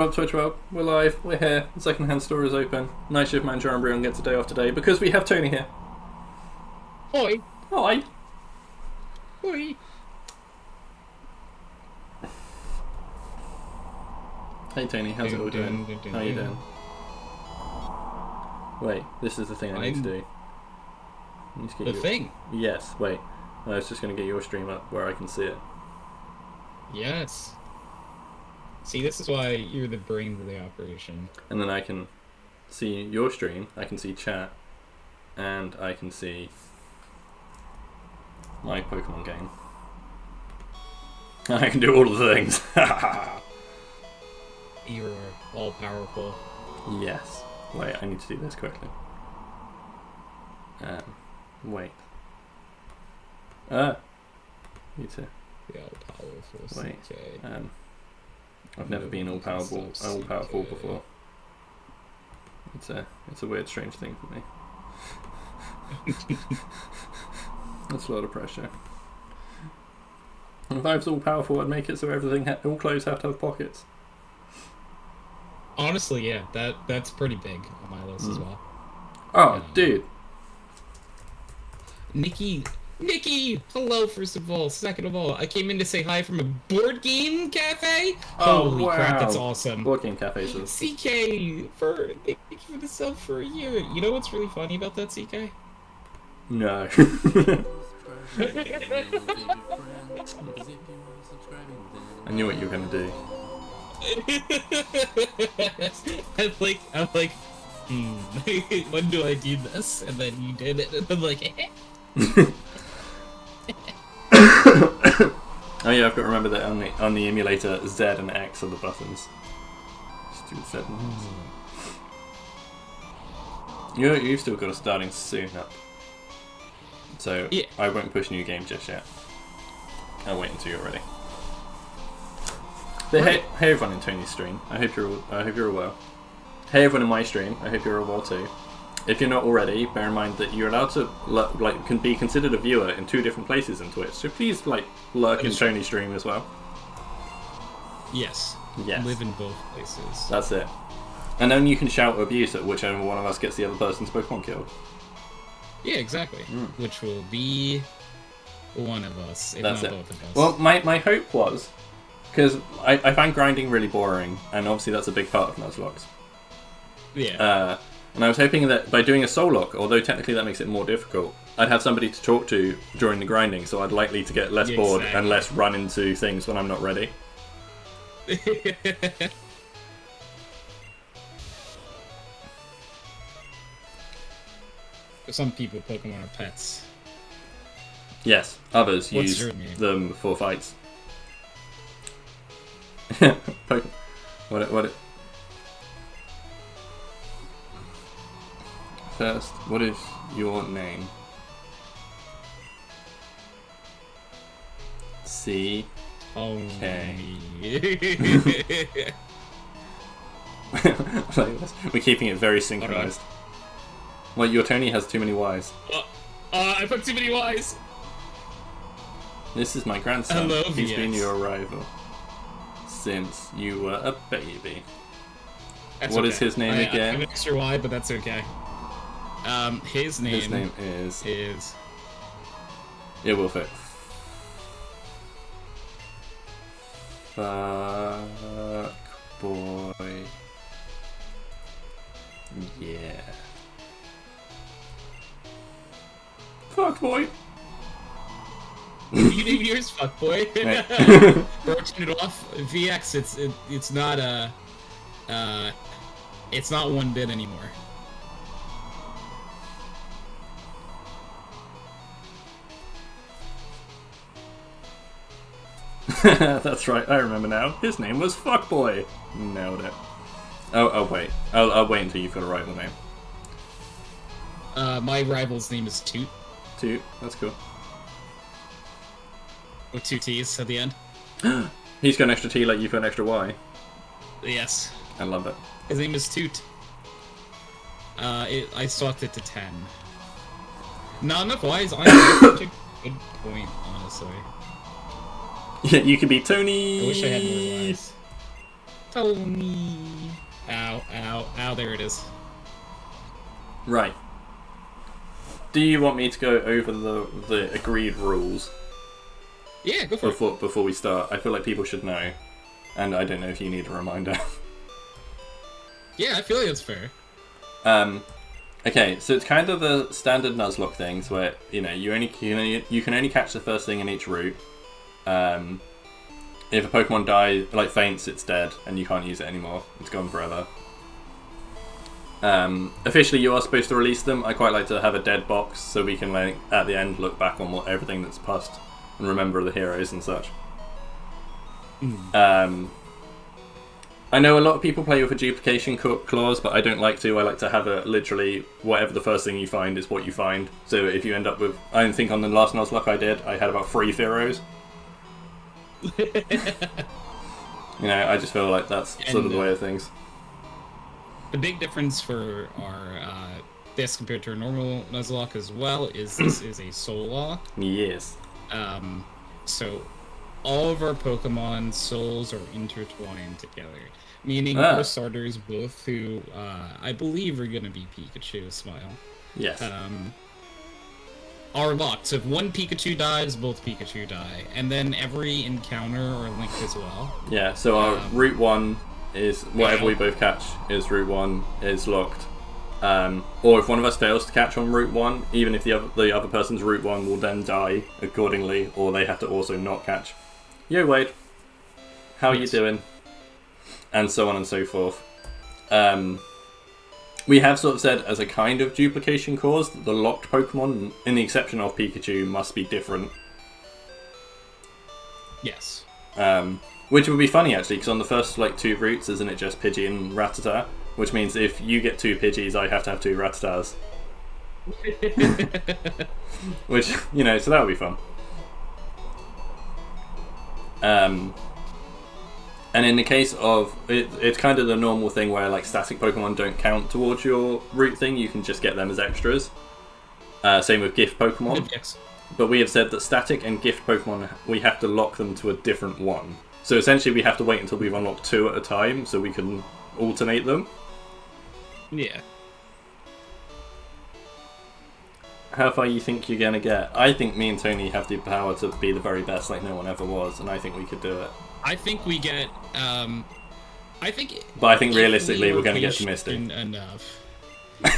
Up Twitch World, we're live, we're here, the second-hand store is open. Night shift manager Umbrian gets a day off today because we have Tony here. Oi. Hi. Oi. Hey Tony, how's it all doing? How you doing? Wait, this is the thing I need to do. I need to get The thing? Yes, wait. I was just going to get your stream up where I can see it. Yes. See, this is why you're the brains of the operation. And then I can see your stream, I can see chat, and I can see my Pokemon game. I can do all of the things. You're all powerful. Yes. Wait, I need to do this quickly. Wait. Need to. The all powerful Wait. CK. I've never been all powerful before. It's a weird, strange thing for me. That's a lot of pressure. If I was all powerful, I'd make it so everything, all clothes have to have pockets. Honestly, yeah, that's pretty big on my list as well. Oh, dude. Nikki, hello, first of all. Second of all, I came in to say hi from a board game cafe. Oh, Holy wow. crap, that's awesome. Board game cafes. CK, thank you for the sub for a year. You know what's really funny about that, CK? No. I knew what you were going to do. I'm like, when do I do this? And then you did it, and I'm like, Oh yeah, I've got to remember that on the emulator, Z and X are the buttons. Stupid Z and X. You've still got a starting soon up. So yeah. I won't push new games just yet. I'll wait until you're ready. But hey everyone in Tony's stream. I hope you're all well. Hey everyone in my stream. I hope you're all well too. If you're not already, bear in mind that you're allowed to can be considered a viewer in 2 different places in Twitch. So please lurk in Tony's stream as well. Yes. Yes. Live in both places. That's it. And then you can shout abuse at whichever one of us gets the other person's Pokemon killed. Yeah, exactly. Which will be one of us, if That's not it. both of us. Well, my hope was, because I find grinding really boring, and obviously that's a big part of Nuzlocke. Yeah. And I was hoping that by doing a Soulocke, although technically that makes it more difficult, I'd have somebody to talk to during the grinding, so I'd likely to get less bored and less run into things when I'm not ready. For some people, Pokemon are pets. Yes, others What's use them for fights. First, what is your name? C. Okay. We're keeping it very synchronized. Well, your Tony has too many Ys. I put too many Ys. This is my grandson. Hello, He's VX. been your rival since you were a baby. What is his name again? I'm not sure why, but that's okay. His name is... It will fit. Fuck boy. Yeah. Fuck boy. You named yours fuckboy. Birching it off. VX, it's not it's not 1 bit anymore. That's right, I remember now. His name was Fuckboy. Nailed it. Oh wait. I'll wait until you've got a rival name. My rival's name is Toot. Toot, that's cool. With 2 T's at the end. He's got an extra T like you've got an extra Y. Yes. I love it. His name is Toot. I swapped it to 10. Not enough Y's. I such a good point, honestly. Yeah, you could be Tony. I wish I had more Ys. Tony. Ow, ow, ow, there it is. Right. Do you want me to go over the agreed rules Yeah, go for it. before we start? I feel like people should know, and I don't know if you need a reminder. Yeah, I feel like that's fair. Okay, so it's kind of the standard Nuzlocke things where you can only catch the first thing in each route. If a Pokemon dies, like faints, it's dead, and you can't use it anymore. It's gone forever. Officially, you are supposed to release them. I quite like to have a dead box so we can, like, at the end, look back on everything that's passed and remember the heroes and such. I know a lot of people play with a duplication clause, but I don't like to. I like to have a literally whatever the first thing you find is what you find. So if you end up with, I think on the last Nuzlocke I had about 3 Fearos. I just feel like that's sort of the way of things. The big difference for our this compared to a normal Nuzlocke as well is this is a Soulocke. Yes. So all of our Pokemon souls are intertwined together, meaning our starters, both who I believe are going to be Pikachu, Smile. Yes. Are locked. So if one Pikachu dies, both Pikachu die, and then every encounter are linked as well. Yeah. So our Route 1 is whatever we both catch is Route 1 is locked. Or if one of us fails to catch on Route 1, even if the other person's Route 1 will then die accordingly, or they have to also not catch. Yo, Wade. How are you doing? And so on and so forth. We have sort of said as a kind of duplication clause that the locked Pokemon, in the exception of Pikachu, must be different. Yes. Which would be funny actually, because on the first 2 routes, isn't it just Pidgey and Rattata? Which means if you get 2 Pidgeys, I have to have 2 Rattatas. Which, so that would be fun. And in the case of it's kind of the normal thing where static Pokemon don't count towards your route thing. You can just get them as extras. Same with gift Pokemon. Yes. But we have said that static and gift Pokemon, we have to lock them to a different one. So essentially we have to wait until we've unlocked 2 at a time so we can alternate them. Yeah. How far you think you're going to get? I think me and Tony have the power to be the very best like no one ever was, and I think we could do it. I think we get, But I think realistically we're going to get to Misty. Enough.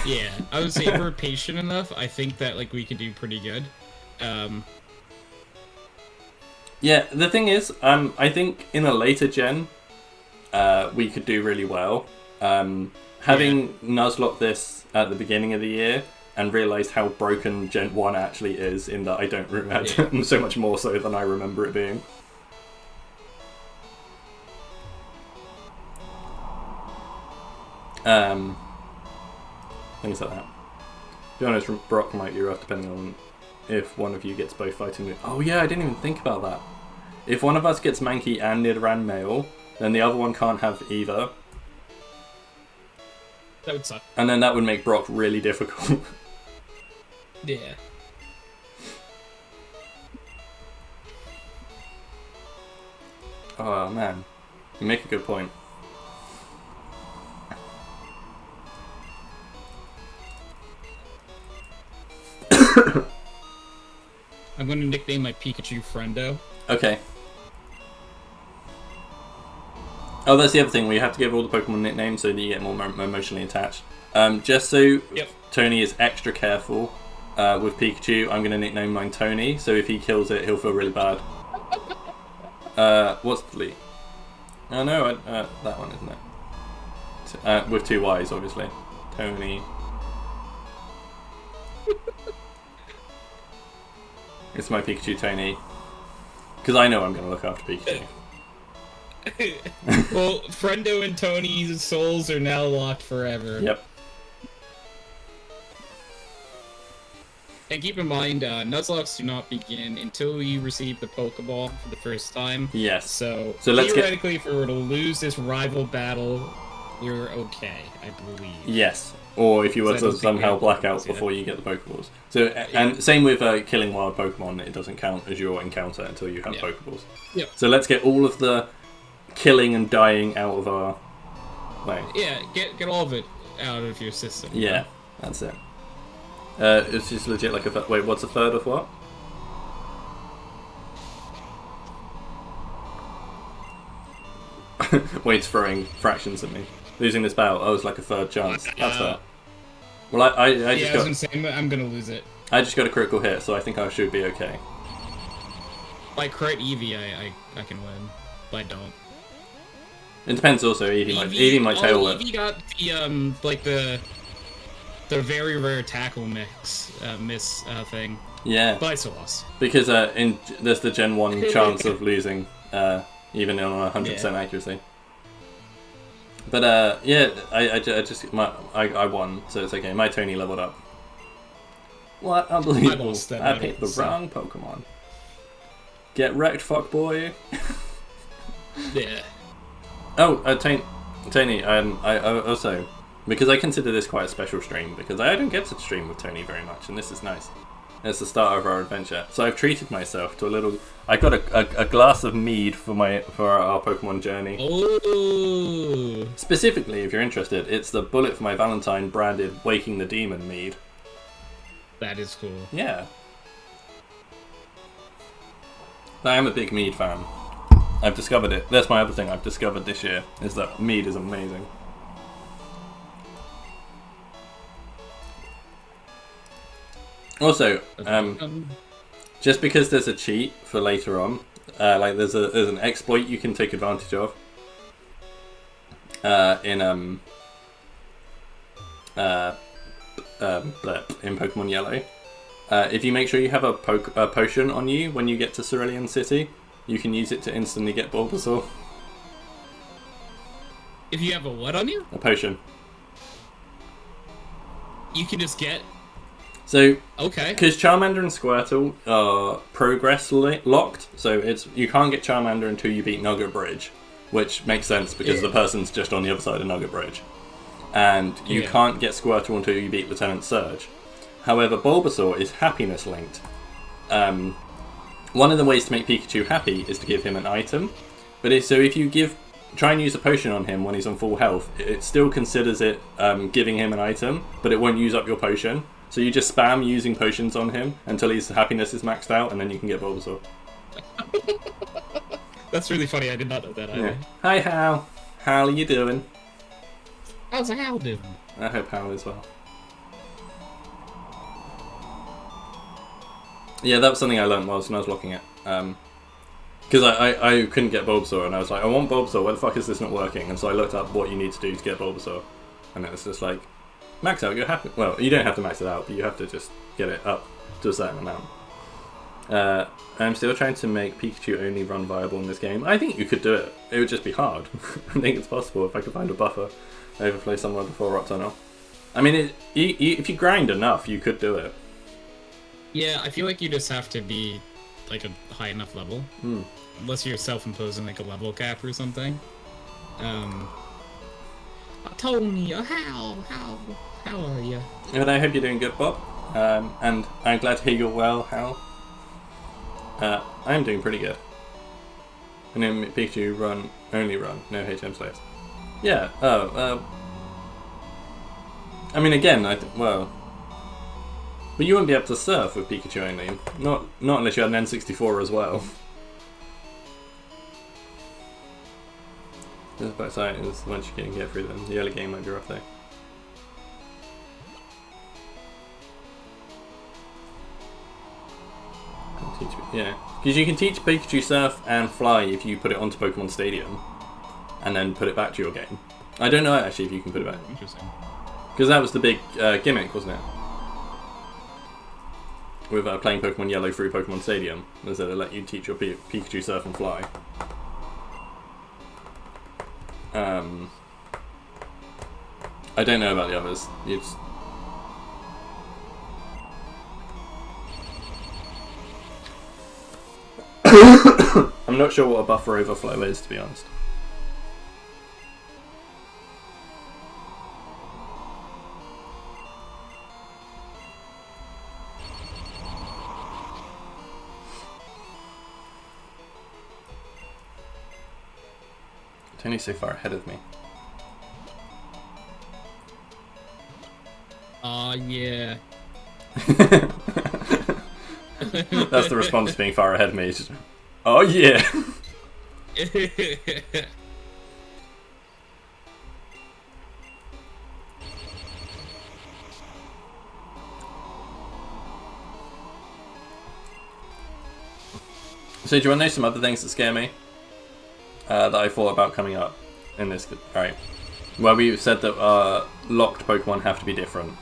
Yeah, I would say if we're patient enough, I think that we could do pretty good. Yeah, the thing is, I think in a later gen, we could do really well. Having Nuzlocke this at the beginning of the year and realised how broken Gen 1 actually is, in that I don't remember so much more so than I remember it being. Things like that. To be honest, Brock might be rough depending on if one of you gets both fighting with... Oh yeah, I didn't even think about that. If one of us gets Mankey and Nidoran male, then the other one can't have either. That would suck. And then that would make Brock really difficult. Yeah. Oh man, you make a good point. I'm going to nickname my Pikachu Friendo. Okay. Oh, that's the other thing. We have to give all the Pokemon nicknames so that you get more emotionally attached. Just so Tony is extra careful with Pikachu, I'm going to nickname mine Tony. So if he kills it, he'll feel really bad. What's the lead? Oh no, that one, isn't it? With 2 Y's, obviously. Tony. It's my Pikachu Tony. Because I know I'm going to look after Pikachu. Well, Friendo and Tony's souls are now locked forever. Yep. And keep in mind, Nuzlocks do not begin until you receive the Pokeball for the first time. Yes. So let's theoretically, if we were to lose this rival battle, we're okay, I believe. Yes. Or if you were to somehow black out before you get the Pokeballs. So, and same with killing wild Pokemon, it doesn't count as your encounter until you have Pokeballs. Yep. So let's get all of the killing and dying out of our way. Yeah, get all of it out of your system. Yeah, that's it. It's just legit like a wait. What's a third of what? Wade's throwing fractions at me. Losing this battle, it's like a third chance. That's fair. Well, I just I was gonna say I'm gonna lose it. I just got a critical hit, so I think I should be okay. By crit Eevee, I can win, but I don't. It depends also. Eevee might tail it. Eevee got the like the very rare tackle miss thing. Yeah. But I still lost. Because there's the Gen 1 chance of losing, even on 100% accuracy. But yeah, I won, so it's okay. My Tony leveled up. What? Unbelievable. I picked the wrong Pokemon. Get wrecked, fuckboy. Yeah. Oh, Tony, I also, because I consider this quite a special stream, because I don't get to stream with Tony very much, and this is nice. It's the start of our adventure. So I've treated myself to a little. I got a glass of mead for our Pokemon journey. Ooh. Specifically, if you're interested, it's the Bullet for My Valentine branded Waking the Demon mead. That is cool. Yeah. I am a big mead fan. I've discovered it. That's my other thing I've discovered this year, is that mead is amazing. Also, just because there's a cheat for later on, like there's an exploit you can take advantage of in Pokemon Yellow. If you make sure you have a potion on you when you get to Cerulean City, you can use it to instantly get Bulbasaur. If you have a what on you? A potion. You can just get... So, okay. Because Charmander and Squirtle are progress locked, so you can't get Charmander until you beat Nugget Bridge, which makes sense because the person's just on the other side of Nugget Bridge. And you can't get Squirtle until you beat Lieutenant Surge. However, Bulbasaur is happiness linked. One of the ways to make Pikachu happy is to give him an item. But if you try and use a potion on him when he's on full health, it still considers it giving him an item, but it won't use up your potion. So you just spam using potions on him until his happiness is maxed out, and then you can get Bulbasaur. That's really funny. I did not know that either. Yeah. Hi, Hal. How are you doing? How's Hal doing? I hope Hal is well. Yeah, that was something I learned when I was looking at. Because I couldn't get Bulbasaur, and I was like, I want Bulbasaur, why the fuck is this not working? And so I looked up what you need to do to get Bulbasaur. And it was just like, max out, you're happy. Well, you don't have to max it out, but you have to just get it up to a certain amount. I'm still trying to make Pikachu only run viable in this game. I think you could do it. It would just be hard. I think it's possible if I could find a buffer overplay somewhere before Rock Tunnel. I mean, if you grind enough, you could do it. Yeah, I feel like you just have to be like a high enough level. Unless you're self-imposing like a level cap or something. Tony, how are you? And I hope you're doing good, Bob. And I'm glad to hear you're well, Hal. I'm doing pretty good. And then Pikachu only run, no HM slaves. Yeah. I mean, again, well. But you wouldn't be able to surf with Pikachu only. Not unless you had an N64 as well. This backside is once you can get through them. The early game might be rough though. Yeah, because you can teach Pikachu surf and fly if you put it onto Pokemon Stadium, and then put it back to your game. I don't know actually if you can put it back. Interesting. Because that was the big gimmick, wasn't it? With playing Pokemon Yellow through Pokemon Stadium, is that it let you teach your Pikachu surf and fly. I don't know about the others. I'm not sure what a buffer overflow is, to be honest. Tony's so far ahead of me. Aw, yeah. That's the response to being far ahead of me. It's just, oh yeah. So do you want to know some other things that scare me? That I thought about coming up in this. Right. Well, we said that locked Pokemon have to be different.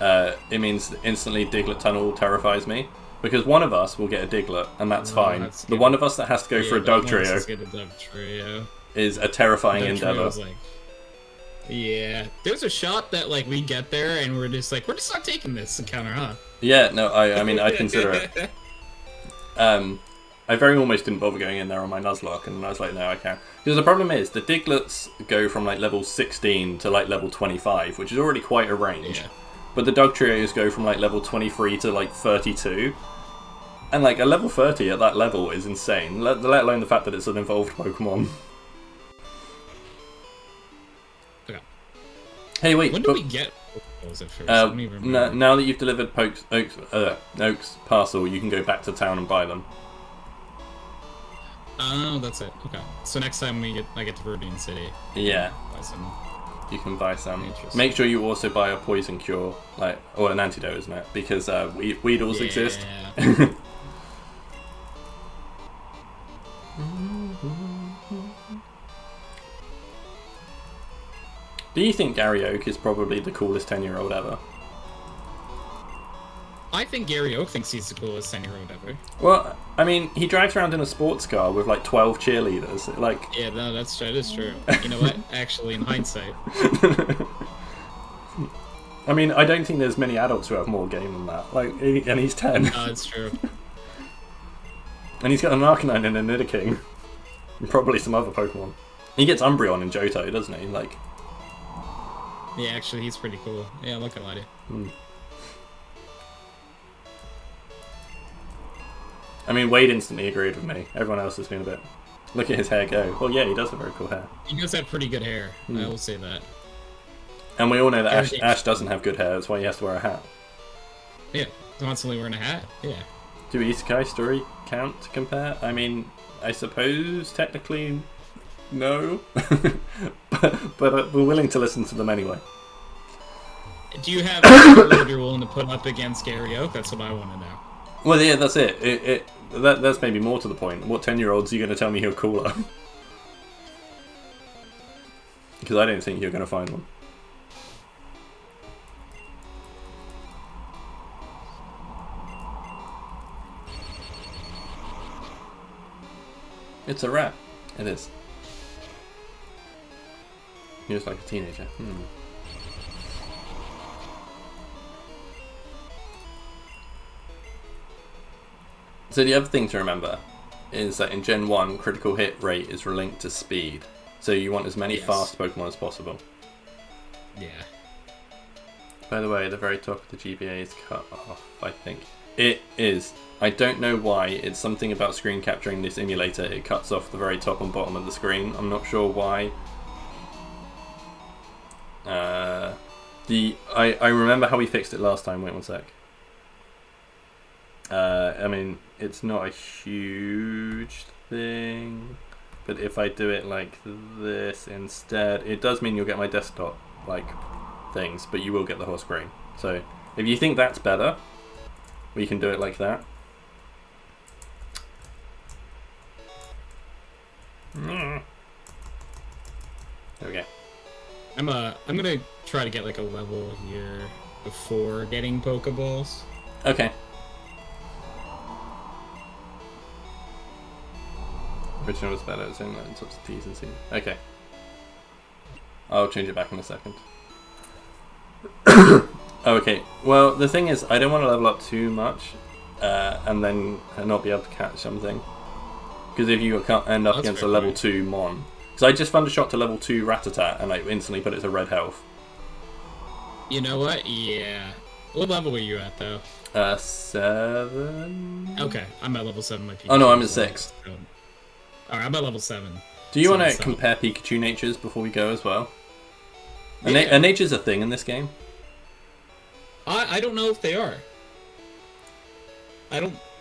It means instantly Diglett Tunnel terrifies me. Because one of us will get a Diglett, and that's fine. The one of us that has to go for a Dog Trio is a terrifying endeavor. Like, yeah. There's a shot that like we get there and we're just not taking this encounter, huh? Yeah, no, I mean, I'd consider it. I very almost didn't bother going in there on my Nuzlocke, and I was like, no, I can't. Because the problem is, the Digletts go from like level 16 to like level 25, which is already quite a range. Yeah. But the Dog Trios go from like level 23 to like 32. And like a level 30 at that level is insane, let alone the fact that it's an evolved Pokemon. Okay. Hey, wait. When do we get Pokeballs at first? Now that you've delivered Oak's parcel, you can go back to town and buy them. Oh, that's it. Okay. So next time I get to Viridian City. Yeah. Buy some. You can buy some. Make sure you also buy a poison cure, or an antidote, isn't it? Because Weedles exist. Do you think Gary Oak is probably the coolest 10-year-old ever? I think Gary Oak thinks he's the coolest 10-year-old ever. Well, I mean, he drives around in a sports car with like 12 cheerleaders. Like, yeah, no, that is true. You know what? Actually, in hindsight. I mean, I don't think there's many adults who have more game than that. Like, and he's 10. No, that's true. And he's got an Arcanine and a Nidoking. And probably some other Pokemon. He gets Umbreon and Johto, doesn't he? Like. Yeah, actually, he's pretty cool. Yeah, I'm not gonna lie to you. I mean, Wade instantly agreed with me. Everyone else has been a bit... Look at his hair go. Well, yeah, he does have very cool hair. He does have pretty good hair. I will say that. And we all know that Ash doesn't have good hair. That's why he has to wear a hat. Yeah, constantly wearing a hat. Yeah. Do Isekai story count to compare? I mean, I suppose technically no. but we're willing to listen to them anyway. Do you have a word you're willing to put up against Gary Oak? That's what I want to know. Well, yeah, that's it. That's maybe more to the point. What 10-year-olds are you going to tell me who are cooler? Because I don't think you're going to find one. It's a rat. It is. He looks like a teenager. So the other thing to remember is that in Gen 1, critical hit rate is linked to speed. So you want as many fast Pokemon as possible. Yeah. By the way, the very top of the GBA is cut off, I think. It is. I don't know why. It's something about screen capturing this emulator. It cuts off the very top and bottom of the screen. I'm not sure why. I remember how we fixed it last time. Wait one sec. I mean, it's not a huge thing, but if I do it like this instead, it does mean you'll get my desktop like things, but you will get the whole screen. So if you think that's better, we can do it like that. There we go. I'm gonna try to get like a level here before getting Pokeballs. Okay. Original was better, it's in like sorts of T's and C's. Okay. I'll change it back in a second. Okay, well the thing is, I don't want to level up too much and then not be able to catch something. Because if you can't end up against a level 2 Mon. Because I just found a shot to level 2 Rattata and I instantly put it to red health. You know what? Yeah. What level were you at though? 7? Okay, I'm at level 7. My oh no, I'm at 6. Alright, I'm at level 7. Do you want to compare Pikachu natures before we go as well? Yeah. Are natures a thing in this game? I don't know if they are.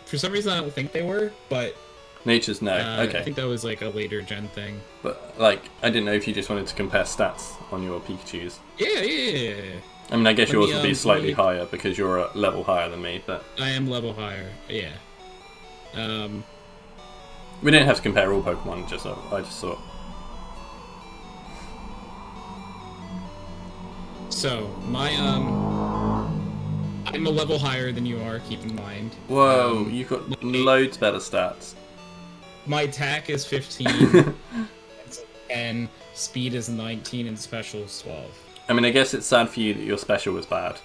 For some reason, I don't think they were, but... Natures, no. Okay. I think that was like a later gen thing. But, like, I didn't know if you just wanted to compare stats on your Pikachus. Yeah. I mean, I guess yours would be slightly higher because you're a level higher than me, but... I am level higher, yeah. We didn't have to compare all Pokemon, I just thought... So, I'm a level higher than you are, keep in mind. Whoa, you've got loads better stats. My attack is 15, and speed is 19, and special is 12. I mean, I guess it's sad for you that your special was bad.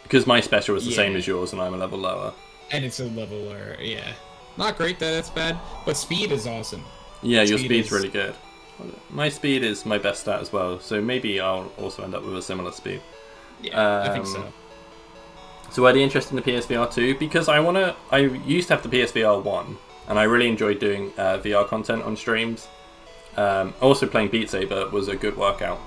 Because my special was the same as yours, and I'm a level lower. And it's a level lower, yeah. Not great that it's bad, but speed is awesome. Yeah, your speed's really good. My speed is my best stat as well, so maybe I'll also end up with a similar speed. Yeah, I think so. So are you interested in the PSVR 2? Because I used to have the PSVR 1, and I really enjoyed doing VR content on streams. Also playing Beat Saber was a good workout.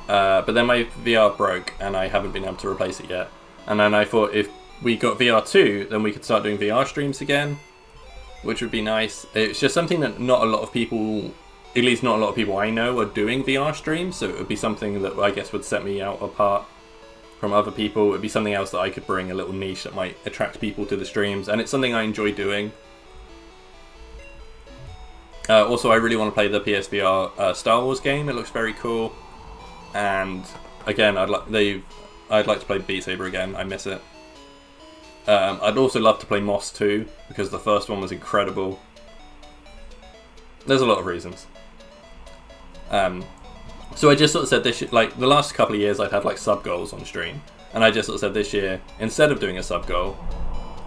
But then my VR broke, and I haven't been able to replace it yet. And then I thought if we got VR 2, then we could start doing VR streams again, which would be nice. It's just something that not a lot of people, at least not a lot of people I know, are doing VR streams, so it would be something that I guess would set me out apart from other people. It would be something else that I could bring, a little niche that might attract people to the streams, and it's something I enjoy doing. Also, I really want to play the PSVR Star Wars game. It looks very cool, and again, I'd like to play Beat Saber again. I miss it. I'd also love to play Moss 2 because the first one was incredible. There's a lot of reasons. So I just sort of said this year, like the last couple of years I'd had like sub goals on stream, and I just sort of said this year, instead of doing a sub goal,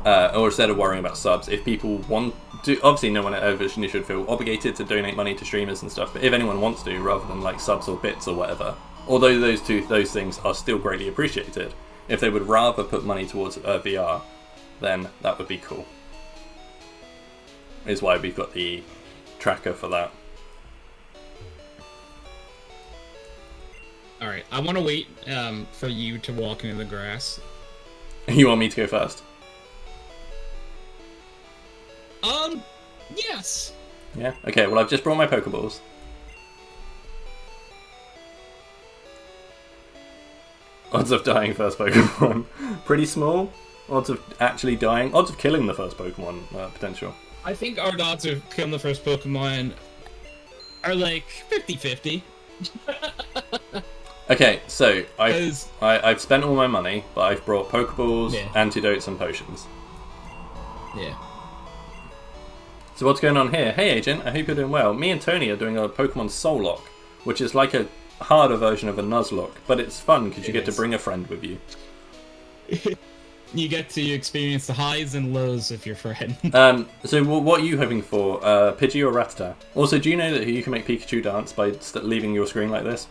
or instead of worrying about subs, if people want to, obviously no one ever should feel obligated to donate money to streamers and stuff, but if anyone wants to, rather than like subs or bits or whatever, although those things are still greatly appreciated, if they would rather put money towards VR, then that would be cool. Is why we've got the tracker for that. Alright, I want to wait for you to walk into the grass. You want me to go first? Yes! Yeah? Okay, well I've just brought my Pokeballs. Odds of dying first Pokemon. Pretty small. Odds of actually dying. Odds of killing the first Pokemon potential. I think our odds of killing the first Pokemon are like 50-50. Okay, so I've spent all my money, but I've brought Pokeballs, antidotes, and potions. Yeah. So what's going on here? Hey Agent, I hope you're doing well. Me and Tony are doing a Pokemon Soulocke, which is like a harder version of a Nuzlocke, but it's fun because you get to bring a friend with you. You get to experience the highs and lows of your friend. So what are you hoping for? Pidgey or Rattata? Also, do you know that you can make Pikachu dance by leaving your screen like this?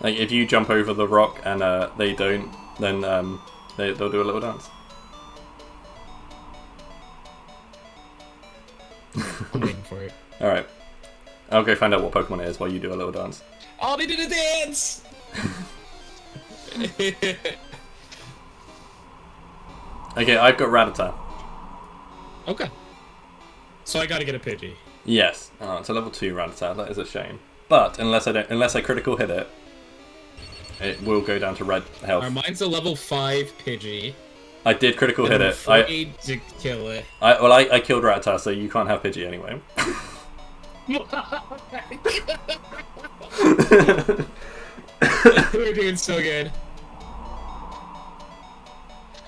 Like, if you jump over the rock and they don't, then they'll do a little dance. I'm waiting for it. Alright. I'll go find out what Pokemon it is while you do a little dance. Oh, they did a dance! Okay, I've got Rattata. Okay. So I gotta get a Pidgey. Yes. Oh, it's a level 2 Rattata. That is a shame. But unless I critical hit it, it will go down to red health. Mine's a level 5 Pidgey. I did critical hit it. I'm afraid to kill it. I killed Rattata, so you can't have Pidgey anyway. We're doing so good.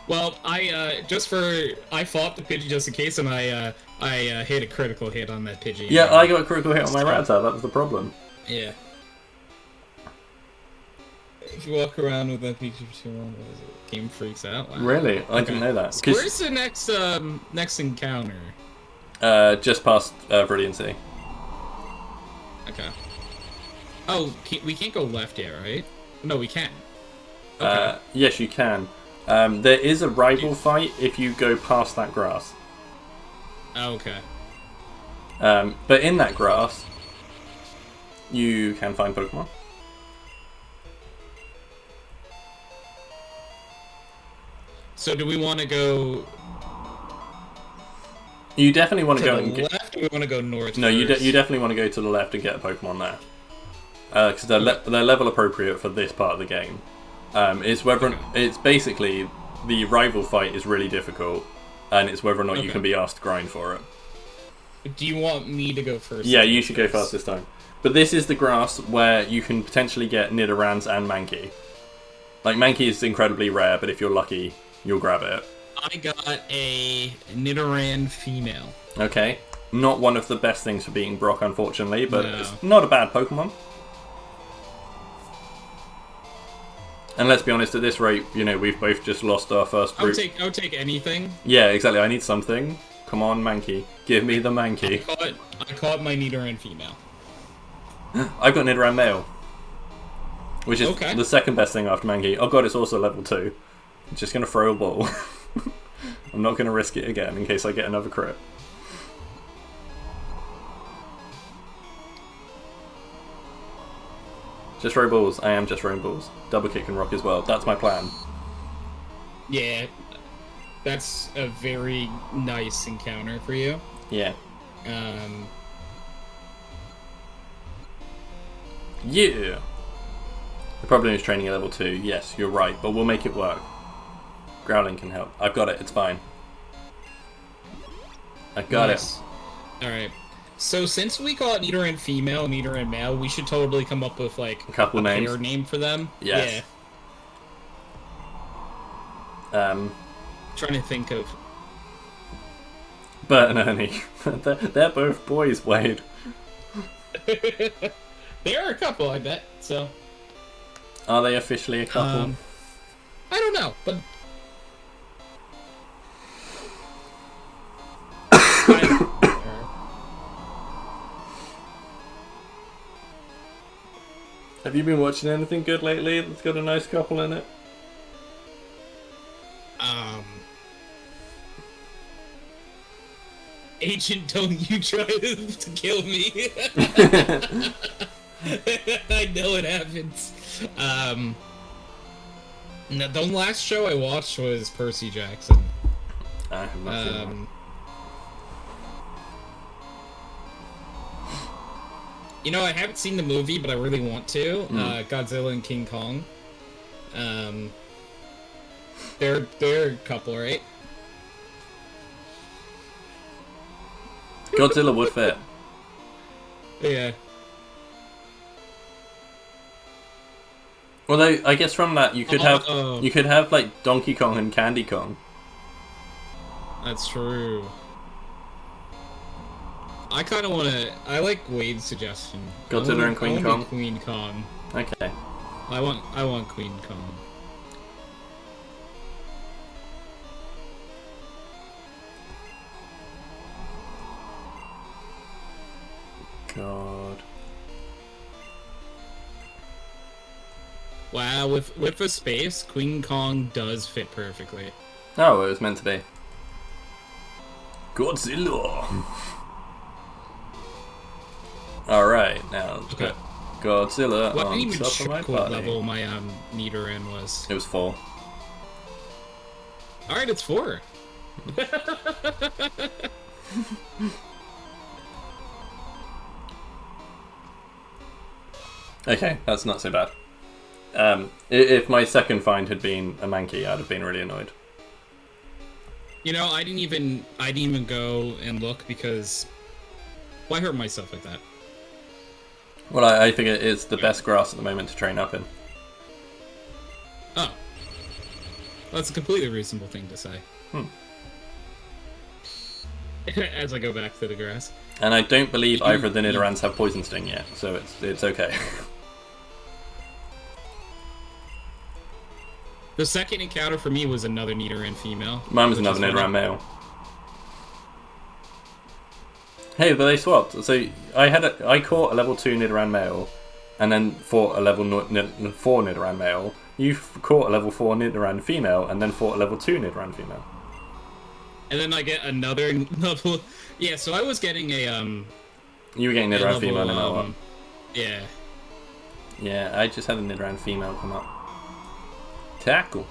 Well, I fought the Pidgey just in case, and I hit a critical hit on that Pidgey. Yeah, I got a critical hit on my Rattata. That was the problem. Yeah. If you walk around with that Pikachu for too long, what is it? Game freaks out. Wow. Really? I didn't know that. So where's the next encounter? Just past Viridian City. Okay. Oh, we can't go left yet, right? No, we can. Okay. Yes, you can. There is a rival fight if you go past that grass. Oh, okay. But in that grass, you can find Pokemon. So do we want to go? You definitely want to go the left. Or we want to go north. No, you first? you definitely want to go to the left and get a Pokemon there, because they're level appropriate for this part of the game. It's whether it's basically the rival fight is really difficult, and it's whether or not you can be asked to grind for it. Do you want me to go first? Yeah, you should go first this time. But this is the grass where you can potentially get Nidorans and Mankey. Like, Mankey is incredibly rare, but if you're lucky, you'll grab it. I got a Nidoran female. Okay. Not one of the best things for beating Brock, unfortunately, but No. it's not a bad Pokemon. And let's be honest, at this rate, you know, we've both just lost our first group. I would take anything. Yeah, exactly. I need something. Come on, Mankey. Give me the Mankey. I caught my Nidoran female. I've got Nidoran male. Which is Okay. the second best thing after Mankey. Oh god, it's also level 2. I'm just going to throw a ball. I'm not going to risk it again in case I get another crit. Just throw balls. I am just throwing balls. Double kick and rock as well. That's my plan. Yeah, that's a very nice encounter for you. Yeah. Yeah! The problem is training at level 2. Yes, you're right, but we'll make it work. Growling can help. I've got it. It's fine. I got it. Alright. So since we call it Nidoran female and Nidoran male, we should totally come up with like A couple names. pair name for them. Yes. Yeah. Trying to think of. Bert and Ernie. They're both boys, Wade. They are a couple, I bet. So. Are they officially a couple? I don't know, but. Have you been watching anything good lately that's got a nice couple in it? Agent, don't you try to kill me. I know it happens. No, the last show I watched was Percy Jackson. I have not seen that. You know, I haven't seen the movie, but I really want to. Godzilla and King Kong. They're a couple, right? Godzilla would fit. Yeah. Although I guess from that you could have like Donkey Kong and Candy Kong. That's true. I kind of want to. I like Wade's suggestion. Godzilla and Queen Kong. Queen Kong. Okay. I want Queen Kong. God. Wow, with a space, Queen Kong does fit perfectly. Oh, it was meant to be. Godzilla. Alright, now let's Okay. go Godzilla What on even top of my what body. level my Nidoran was? It was 4. Alright, it's 4. Okay, that's not so bad. If my second find had been a Mankey, I'd have been really annoyed. You know, I didn't even go and look because why hurt myself like that? Well, I figure it's the best grass at the moment to train up in. Oh. That's a completely reasonable thing to say. As I go back to the grass. And I don't believe either of the Nidorans have Poison Sting yet, so it's okay. The second encounter for me was another Nidoran female. Mine was another Nidoran male. Hey, but they swapped. So I caught a level 2 Nidoran male, and then fought a level 4 Nidoran male. You caught a level 4 Nidoran female, and then fought a level 2 Nidoran female. And then I get another level. Yeah, so I was getting a You were getting Nidoran female no matter what. Yeah. Yeah, I just had a Nidoran female come up. Tackle.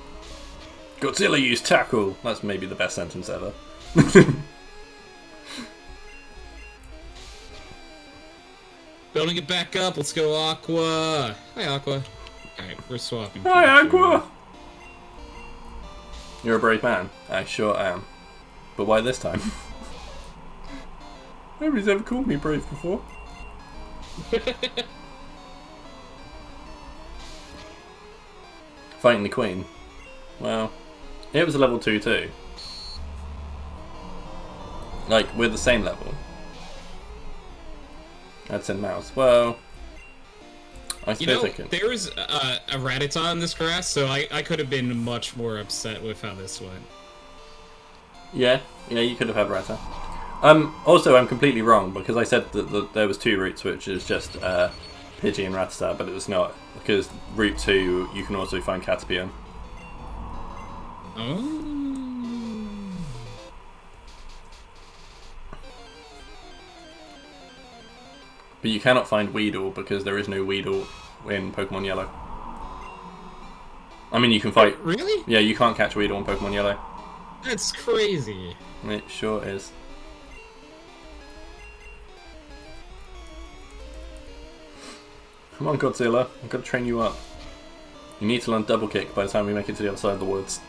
Godzilla used tackle. That's maybe the best sentence ever. Building it back up. Let's go, Aqua. Hi, Aqua. Alright, we're swapping. Hi, Aqua. You're a brave man. I sure am. But why this time? Nobody's ever called me brave before. Fighting the Queen. Well, it was a level 2 too. Like, we're the same level. That's in mouse. Well, I suppose I could. There was a Rattata in this grass, so I could have been much more upset with how this went. Yeah, you could have had Rattata. Also, I'm completely wrong, because I said that there was 2 routes, which is just Pidgey and Rattata, but it was not, because Route 2, you can also find Caterpie. Oh. But you cannot find Weedle, because there is no Weedle in Pokemon Yellow. I mean, you can fight... Really? Yeah, you can't catch Weedle in Pokemon Yellow. That's crazy. It sure is. Come on, Godzilla. I've got to train you up. You need to learn double kick by the time we make it to the other side of the woods.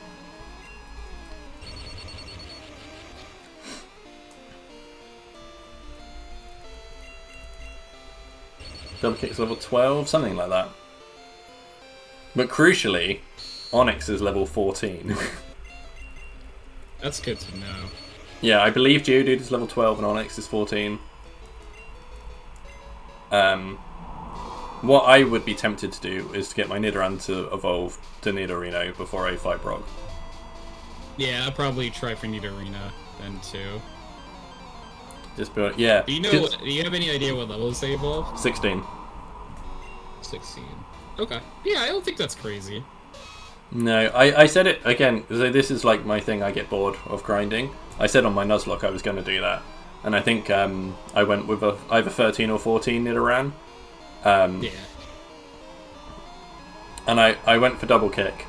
Double kick's level 12, something like that. But crucially, Onyx is level 14. That's good to know. Yeah, I believe Geodude is level 12 and Onyx is 14. What I would be tempted to do is to get my Nidoran to evolve to Nidorino before I fight Brock. Yeah, I'll probably try for Nidorina then too. Just be like, yeah. Do you have any idea what levels they evolve? 16. 16. Okay. Yeah, I don't think that's crazy. No, I said it again. So this is like my thing. I get bored of grinding. I said on my Nuzlocke I was going to do that, and I think I went with either 13 or 14 Nidoran. Yeah. And I went for double kick.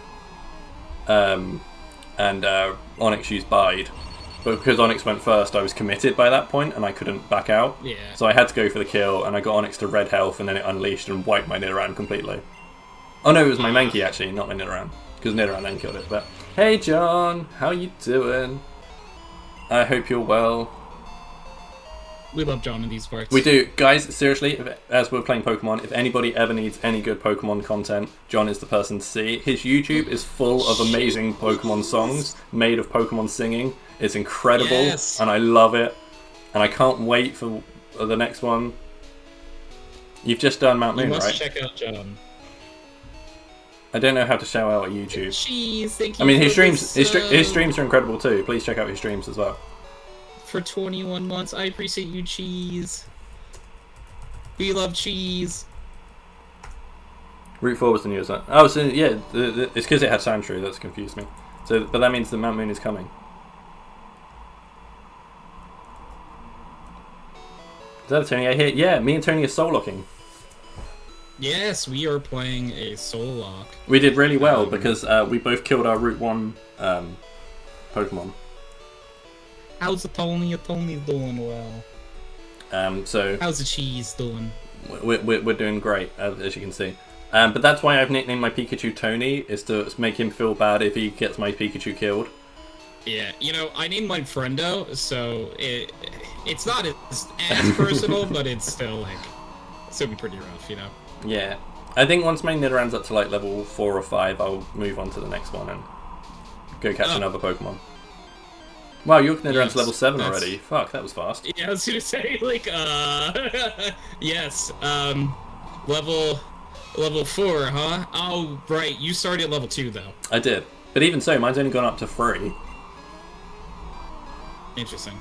And Onyx used Bide. But because Onyx went first, I was committed by that point, and I couldn't back out. Yeah. So I had to go for the kill, and I got Onyx to red health, and then it unleashed and wiped my Nidoran completely. Oh no, it was my Mankey actually, not my Nidoran. Because Nidoran then killed it. But hey John, how you doing? I hope you're well. We love John in these parts. We do. Guys, seriously, as we're playing Pokemon, if anybody ever needs any good Pokemon content, John is the person to see. His YouTube is full of amazing Pokemon songs made of Pokemon singing. It's incredible, yes. And I love it. And I can't wait for the next one. You've just done Mount Moon, right? You must check out John. I don't know how to shout out at YouTube. Cheese, thank you. I mean, his streams are incredible too. Please check out his streams as well. For 21 months, I appreciate you, Cheese. We love cheese. Route 4 was the newest one. Oh, so yeah, it's because it had Sandshrew that's confused me. So, but that means the Mount Moon is coming. Is that a Tony I hit? Yeah, me and Tony are soul locking. Yes, we are playing a Soulocke. We did really well because we both killed our Route 1 Pokemon. How's the Tony? Tony's doing well. So how's the cheese doing? We're doing great, as you can see. But that's why I've nicknamed my Pikachu Tony, is to make him feel bad if he gets my Pikachu killed. Yeah, you know, I named mine Friendo, so it's not as personal, but it's still like, it's gonna be pretty rough, you know? Yeah. I think once my Nidoran's up to like level 4 or 5, I'll move on to the next one and go catch another Pokemon. Wow, your Nidoran's level 7 already. Fuck, that was fast. Yeah, I was gonna say, like, yes, level 4, huh? Oh, right, you started at level 2, though. I did. But even so, mine's only gone up to 3. Interesting.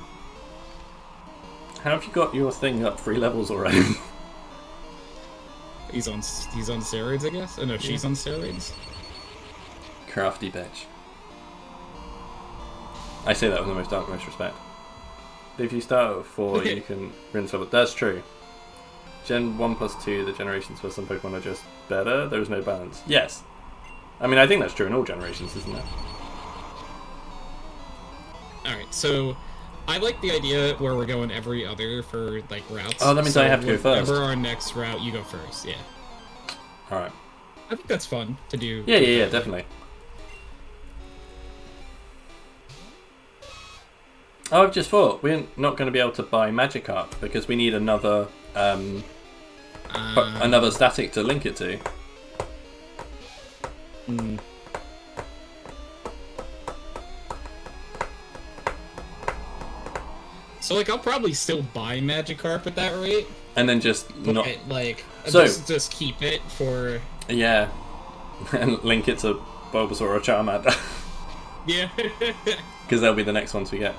How have you got your thing up 3 levels already? He's on steroids, I guess. Oh no, she's on steroids. Crafty bitch. I say that with the most utmost respect. If you start at 4, you can rinse over. That's true. Gen 1 plus 2, the generations for some Pokemon are just better. There is no balance. Yes. I mean, I think that's true in all generations, isn't it? Alright, so I like the idea where we're going every other for like routes. Oh, that means I have to go first. Whatever our next route, you go first, yeah. Alright. I think that's fun to do. Yeah, definitely. Oh, I've just thought, we're not going to be able to buy Magikarp because we need another another static to link it to. So, like, I'll probably still buy Magikarp at that rate. And then just not... Like, so, just keep it for... Yeah. And link it to Bulbasaur or Charmander. Yeah. Because they'll be the next ones we get.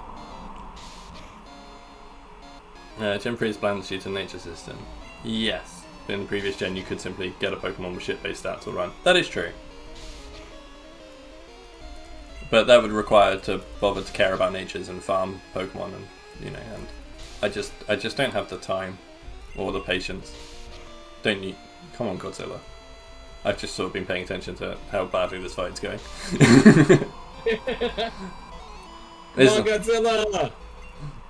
Gen 3 is balanced due to nature system. Yes. But in the previous gen, you could simply get a Pokemon with shit-based stats to run. That is true. But that would require to bother to care about natures and farm Pokemon, and and I just don't have the time or the patience. Don't you? Come on, Godzilla. I've just sort of been paying attention to how badly this fight's going. Come on, Godzilla!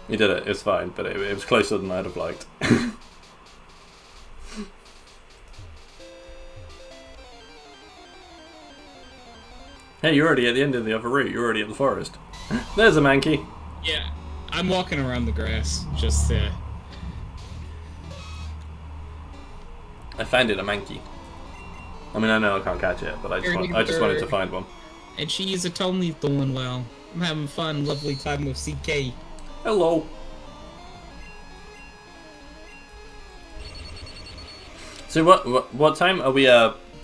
You did it. It was fine, but it was closer than I'd have liked. Hey, you're already at the end of the other route. You're already at the forest. There's a Mankey. Yeah, I'm walking around the grass, just I found it, a Mankey. I mean, I know I can't catch it, but I just wanted to find one. And she's totally doing well. I'm having fun, lovely time with CK. Hello. So what time are we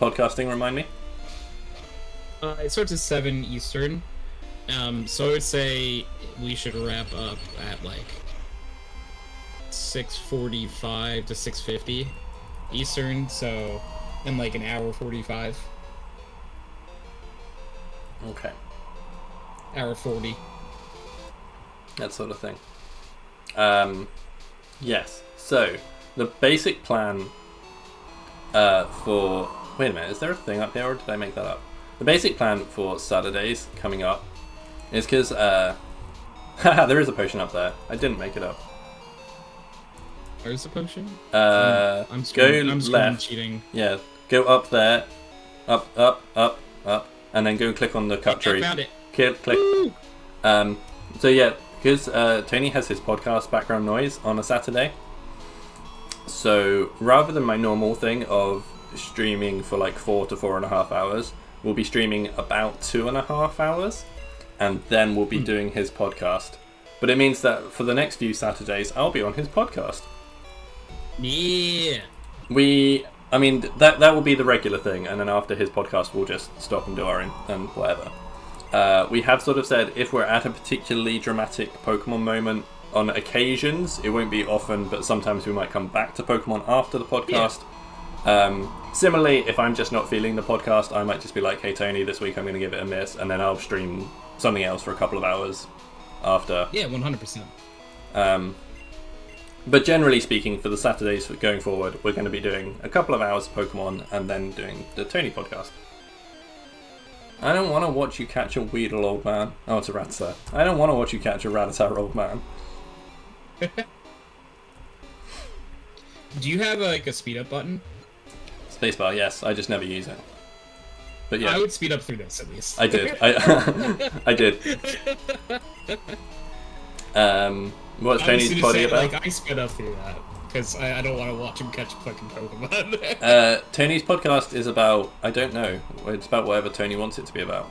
podcasting? Remind me. It starts at 7 Eastern. So I would say we should wrap up at like 6:45 to 6:50 Eastern. So in like an hour 45. Okay. Hour 40. That sort of thing. Yes. So the basic plan for... Wait a minute, is there a thing up here or did I make that up? The basic plan for Saturdays coming up is because... haha, there is a potion up there. I didn't make it up. Where's the potion? I'm left. Cheating. Yeah, go up there. Up, and then go click on the cut tree. I found it. Click. So yeah, because Tony has his podcast Background Noise on a Saturday. So rather than my normal thing of streaming for like 4 to 4.5 hours, we'll be streaming about 2.5 hours, and then we'll be doing his podcast. But it means that for the next few Saturdays, I'll be on his podcast. Yeah. I mean, that will be the regular thing, and then after his podcast, we'll just stop and do our own and whatever. We have sort of said if we're at a particularly dramatic Pokemon moment on occasions, it won't be often, but sometimes we might come back to Pokemon after the podcast. Yeah. Similarly, if I'm just not feeling the podcast, I might just be like, hey Tony, this week I'm going to give it a miss, and then I'll stream something else for a couple of hours after. Yeah, 100%. But generally speaking, for the Saturdays going forward, we're going to be doing a couple of hours of Pokemon and then doing the Tony podcast. I don't want to watch you catch a Weedle, old man. Oh, it's a Rattata. I don't want to watch you catch a Rattata, old man. Do you have like a speed up button? Spacebar, yes. I just never use it. But yeah, I would speed up through this at least. I did. I did. What's Tony's body about? Like, I sped up through that because I don't want to watch him catch fucking Pokemon. Tony's podcast is about, I don't know. It's about whatever Tony wants it to be about.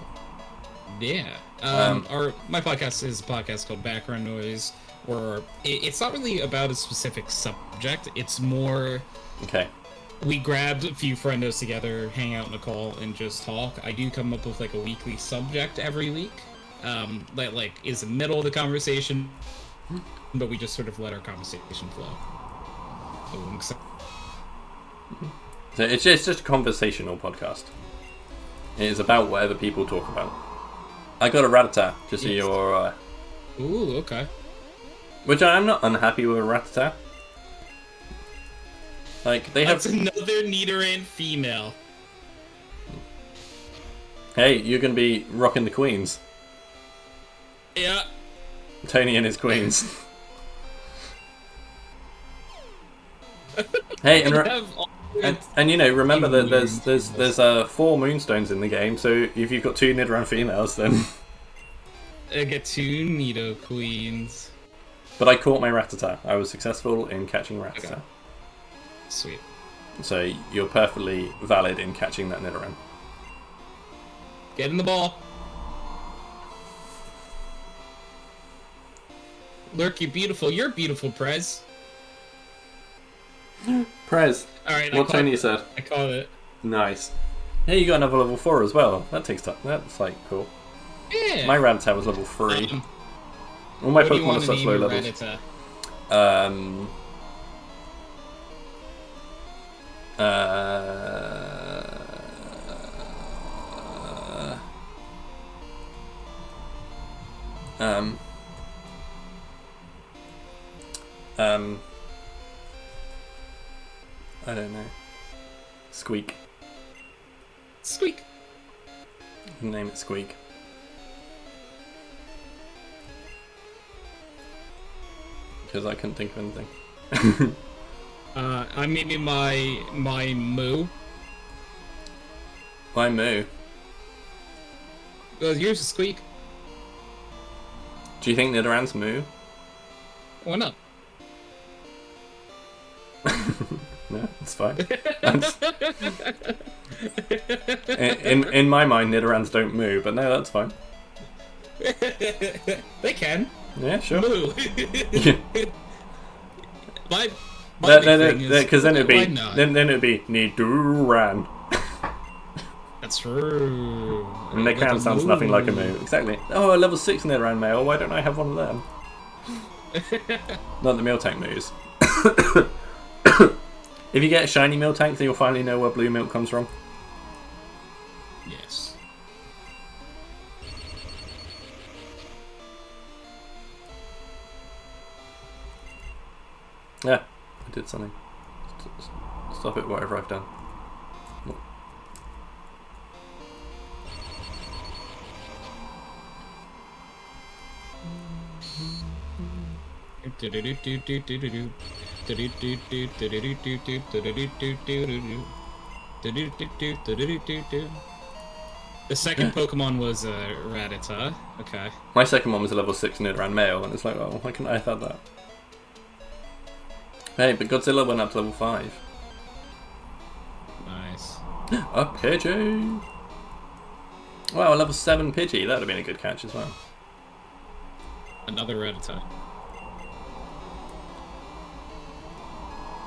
Yeah. My podcast is a podcast called Background Noise, where it's not really about a specific subject. It's more... Okay. We grabbed a few friendos together, hang out in a call, and just talk. I do come up with like a weekly subject every week. That like is the middle of the conversation, but we just sort of let our conversation flow. So it's just a conversational podcast. It is about whatever people talk about. I got a Rattata, just so you're... Ooh, okay. Which I'm not unhappy with a Rattata. Like, they have... That's another Nidoran female. Hey, you're going to be rocking the queens. Yeah. Tony and his queens. Hey, and you know, remember that there's 4 moonstones in the game, so if you've got 2 Nidoran females, then... I get 2 Nido queens. But I caught my Rattata. I was successful in catching Rattata. Okay. Sweet. So you're perfectly valid in catching that Nidoran. Get in the ball. Lurk, you beautiful. You're beautiful, Prez. Prez. Alright, What Tony said. I caught it. Nice. Hey, you got another level 4 as well. That takes time. That's like cool. Yeah. My Rattata was level 3. All my Pokemon are such low levels. I don't know. Squeak. Squeak. You can name it Squeak. Because I couldn't think of anything. Maybe my Moo. Why Moo? Well, yours is Squeak. Do you think Nidoran's Moo? Why not? No, it's fine. In my mind, Nidorans don't moo, but no, that's fine. They can. Yeah, sure. Moo. my Because then it'd be Nidoran. That's true. And Nidoran sounds nothing like a moo. Exactly. Oh, a level 6 Nidoran male. Why don't I have one of them? Not the Miltank moves. If you get a shiny Miltank, then you'll finally know where blue milk comes from. Yes. Yeah, I did something. Stop it, whatever I've done. The second Pokemon was Rattata. Okay. My second one was a level 6 Nidoran male, and it's like, oh, why couldn't I have had that? Hey, but Godzilla went up to level 5. Nice. A Pidgey! Wow, a level 7 Pidgey. That would have been a good catch as well. Another Rattata.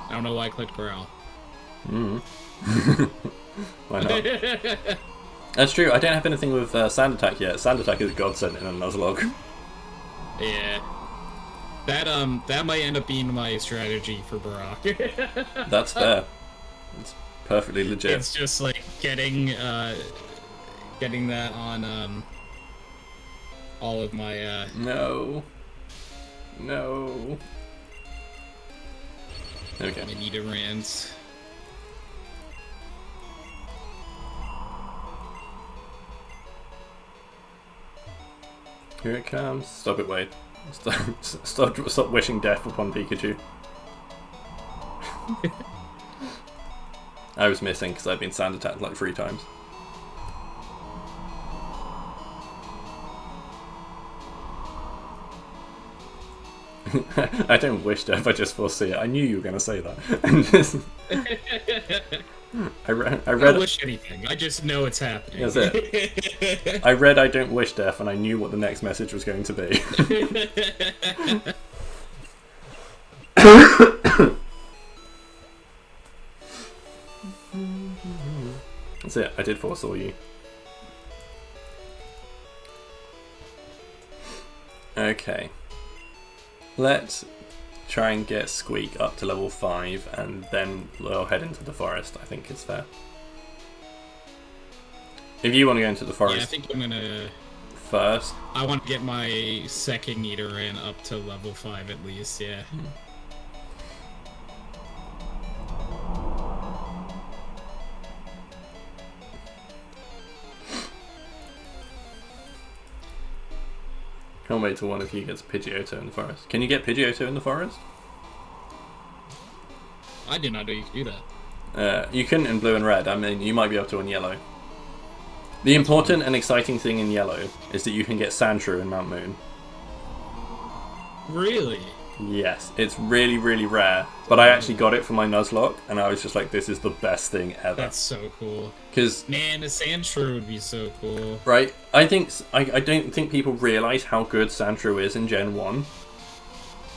I don't know why I clicked Growl. Why not? That's true, I don't have anything with Sand Attack yet. Sand Attack is a godsend in a Nuzlocke. Yeah. That might end up being my strategy for Brock. That's fair. It's perfectly legit. It's just like getting that on all of my No. No. Okay. my Nidorans. Here it comes. Stop it, Wade. Stop wishing death upon Pikachu. I was missing because I've been sand attacked like 3 times. I don't wish death, I just foresee it. I knew you were going to say that. I don't wish anything. I just know it's happening. That's it. I read I don't wish death, and I knew what the next message was going to be. That's it. I did foresaw you. Okay. Let's try and get Squeak up to level 5, and then we'll head into the forest. I think it's fair. If you want to go into the forest, yeah, I think I'm gonna first. I want to get my second Nidoran up to level 5 at least. Yeah. Can't wait till one of you gets Pidgeotto in the forest. Can you get Pidgeotto in the forest? I did not know you could do that. You couldn't in blue and red. I mean, you might be able to in yellow. The important and exciting thing in yellow is that you can get Sandshrew in Mount Moon. Really? Yes, it's really, really rare. But I actually got it for my Nuzlocke, and I was just like, this is the best thing ever. That's so cool. Because man, a Sandshrew would be so cool. Right? I don't think people realise how good Sandshrew is in Gen 1.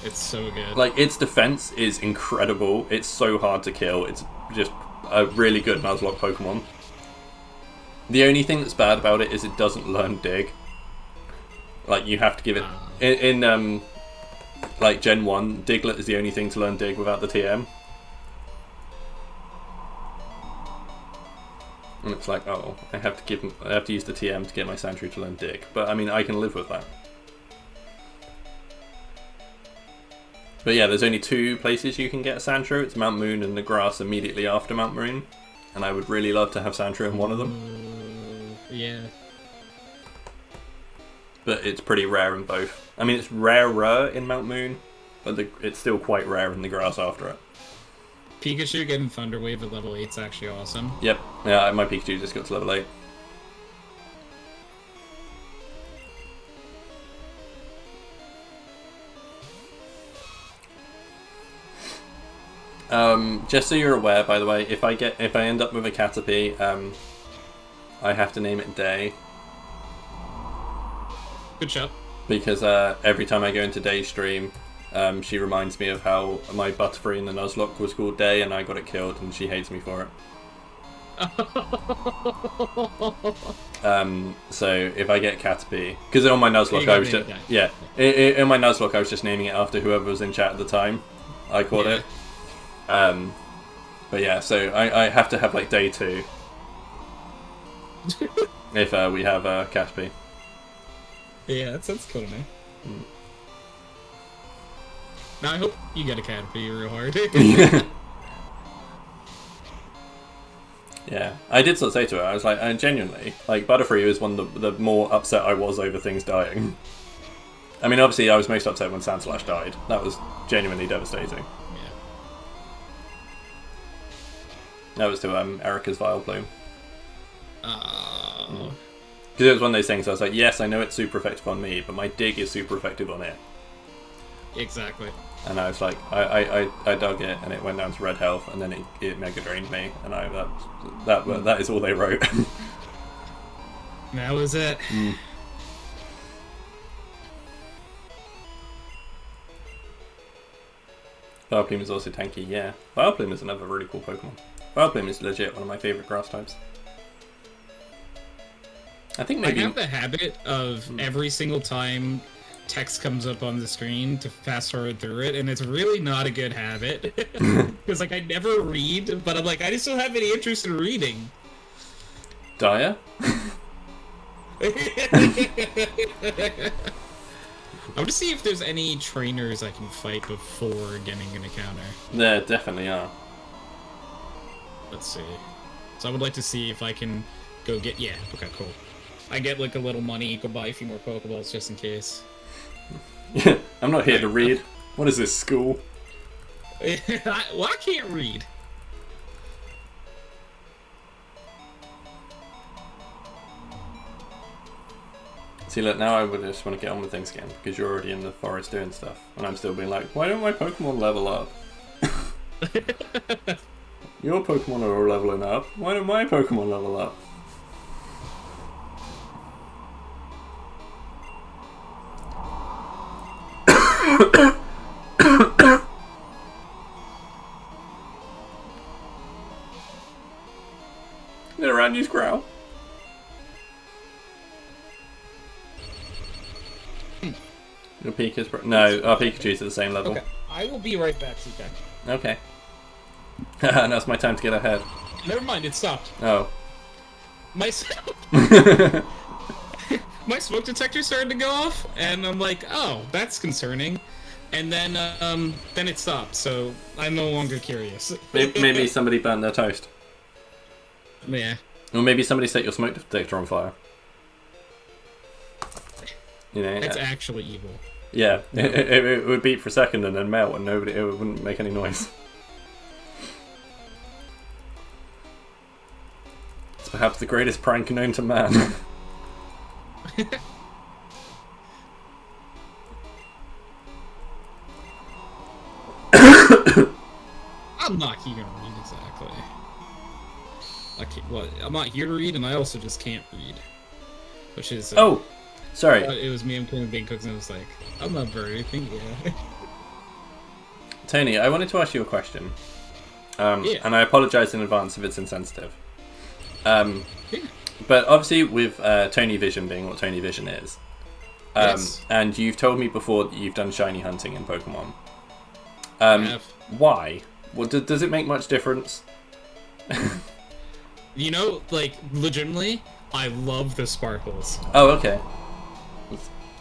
It's so good. Like, its defense is incredible. It's so hard to kill. It's just a really good Nuzlocke Pokemon. The only thing that's bad about it is it doesn't learn Dig. Like, you have to give it... In like, Gen 1, Diglett is the only thing to learn Dig without the TM. And it's like, oh, I have to use the TM to get my Sandshrew to learn Dig. But, I mean, I can live with that. But yeah, there's only 2 places you can get Sandshrew. It's Mount Moon and the grass immediately after Mount Moon. And I would really love to have Sandshrew in one of them. Yeah. But it's pretty rare in both. I mean, it's rarer in Mount Moon, but it's still quite rare in the grass after it. Pikachu getting Thunder Wave at level 8 is actually awesome. Yep. Yeah, my Pikachu just got to level 8. Just so you're aware, by the way, if I end up with a Caterpie, I have to name it Day. Good job. Because every time I go into Day stream, she reminds me of how my Butterfree in the Nuzlocke was called Day, and I got it killed, and she hates me for it. So if I get Caterpie, because on my Nuzlocke I was just in my Nuzlocke I was just naming it after whoever was in chat at the time. I called it. But yeah, so I have to have like Day 2 if we have Caterpie. Yeah, that sounds cool, man. Now I hope you get a Caterpie real hard. Yeah, I did sort of say to her, I was like, genuinely, like, Butterfree was one of the more upset I was over things dying. I mean, obviously, I was most upset when Sandslash died. That was genuinely devastating. Yeah. That was to Erica's Vileplume. Oh. Because it was one of those things, I was like, yes, I know it's super effective on me, but my Dig is super effective on it. Exactly. And I was like, I dug it, and it went down to red health, and then it mega drained me, and that is all they wrote. That was it. Vileplume is also tanky, yeah. Vileplume is another really cool Pokemon. Vileplume is legit one of my favourite grass types. I think maybe... I have the habit of every single time text comes up on the screen to fast forward through it, and it's really not a good habit. Because like I never read, but I'm like, I just don't have any interest in reading. Dire? I'm gonna see if there's any trainers I can fight before getting an encounter. There definitely are. Let's see. So I would like to see if I can go get... Yeah, okay, cool. I get like a little money, go buy a few more Pokeballs just in case. I'm not here to read. What is this, school? Well, I can't read. See, look, now I would just want to get on with things again, because you're already in the forest doing stuff, and I'm still being like, why don't my Pokemon level up? Your Pokemon are all leveling up. Why don't my Pokemon level up? Get around, use Growl. Your Pika's... No, our Pikachu's at the same level. Okay, I will be right back, CK. Okay. Now it's my time to get ahead. Never mind, it stopped. Oh. My my smoke detector started to go off, and I'm like, oh, that's concerning. And then it stopped, so I'm no longer curious. Maybe somebody burned their toast. Yeah. Or maybe somebody set your smoke detector on fire. You know, it's actually evil. Yeah, it would beep for a second and then melt, and it wouldn't make any noise. It's perhaps the greatest prank known to man. I'm not here to read exactly. I'm not here to read, and I also just can't read. Which is oh, sorry. It was me and Kim being cooks, and I was like, I'm not very anything. Yeah. Tony, I wanted to ask you a question. Yeah. And I apologise in advance if it's insensitive. Yeah. But obviously, with Tony Vision being what Tony Vision is, Yes. and you've told me before that you've done shiny hunting in Pokemon. I have. Why? Well, does it make much difference? You know, like, legitimately, I love the sparkles. Oh, okay.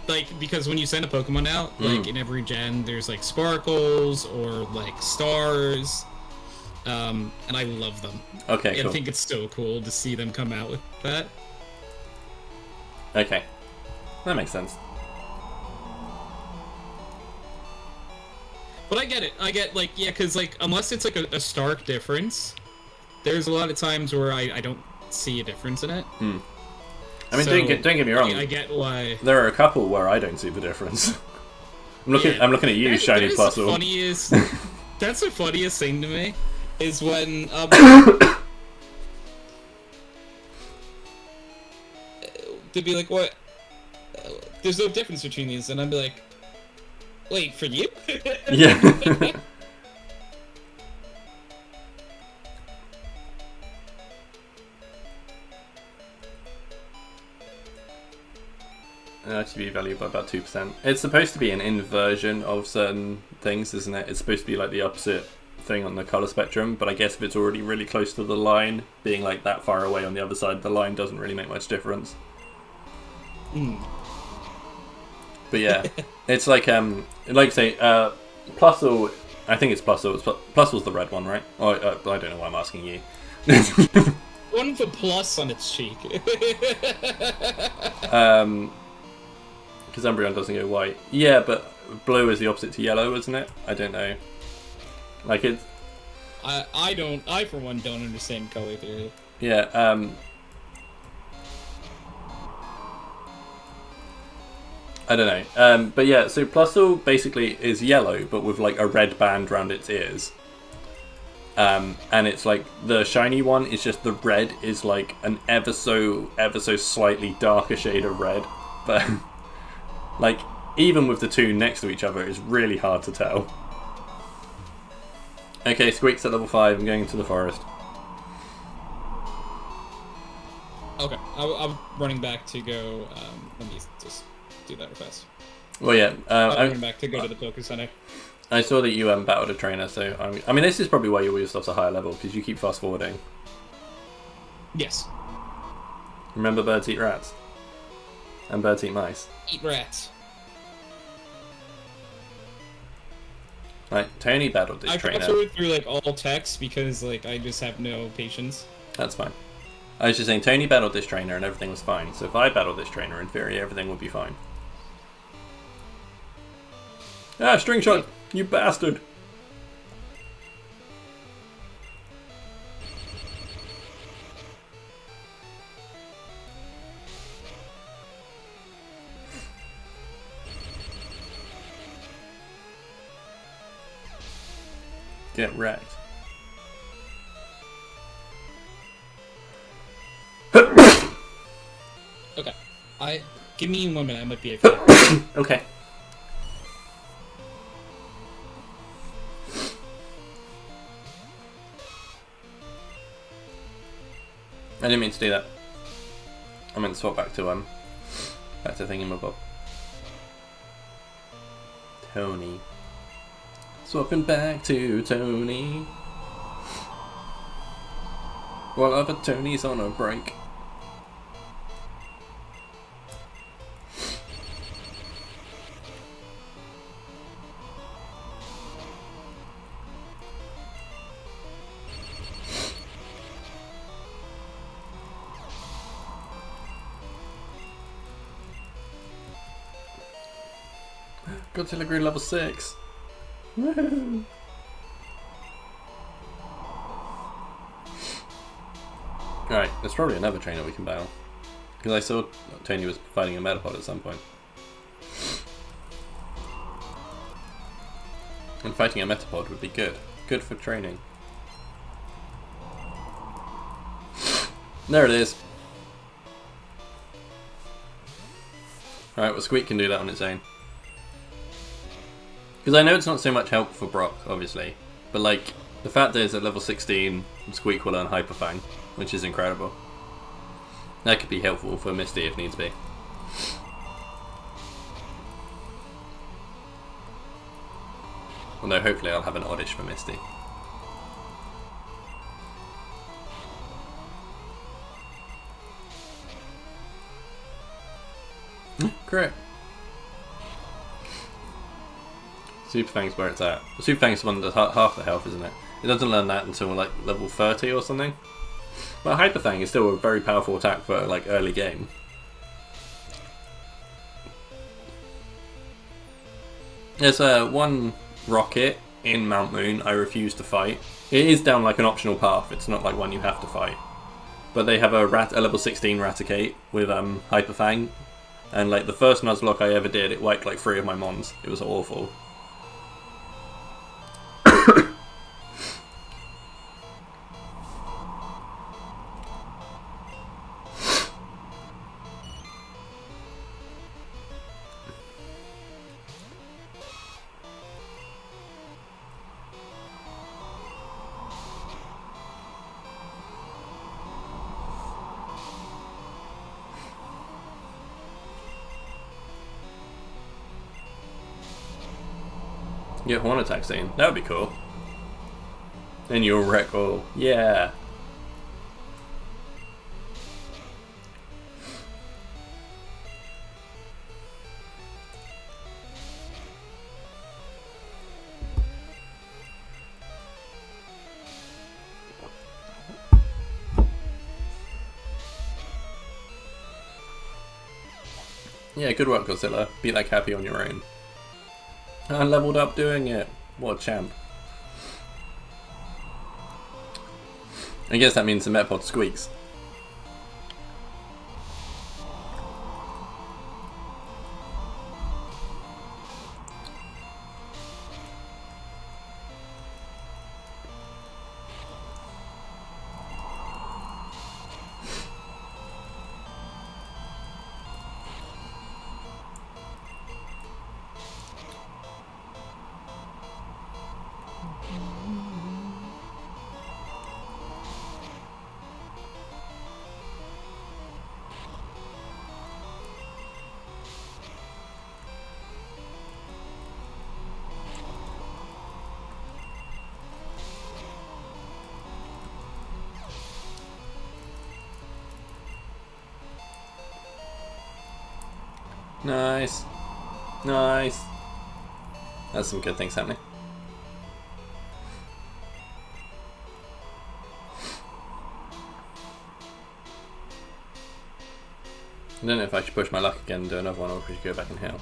Like, because when you send a Pokemon out, like, in every gen, there's, like, sparkles or, like, stars. And I love them. Okay, cool. I think it's so cool to see them come out with that. Okay. That makes sense. But I get it. I get, like, yeah, because, like, unless it's, like, a stark difference, there's a lot of times where I don't see a difference in it. I mean, So, don't get me wrong. I get why. There are a couple where I don't see the difference. I'm looking at you, Shiny Puzzle. That's the funniest thing to me, is when they'd be like, "What? There's no difference between these," and I'd be like, "Wait, for you?" Yeah. Actually be valued by about 2%. It's supposed to be an inversion of certain things, isn't it? It's supposed to be like the opposite thing on the colour spectrum, but I guess if it's already really close to the line, being like that far away on the other side of the line doesn't really make much difference. But yeah, it's like say, Plusle, I think it's Plusle, Plusle's the red one, right? Oh, I don't know why I'm asking you. One with a plus on its cheek. Because Umbreon doesn't go white. Yeah, but blue is the opposite to yellow, isn't it? I don't know. Like it's... I for one don't understand color theory. Yeah, I don't know. But yeah, so Plusle basically is yellow, but with like a red band around its ears. And it's like the shiny one is just the red is like an ever so slightly darker shade of red. But like even with the two next to each other, it's really hard to tell. Okay, Squeak's at level 5. I'm going to the forest. Okay, I'm running back to go. Let me just do that real fast. Well, yeah. I'm running back to go to the Poké Center. I saw that you battled a trainer, so I mean, this is probably why all your stuff's a higher level, because you keep fast forwarding. Yes. Remember, birds eat rats, and birds eat mice. Eat rats. Right, Tony battled this trainer. I sorted through like all texts because like I just have no patience. That's fine. I was just saying, Tony battled this trainer and everything was fine. So if I battled this trainer, in theory, everything would be fine. Ah, string shot, you bastard! Get wrecked. Okay. Give me 1 minute, I might be okay. Okay. I didn't mean to do that. I meant to swap back to thingamabob. Tony. Swapping back to Tony. While other Tony's on a break. Godzilla grew level 6. Woohoo! Alright, there's probably another trainer we can battle. Because I saw Tony was fighting a Metapod at some point. And fighting a Metapod would be good. Good for training. There it is. Alright, well Squeak can do that on its own. Because I know it's not so much help for Brock, obviously. But like, the fact is at level 16, Squeak will learn Hyper Fang, which is incredible. That could be helpful for Misty if needs be. Although hopefully I'll have an Oddish for Misty. Correct. Super Fang's where it's at. The Super Fang's the one that's half the health, isn't it? It doesn't learn that until like level 30 or something. But Hyper Fang is still a very powerful attack for like early game. There's one rocket in Mount Moon I refuse to fight. It is down like an optional path, it's not like one you have to fight. But they have a level 16 Raticate with Hyper Fang. And like the first Nuzlocke I ever did, it wiped like 3 of my Mons. It was awful. Get Horn Attack soon. That would be cool. Then you'll wreck all. Yeah. Yeah, good work, Godzilla. Beat that Cappy on your own. I leveled up doing it. What a champ. I guess that means the Metapod squeaks. Nice. Nice. That's some good things happening. I don't know if I should push my luck again and do another one or if we should go back and heal.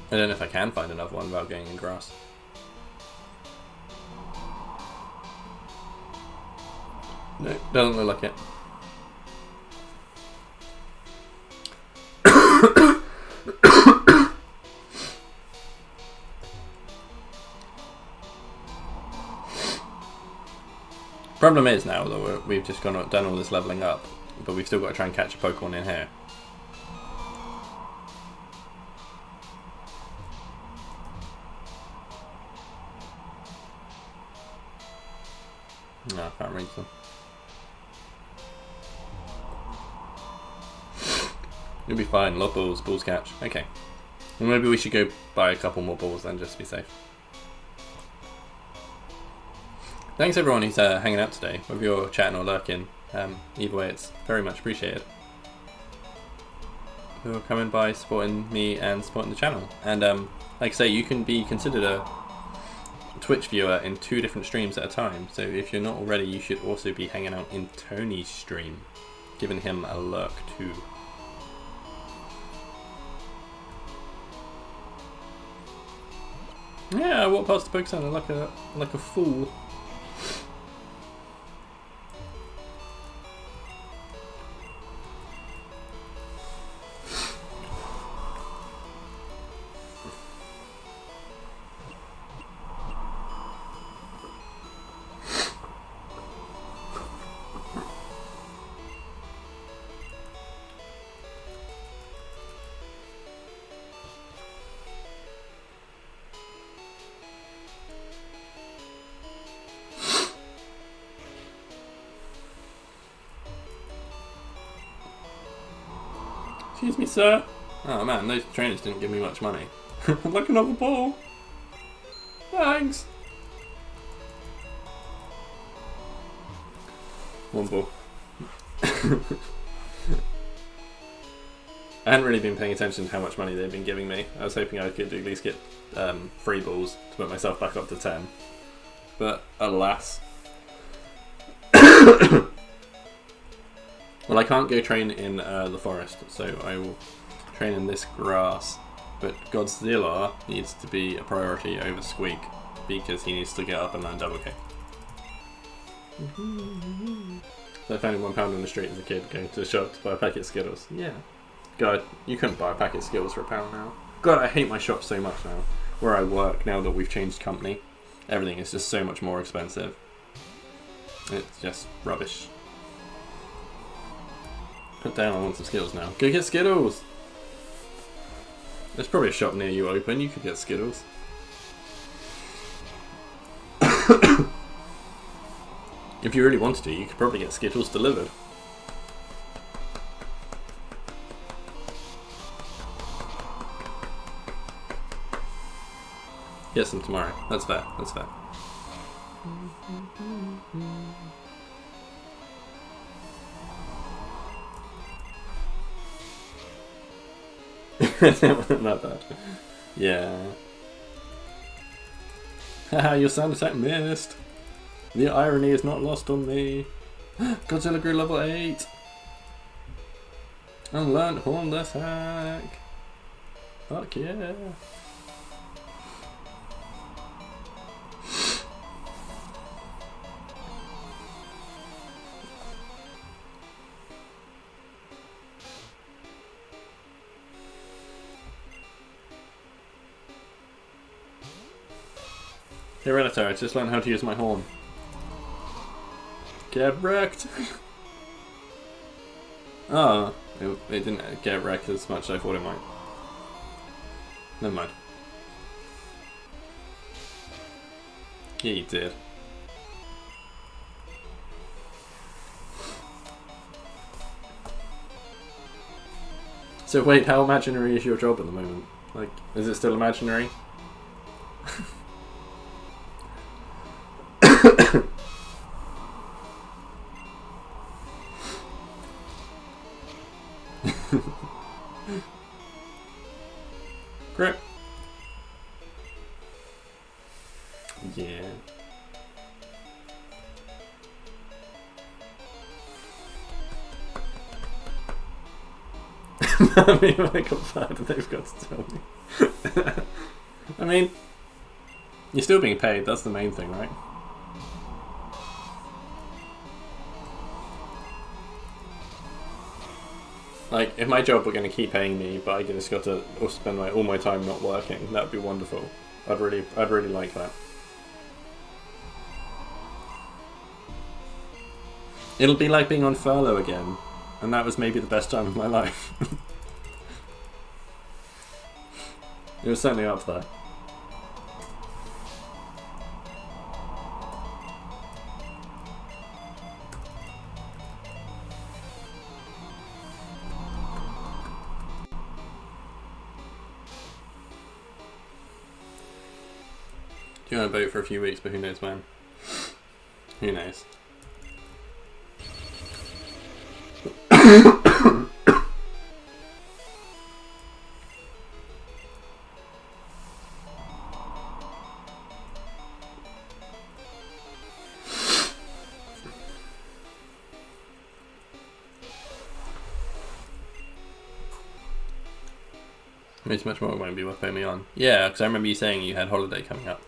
I don't know if I can find another one without going in grass. No, doesn't look like it. Problem is now that we've just done all this leveling up, but we've still got to try and catch a Pokemon in here. No, I can't reach them. You'll be fine. Lot balls, balls catch. Okay. Well, maybe we should go buy a couple more balls then, just to be safe. Thanks everyone who's hanging out today, whether you're chatting or lurking. Either way, it's very much appreciated. Who are coming by, supporting me and supporting the channel. And like I say, you can be considered a Twitch viewer in 2 different streams at a time. So if you're not already, you should also be hanging out in Tony's stream, giving him a lurk too. Yeah, I walked past the Poke Center like a fool. Excuse me, sir. Oh man, those trainers didn't give me much money. I'd like another ball. Thanks. One ball. I hadn't really been paying attention to how much money they've been giving me. I was hoping I could at least get 3 balls to put myself back up to 10. But alas. Well, I can't go train in the forest, so I will train in this grass. But Godzilla needs to be a priority over Squeak, because he needs to get up and land double kick. So I found £1 on the street as a kid going to the shop to buy a packet of Skittles. Yeah. God, you couldn't buy a packet of Skittles for £1 now. God, I hate my shop so much now. Where I work, now that we've changed company, everything is just so much more expensive. It's just rubbish. Put down, I want some Skittles now. Go get Skittles! There's probably a shop near you open, you could get Skittles. If you really wanted to, you could probably get Skittles delivered. Get some tomorrow. That's fair, that's fair. Not bad. Yeah. Haha, your sound attack missed. The irony is not lost on me. Godzilla grew level 8. And learned Hornless Hack. Fuck yeah. Hereditary, I just learned how to use my horn. Get wrecked! Oh, it didn't get wrecked as much as I thought it might. Never mind. Yeah, you did. So wait, how imaginary is your job at the moment? Like, is it still imaginary? Crap. Yeah. I mean, I got fired and they've got to tell me. I mean, you're still being paid, that's the main thing, right? Like, if my job were going to keep paying me, but I just got to spend all my time not working, that would be wonderful. I'd really like that. It'll be like being on furlough again, and that was maybe the best time of my life. It was certainly up there. You're on a boat for a few weeks, but who knows when. Who knows? It's much more won't be worth putting me on. Yeah, because I remember you saying you had holiday coming up.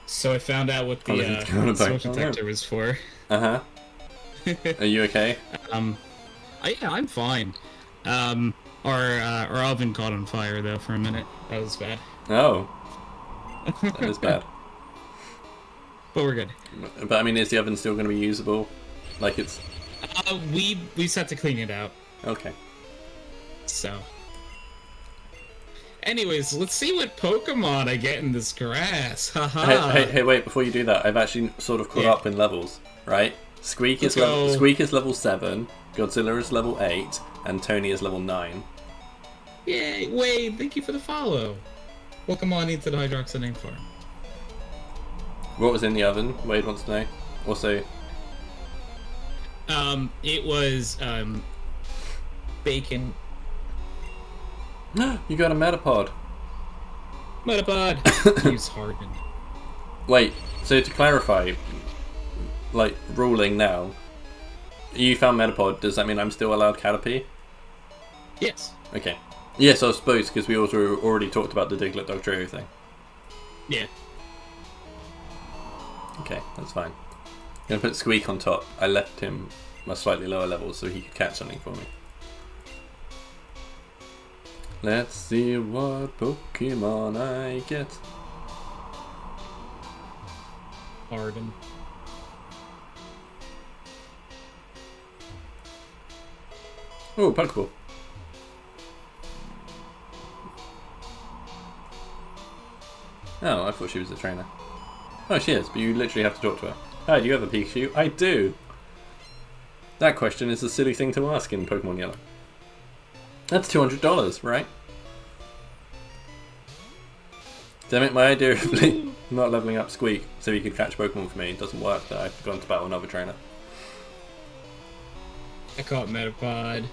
So I found out what the smoke detector was for. Uh-huh. Are you okay? Yeah, I'm fine. Our oven caught on fire though for a minute. That was bad. Oh. That is bad. But we're good. But I mean, is the oven still going to be usable? Like it's... We just had to clean it out. Okay. So... Anyways, let's see what Pokemon I get in this grass. Haha. Hey, wait! Before you do that, I've actually sort of caught up in levels, right? Squeak is level 7, Godzilla is level 8, and Tony is level 9. Yay! Wade, thank you for the follow. Welcome on into the Hydroxin name farm. What was in the oven? Wade wants to know. Also, it was bacon. You got a Metapod. Metapod. Use Harden. Wait, so to clarify, like ruling now, you found Metapod. Does that mean I'm still allowed Caterpie? Yes. Okay. Yes, I suppose because we also already talked about the Diglett Dugtrio thing. Yeah. Okay, that's fine. I'm gonna put Squeak on top. I left him a slightly lower level so he could catch something for me. Let's see what Pokemon I get. Harden. Oh, Pokeball. Oh, I thought she was a trainer. Oh, she is, but you literally have to talk to her. Hi, do you have a Pikachu? I do! That question is a silly thing to ask in Pokemon Yellow. That's $200, right? Damn it, my idea of not leveling up Squeak so he could catch Pokemon for me doesn't work, that I've gone to battle another trainer. I caught Metapod.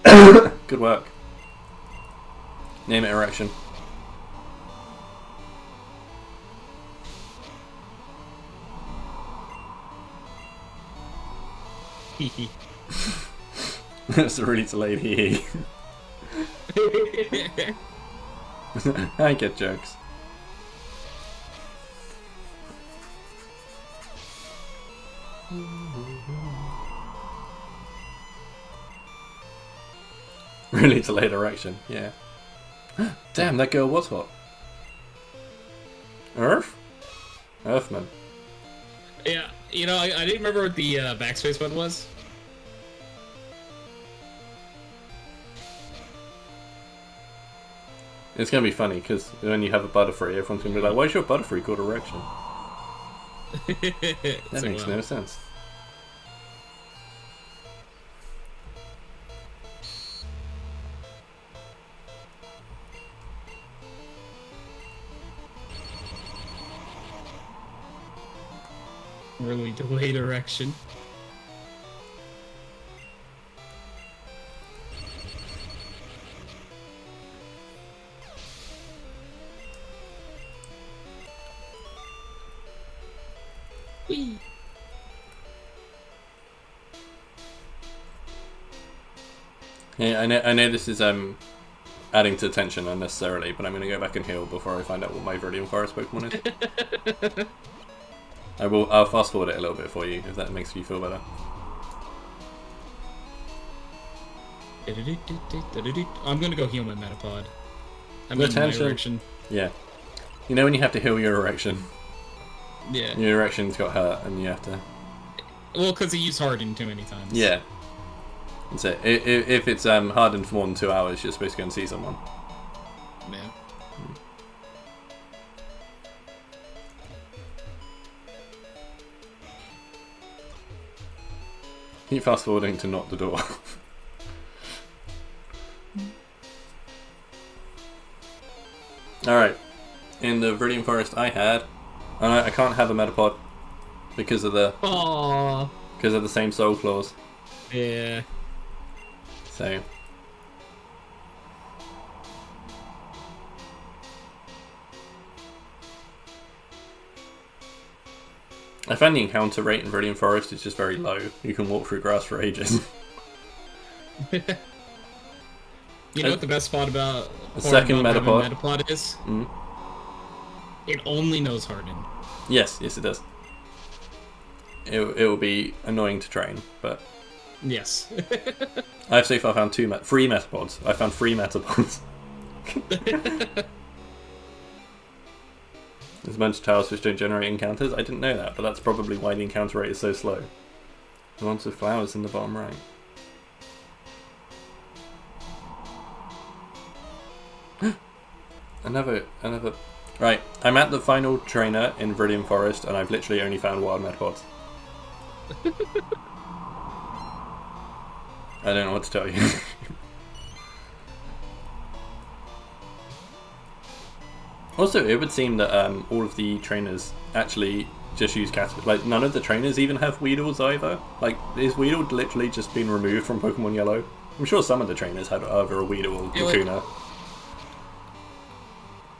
Good work. Name it Erection. Hehe. That's a really delayed hee. I get jokes. Really delayed erection, yeah. Damn, that girl was hot. Earth? Earthman. Yeah, you know, I didn't remember what the backspace button was. It's gonna be funny because when you have a Butterfree, everyone's gonna be like, "Why is your Butterfree called Erection?" That makes no sense. Really delayed erection. Whee! Yeah, I know this is adding to tension unnecessarily, but I'm gonna go back and heal before I find out what my Viridian Forest Pokemon is. I'll fast forward it a little bit for you if that makes you feel better. I'm gonna go heal my Metapod. I mean, my erection. Yeah. You know when you have to heal your erection? Yeah. Your erection's got hurt and you have to... Well, because he used hardened too many times. Yeah. That's it. If it's hardened for more than 2 hours, you're supposed to go and see someone. Yeah. Keep fast forwarding to knock the door. Alright. In the Viridian Forest I had... I can't have a Metapod because of the... Aww. Because of the same soul clause. Yeah. So... I find the encounter rate in Viridian Forest is just very low. You can walk through grass for ages. You know what the best part about a second Metapod is? Mm. It only knows Harden. Yes, it does. It will be annoying to train, but... Yes. I've so far found 3 Metapods. I found 3 Metapods. There's a bunch of tiles which don't generate encounters. I didn't know that, but that's probably why the encounter rate is so slow. The ones with flowers in the bottom right. Another... Right, I'm at the final trainer in Viridian Forest, and I've literally only found wild Metapods. I don't know what to tell you. Also, it would seem that all of the trainers actually just use Caterpillar. Like, none of the trainers even have Weedles either. Like, is Weedle literally just been removed from Pokemon Yellow? I'm sure some of the trainers had either a Weedle or Kakuna.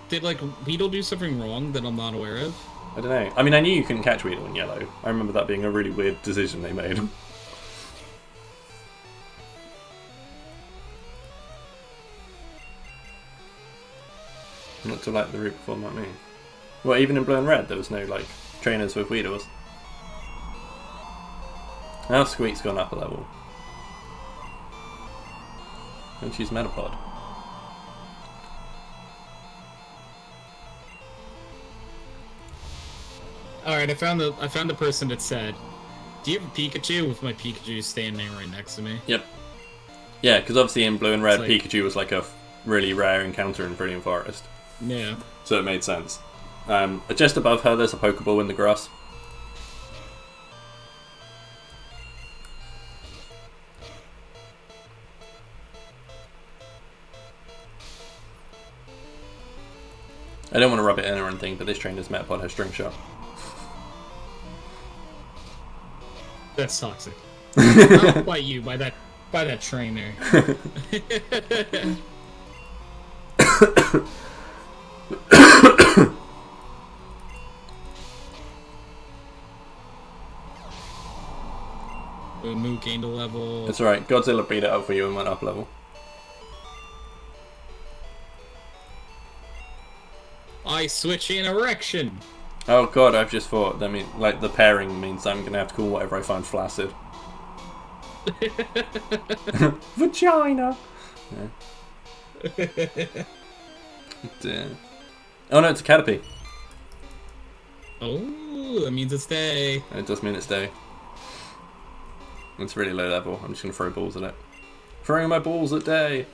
Did, like, Weedle do something wrong that I'm not aware of? I don't know. I mean, I knew you couldn't catch Weedle in Yellow. I remember that being a really weird decision they made. Not to like the route before, not me. Well, even in Blue and Red, there was no, like, trainers with Weedles. Now Squeak's gone up a level. And she's Metapod. Alright, I found the person that said, "Do you have a Pikachu?" with my Pikachu standing right next to me. Yep. Yeah, because obviously in Blue and Red, like... Pikachu was like a really rare encounter in Viridian Forest. Yeah. So it made sense. Just above her, there's a Pokeball in the grass. I don't want to rub it in or anything, but this trainer's Metapod has String Shot. That's toxic. I'll fight you by that trainer. Moo gained a level. That's alright, Godzilla beat it up for you and went up level. I switch in erection. Oh god, I've just thought, I mean, like, the pairing means I'm gonna have to call whatever I find flaccid. Vagina! Yeah. Oh no, it's a Caterpie. Oh, that means it's day. It does mean it's day. It's really low level. I'm just gonna throw balls at it. Throwing my balls at day!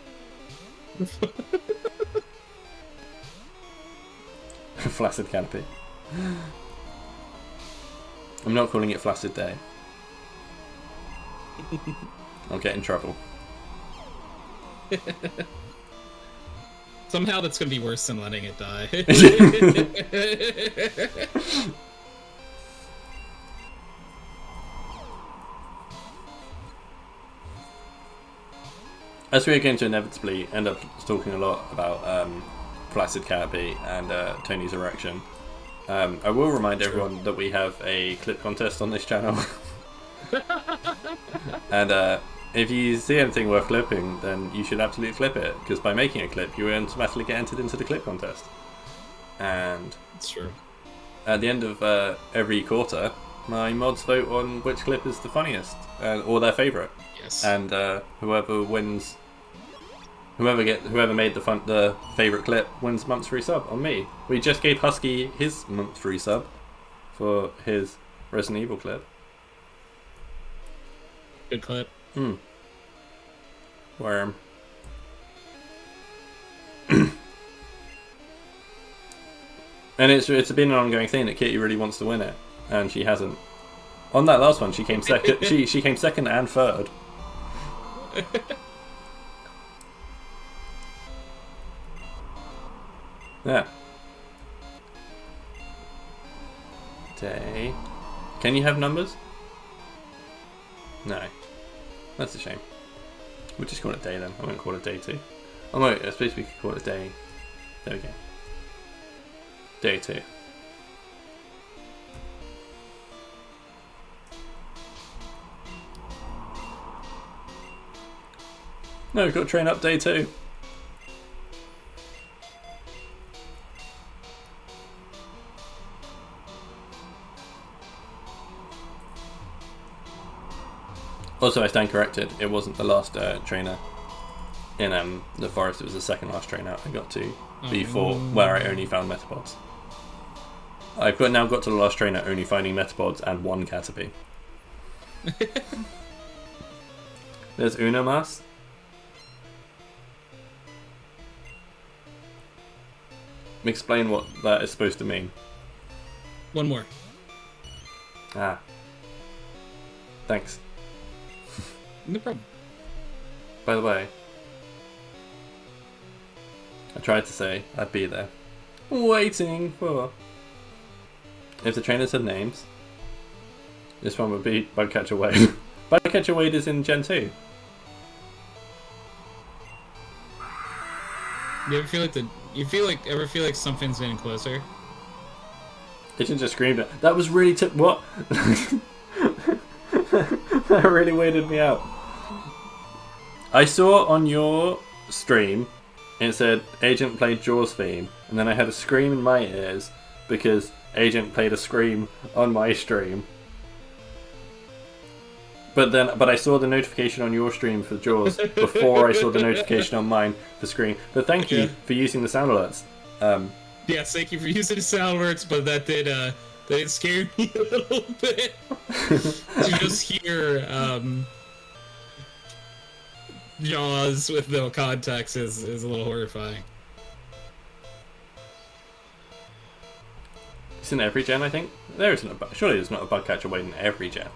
Flaccid Caterpie. I'm not calling it Flaccid Day. I'll get in trouble. Somehow that's gonna be worse than letting it die. As we are going to inevitably end up talking a lot about Flaccid Caterpie and Tony's erection, I will remind everyone that we have a clip contest on this channel. And if you see anything worth clipping, then you should absolutely clip it, because by making a clip, you automatically get entered into the clip contest. And That's true. At the end of every quarter, my mods vote on which clip is the funniest, or their favourite. Yes. And whoever wins Whoever made the favorite clip wins month's free sub on me. We just gave Husky his month's free sub for his Resident Evil clip. Good clip. Worm. And it's been an ongoing thing that Kitty really wants to win it, and she hasn't. On that last one, she came second. she came second and third. Yeah. Day. Can you have numbers? No. That's a shame. We'll just call it day then. I won't call it day 2. Oh no, I suppose we could call it day. There we go. Day 2. No, we've got to train up day 2. Also, I stand corrected. It wasn't the last trainer in the forest. It was the second last trainer I got to before, where I only found metapods. I've now got to the last trainer only finding metapods and 1 Caterpie. There's Unamas. Explain what that is supposed to mean. 1 more. Ah. Thanks. No problem. By the way, I tried to say I'd be there. Waiting for... If the trainers had names, this one would be Bugcatcher Wade. Bugcatcher Wade is in Gen 2. You ever feel like something's getting closer? Agent just screamed it. That was really what? That really weirded me out. I saw on your stream it said Agent played Jaws theme, and then I had a scream in my ears because Agent played a scream on my stream. But I saw the notification on your stream for Jaws before I saw the notification on mine for Scream. But thank you for using the sound alerts. Yes, thank you for using the sound alerts, but that did scare me a little bit. To just hear Jaws with no context is a little horrifying. It's in every gen, I think. Surely there's not a Bugcatcher Wade in every gen.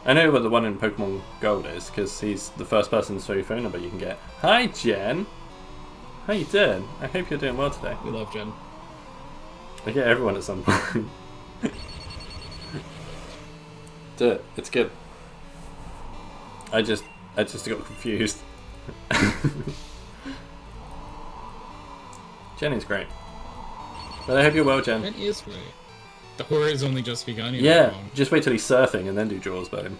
I know what the one in Pokemon Gold is, because he's the first person to show your phone number you can get. Hi, Jen! How you doing? I hope you're doing well today. We love Jen. I get everyone at some point. Do it. It's good. I just got confused. Jen is great. But I hope you're well, Jen. That is great. The horror has only just begun. Yeah, just wait till he's surfing and then do Jaws Bone.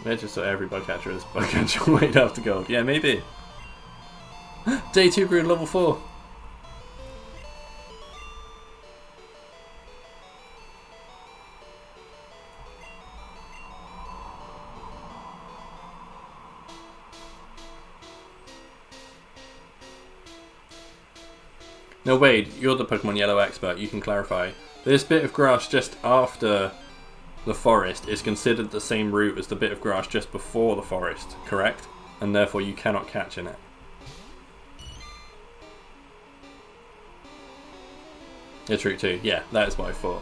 Maybe just so every Bugcatcher is Bugcatcher Wade after gold. Yeah, maybe. Day 2 grew to level 4. No, Wade, you're the Pokemon Yellow expert. You can clarify. This bit of grass just after the forest is considered the same route as the bit of grass just before the forest, correct? And therefore you cannot catch in it. It's Route 2. Yeah, that is what I thought.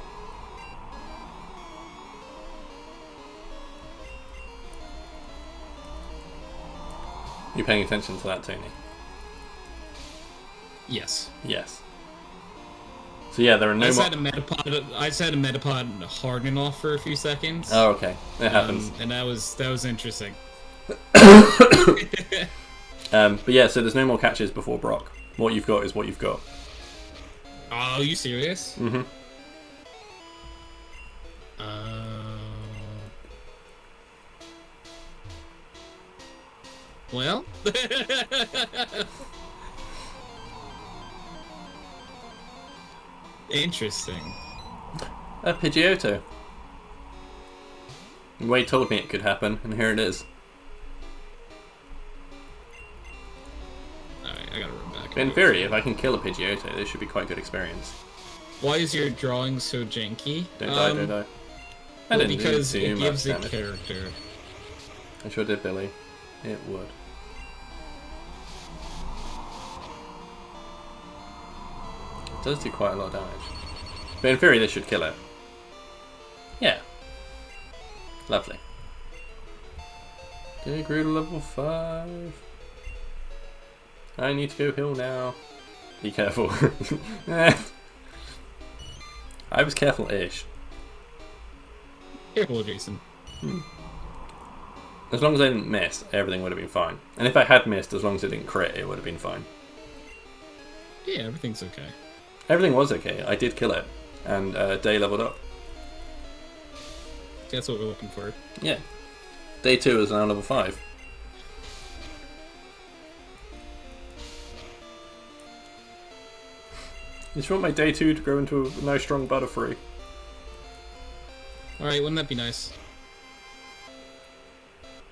You paying attention to that, Tony? Yes. Yes. So yeah, there are no more... I just had a Metapod harden off for a few seconds. Oh, okay. It happens. And that was interesting. But yeah, so there's no more catches before Brock. What you've got is what you've got. Oh, are you serious? Mm-hmm. Well... Interesting. A Pidgeotto. Wade told me it could happen, and here it is. Alright, I gotta run back. In theory, if I can kill a Pidgeotto, this should be quite good experience. Why is your drawing so janky? Don't die, don't die. I didn't because do it too gives much it damage. character. I sure did, Billy. It would. It does do quite a lot of damage. But in theory, this should kill it. Yeah. Lovely. Okay, grew to level 5. I need to go heal now. Be careful. I was careful-ish. Careful, Jason. As long as I didn't miss, everything would have been fine. And if I had missed, as long as it didn't crit, it would have been fine. Yeah, everything's okay. Everything was okay. I did kill it. And Day leveled up. That's what we're looking for. Yeah. Day 2 is now level 5. You just want my Day 2 to grow into a nice strong Butterfree. Alright, wouldn't that be nice?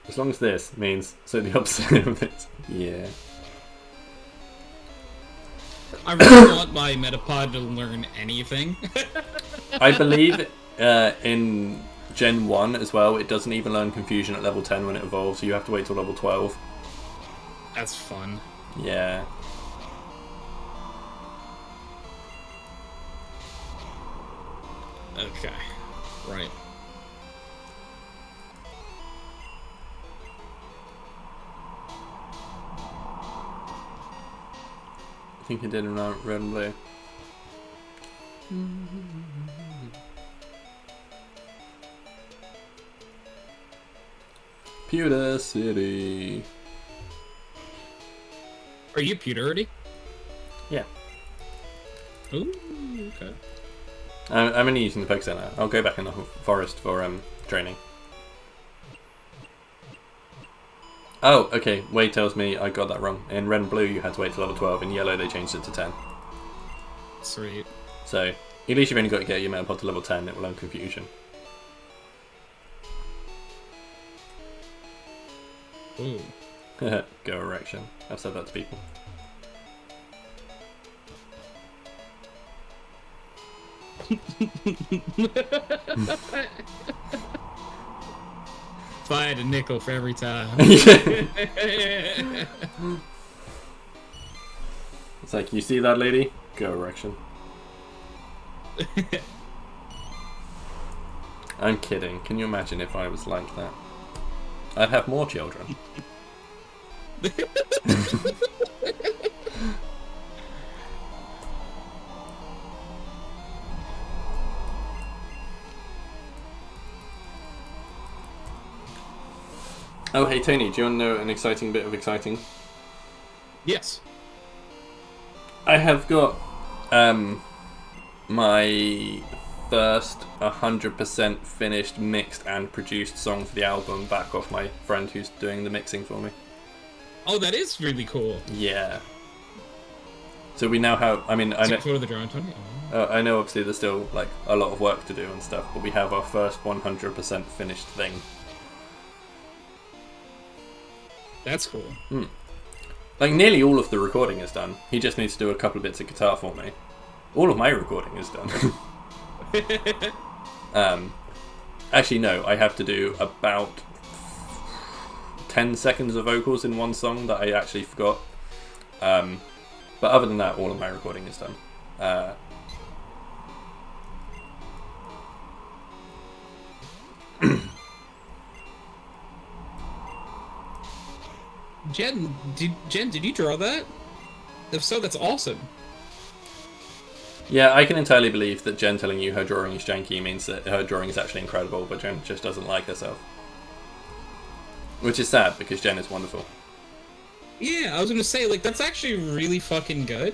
As long as this means so the opposite of it. Yeah. I really want my Metapod to learn anything. I believe in Gen 1 as well, it doesn't even learn Confusion at level 10 when it evolves, so you have to wait till level 12. That's fun. Yeah. Okay. Right. I think it did in red and blue. Pewter City. Are you pewter already? Yeah. Ooh, okay. I'm only using the Pokestone now. I'll go back in the forest for training. Oh, okay. Wade tells me I got that wrong. In red and blue, you had to wait till level 12. In yellow, they changed it to 10. Sweet. So, at least you've only got to get your Metapod to level 10. It will learn Confusion. Ooh. Go erection. I've said that to people. If I had a nickel for every time. It's like, you see that lady? Go erection. I'm kidding. Can you imagine if I was like that? I'd have more children. Oh, hey Tony, do you want to know an exciting bit of exciting? Yes. I have got my first 100% finished, mixed and produced song for the album back off my friend who's doing the mixing for me. Oh, that is really cool. Yeah. So we now have, I mean, I know, Before the drawing, Tony. I know obviously there's still like a lot of work to do and stuff, but we have our first 100% finished thing. That's cool. Like nearly all of the recording is done. He just needs to do a couple of bits of guitar for me. All of my recording is done. Actually no, I have to do about 10 seconds of vocals in one song that I actually forgot. But other than that, all of my recording is done. Jen, did you draw that? If so, that's awesome. Yeah, I can entirely believe that Jen telling you her drawing is janky means that her drawing is actually incredible, but Jen just doesn't like herself. Which is sad, because Jen is wonderful. Yeah, I was gonna say, like, that's actually really fucking good.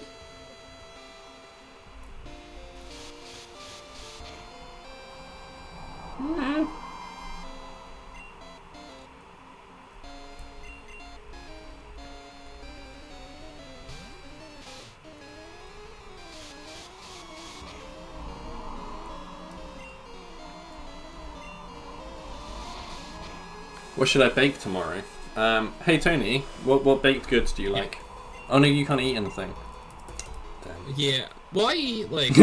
What should I bake tomorrow? Hey Tony, what baked goods do you like? Oh no, you can't eat anything. Damn. Yeah. Well, I eat like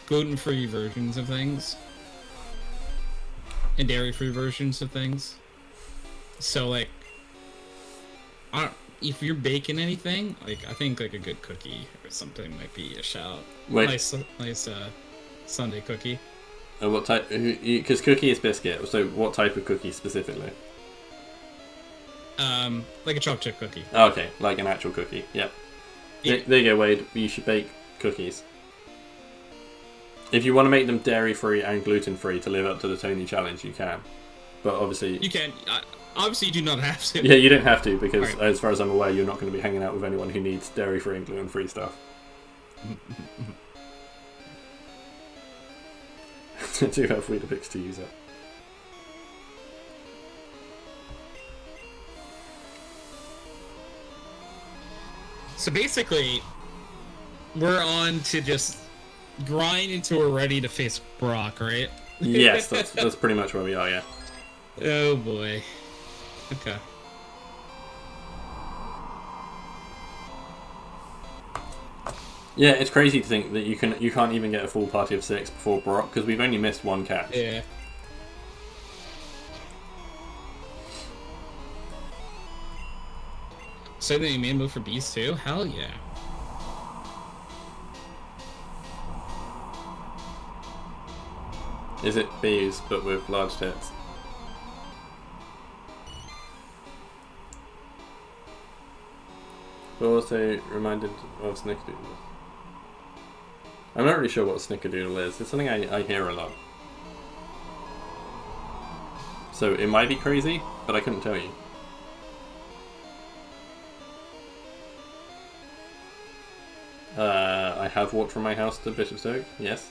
gluten-free versions of things and dairy-free versions of things. So like, if you're baking anything, like I think like a good cookie or something might be a shout. Wait. Nice Sunday cookie. What type? Because cookie is biscuit. So what type of cookie specifically? Like a chocolate chip cookie. Oh, okay, like an actual cookie. Yep. Yeah. There you go, Wade. You should bake cookies. If you want to make them dairy-free and gluten-free to live up to the Tony challenge, you can. But obviously... You can. Obviously, you do not have to. Yeah, you don't have to, because right. as far as I'm aware, you're not going to be hanging out with anyone who needs dairy-free and gluten-free stuff. I do have Weetabix to use it. So basically, we're on to just grind until we're ready to face Brock, right? Yes, that's pretty much where we are, yeah. Oh boy. Okay. Yeah, it's crazy to think that you can't even get a full party of 6 before Brock, because we've only missed one catch. Yeah. So then you made a move for bees too? Hell yeah. Is it bees, but with large tits? But also reminded of Snickerdoodle. I'm not really sure what Snickerdoodle is. It's something I hear a lot. So it might be crazy, but I couldn't tell you. I have walked from my house to Bishopstoke, yes.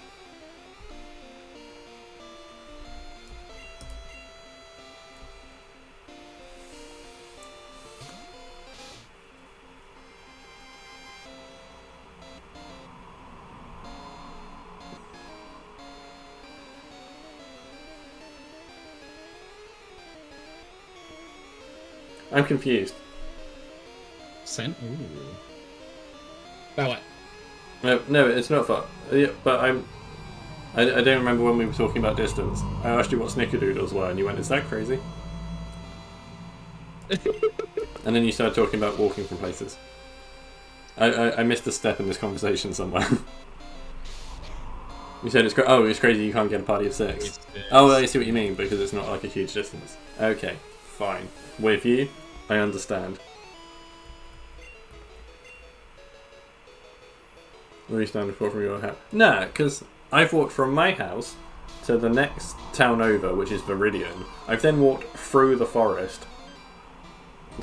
I'm confused. Sent? Ooh. About what? No, it's not far. Yeah, but I don't remember when we were talking about distance. I asked you what Snickerdoodles were, and you went, "Is that crazy?" And then you started talking about walking from places. I missed a step in this conversation somewhere. You said it's it's crazy you can't get a party of 6. Oh, I see what you mean, because it's not like a huge distance. Okay, fine. With you, I understand. Where are you standing for from your house? Nah, because I've walked from my house to the next town over, which is Viridian. I've then walked through the forest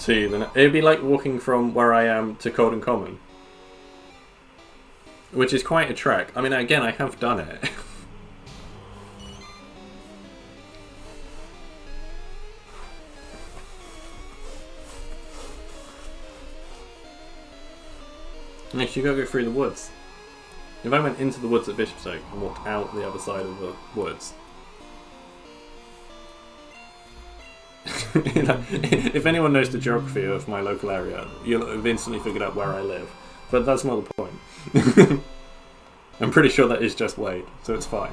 to the... It'd be like walking from where I am to Colden Common. Which is quite a trek. I mean, again, I have done it. Next, you gotta go through the woods. If I went into the woods at Bishopstoke and walked out the other side of the woods... if anyone knows the geography of my local area, you'll have instantly figured out where I live. But that's not the point. I'm pretty sure that is just Wade, so it's fine.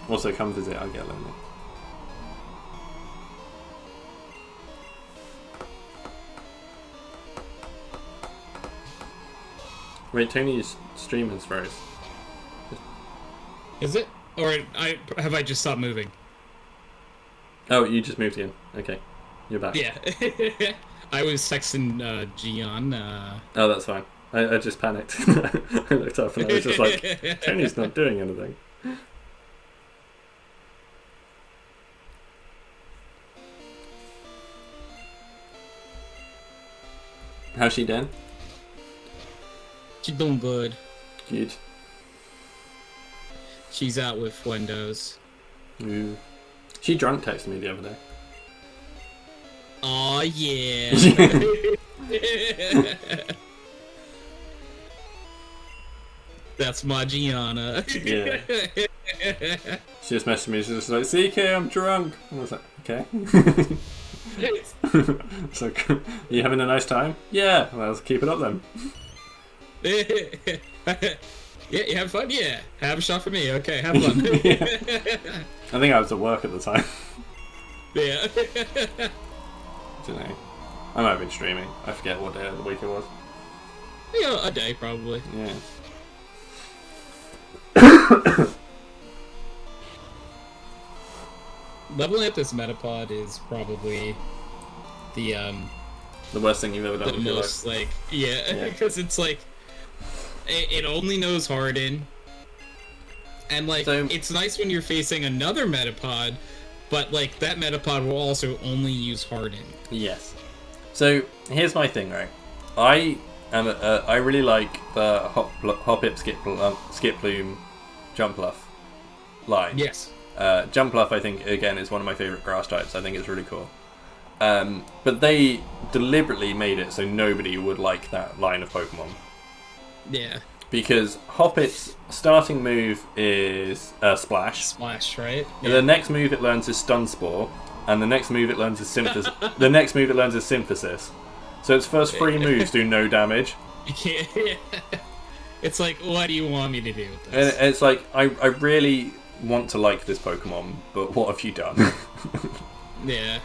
Also, come visit, I get lonely. Wait, Tony's stream has froze. Is it? Or have I just stopped moving? Oh, you just moved in. Okay. You're back. Yeah. I was texting Gian. Oh, that's fine. I just panicked. I looked up and I was just like, Tony's not doing anything. How's she doing? She's doing good. Good. She's out with Wendo's. Ooh. She drunk texted me the other day. Aw, yeah. That's my Gianna. Yeah. She just messaged me. She's just like, CK, I'm drunk. And I was like, okay. It's like, you having a nice time? Yeah. Well, let's keep it up then. Yeah, you have fun? Yeah. Have a shot for me. Okay, have fun. I think I was at work at the time. Yeah. I don't know. I might have been streaming. I forget what day of the week it was. Yeah, a day probably. Yeah. Leveling up this Metapod is probably the worst thing you've ever done the with your most life. like because it's like it only knows Harden, and like So, it's nice when you're facing another Metapod, but like that Metapod will also only use Harden. yes. So here's my thing, right? I really like the hop hip skip plume jump bluff line. Yes. Jump bluff, I think, again, is one of my favorite grass types. I think it's really cool. But they deliberately made it so nobody would like that line of Pokemon. Yeah. Because Hoppit's starting move is Splash. Splash, right? Yeah. The next move it learns is Stun Spore, and the next move it learns is Synthesis. The next move it learns is Synthesis. So its first 3 moves do no damage. Yeah. It's like, what do you want me to do with this? And it's like, I really want to like this Pokemon, but what have you done? Yeah.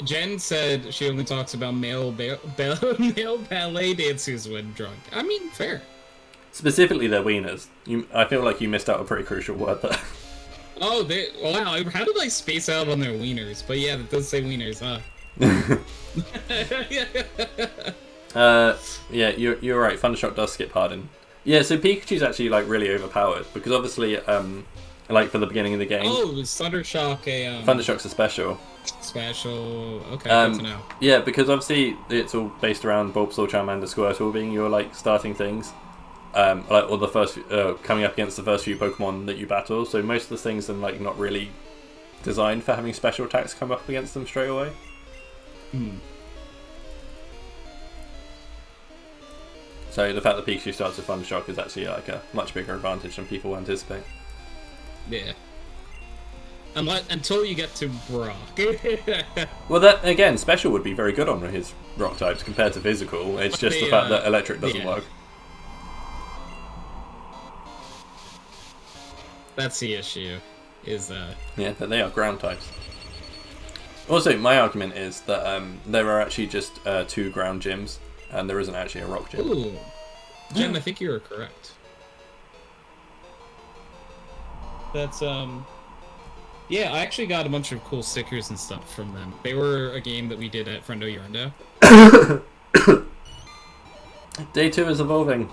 Jen said she only talks about male ballet dancers when drunk. I mean, fair. Specifically their wieners. I feel like you missed out a pretty crucial word there. Oh, wow, how did I space out on their wieners? But yeah, that does say wieners, huh? Yeah, you're right. Thundershock does skip Harden. Yeah, so Pikachu's actually like really overpowered because obviously, like for the beginning of the game. Oh, is Thundershock a Thundershock's a special. Special. Okay, good to know. Yeah, because obviously it's all based around Bulbasaur, Charmander, Squirtle being your like starting things. Like or the first coming up against the first few Pokemon that you battle. So most of the things are like not really designed for having special attacks come up against them straight away. Hmm. So the fact that Pikachu starts with Thundershock is actually like a much bigger advantage than people anticipate. Yeah. Until you get to Brock. Well, that again, special would be very good on his rock types compared to physical. It's just the fact that electric doesn't work. That's the issue. Yeah, that they are ground types. Also, my argument is that there are actually just 2 ground gyms, and there isn't actually a rock gym. Ooh. Jen, I think you were correct. That's, yeah, I actually got a bunch of cool stickers and stuff from them. They were a game that we did at Friendo Yurndo. Day 2 is evolving.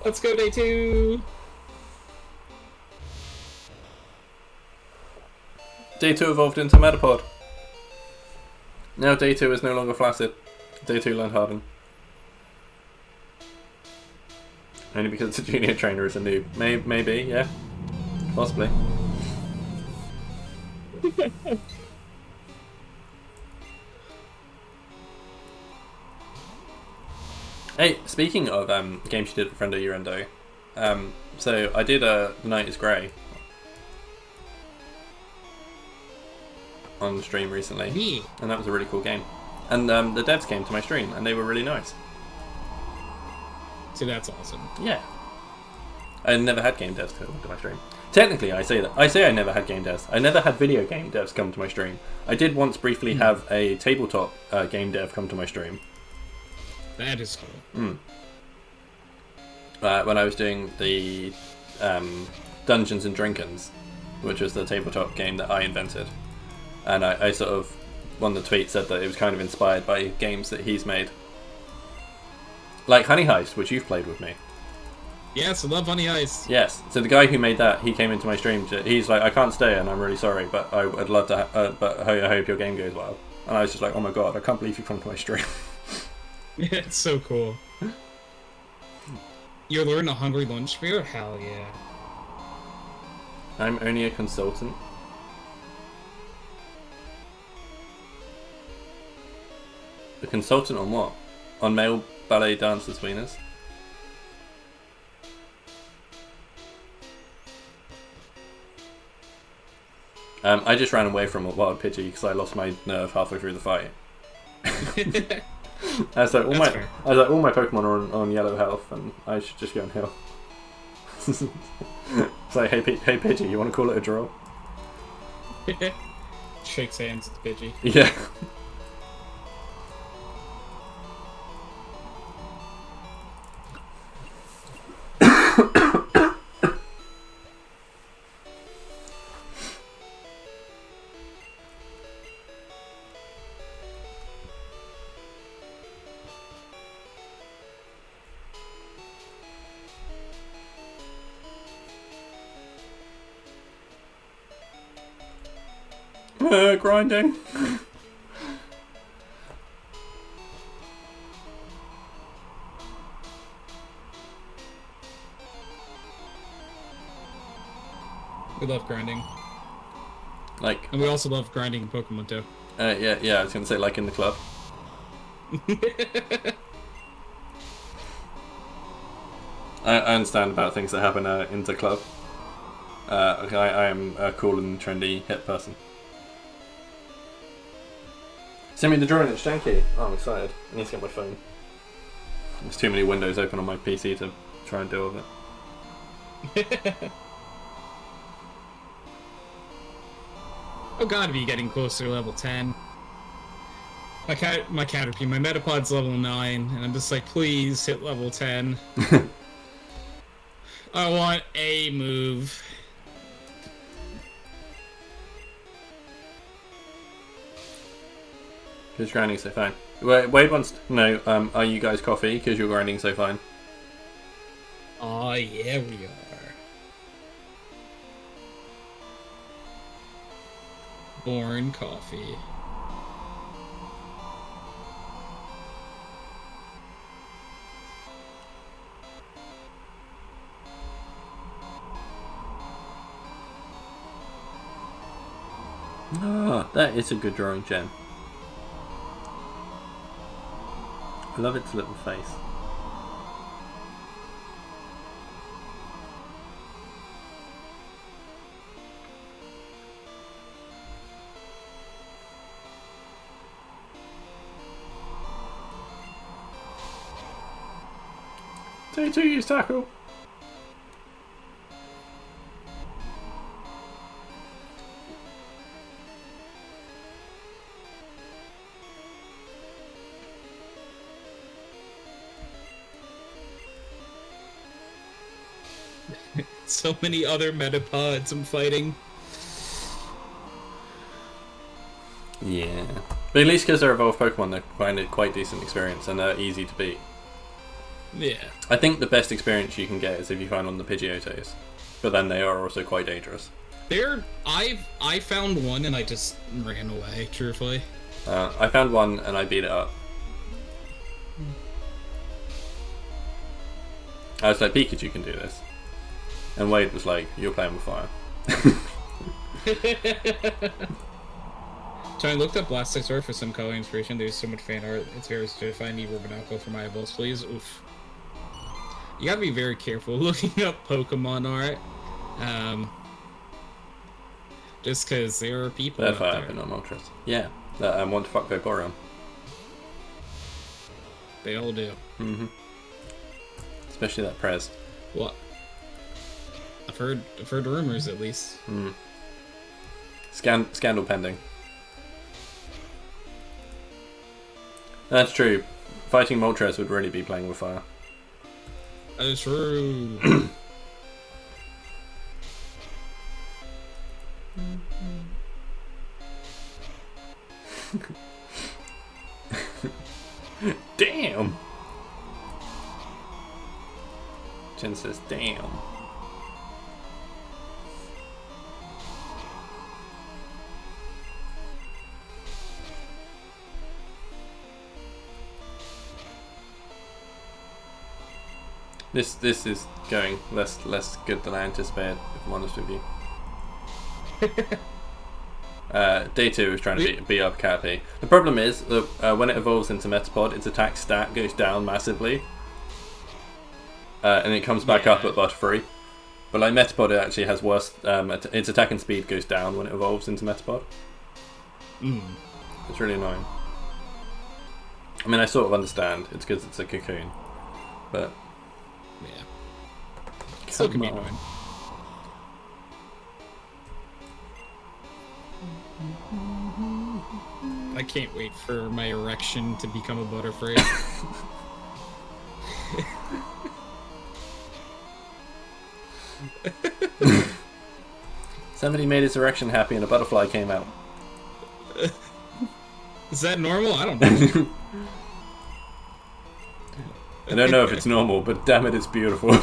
Let's go, Day 2! Day 2 evolved into Metapod. Now Day 2 is no longer flaccid. Day 2 learned Harden. Only because the junior trainer is a noob. Maybe, yeah. Possibly. Hey, speaking of games you did at Friendo Yurendo, so I did The Night is Grey on stream recently, and that was a really cool game. And the devs came to my stream, and they were really nice. So that's awesome. Yeah. I never had game devs come to my stream. Technically, I say that. I say I never had game devs. I never had video game devs come to my stream. I did once briefly have a tabletop game dev come to my stream. That is cool. When I was doing the Dungeons and Drinkins, which was the tabletop game that I invented. And I sort of, one of the tweets said that it was kind of inspired by games that he's made. Like Honey Heist, which you've played with me. Yes, I love Honey Heist. Yes, so the guy who made that, he came into my stream. He's like, I can't stay and I'm really sorry, but I'd love to, but I hope your game goes well. And I was just like, oh my god, I can't believe you come to my stream. Yeah, it's so cool. You learn a hungry lunch spirit? Hell yeah. I'm only a consultant. A consultant on what? On male ballet dancers' wieners? I just ran away from a wild Pidgey because I lost my nerve halfway through the fight. I was like, all my Pokemon are on yellow health, and I should just go and heal. It's like, hey Pidgey, you want to call it a draw? Shakes hands with the Pidgey. Yeah. Grinding. We love grinding. Like, and we also love grinding in Pokemon too. Yeah, I was gonna say, like in the club. I understand about things that happen in the club. I am a cool and trendy hip person. Send me the drawing at Shanky. Oh, I'm excited. I need to get my phone. There's too many windows open on my PC to try and deal with it. Oh, gotta be getting closer to level 10. My Caterpie, my Metapod's level 9, and I'm just like, please hit level 10. I want a move. Because grinding so fine. Wade wants to know, are you guys coffee? Because you're grinding so fine. Oh, yeah, we are. Born coffee. Ah, that is a good drawing, Jen. I love its little face. Day 2 use tackle. So many other Metapods I'm fighting. Yeah. But at least because they're evolved Pokemon, they find it quite decent experience and they're easy to beat. Yeah. I think the best experience you can get is if you find one of the Pidgeotos. But then they are also quite dangerous. I found one and I just ran away, truthfully. I found one and I beat it up. I was like, Pikachu can do this. And Wade was like, you're playing with fire. So I looked up Blastoise for some color inspiration. There's so much fan art. It's very certified. I need Rubinalco for my eyeballs, please. Oof. You gotta be very careful looking up Pokemon art. Just because there are people out Fire, there. but not Moltres. Yeah, that want to fuck Vaporeon. They all do. Mm-hmm. Especially that Prez. What? I've heard rumors at least. Mm. Scandal pending. That's true. Fighting Moltres would really be playing with fire. That's true. Damn! Jen says, damn. This is going less good than I anticipated, if I'm honest with you. Day 2 is trying to beat up Caterpie. The problem is that when it evolves into Metapod, its attack stat goes down massively. And it comes back up at Butterfree. But like Metapod, it actually has worse. Its attack and speed goes down when it evolves into Metapod. It's really annoying. I mean, I sort of understand. It's because it's a cocoon, but yeah, still can be annoying. I can't wait for my erection to become a butterfree. Somebody made his erection happy and a butterfly came out. Is that normal? I don't know. I don't know if it's normal, but damn it, it's beautiful.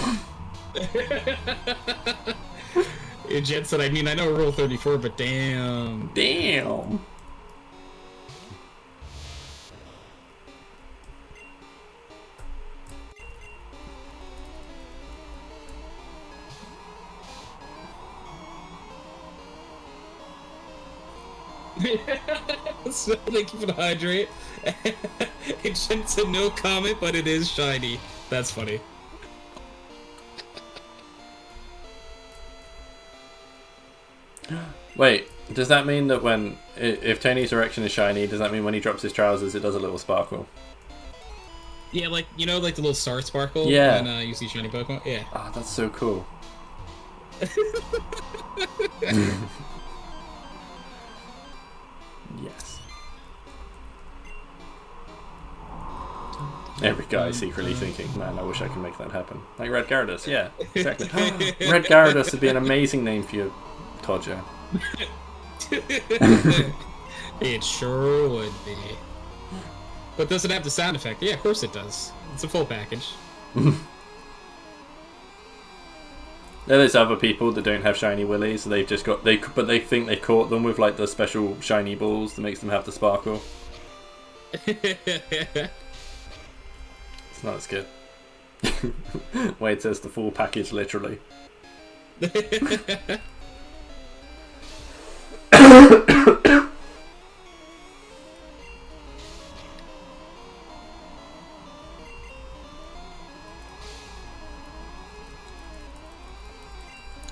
Jensen, I mean, I know Rule 34, but damn. Damn. So thank you for the hydrate. Jensen, no comment, but it is shiny. That's funny. Wait, does that mean that if Tony's erection is shiny, does that mean when he drops his trousers it does a little sparkle? Yeah, like, you know, like the little star sparkle yeah. when you see shiny Pokemon? Yeah. Ah, that's so cool. Yes. Every guy secretly thinking, man, I wish I could make that happen. Like Red Gyarados, yeah, exactly. Red Gyarados would be an amazing name for your Todger. It sure would be. But does it have the sound effect? Yeah, of course it does. It's a full package. There's other people that don't have shiny willies, so they've just got but they think they caught them with like the special shiny balls that makes them have the sparkle. It's not as good. Wait, it says the full package literally.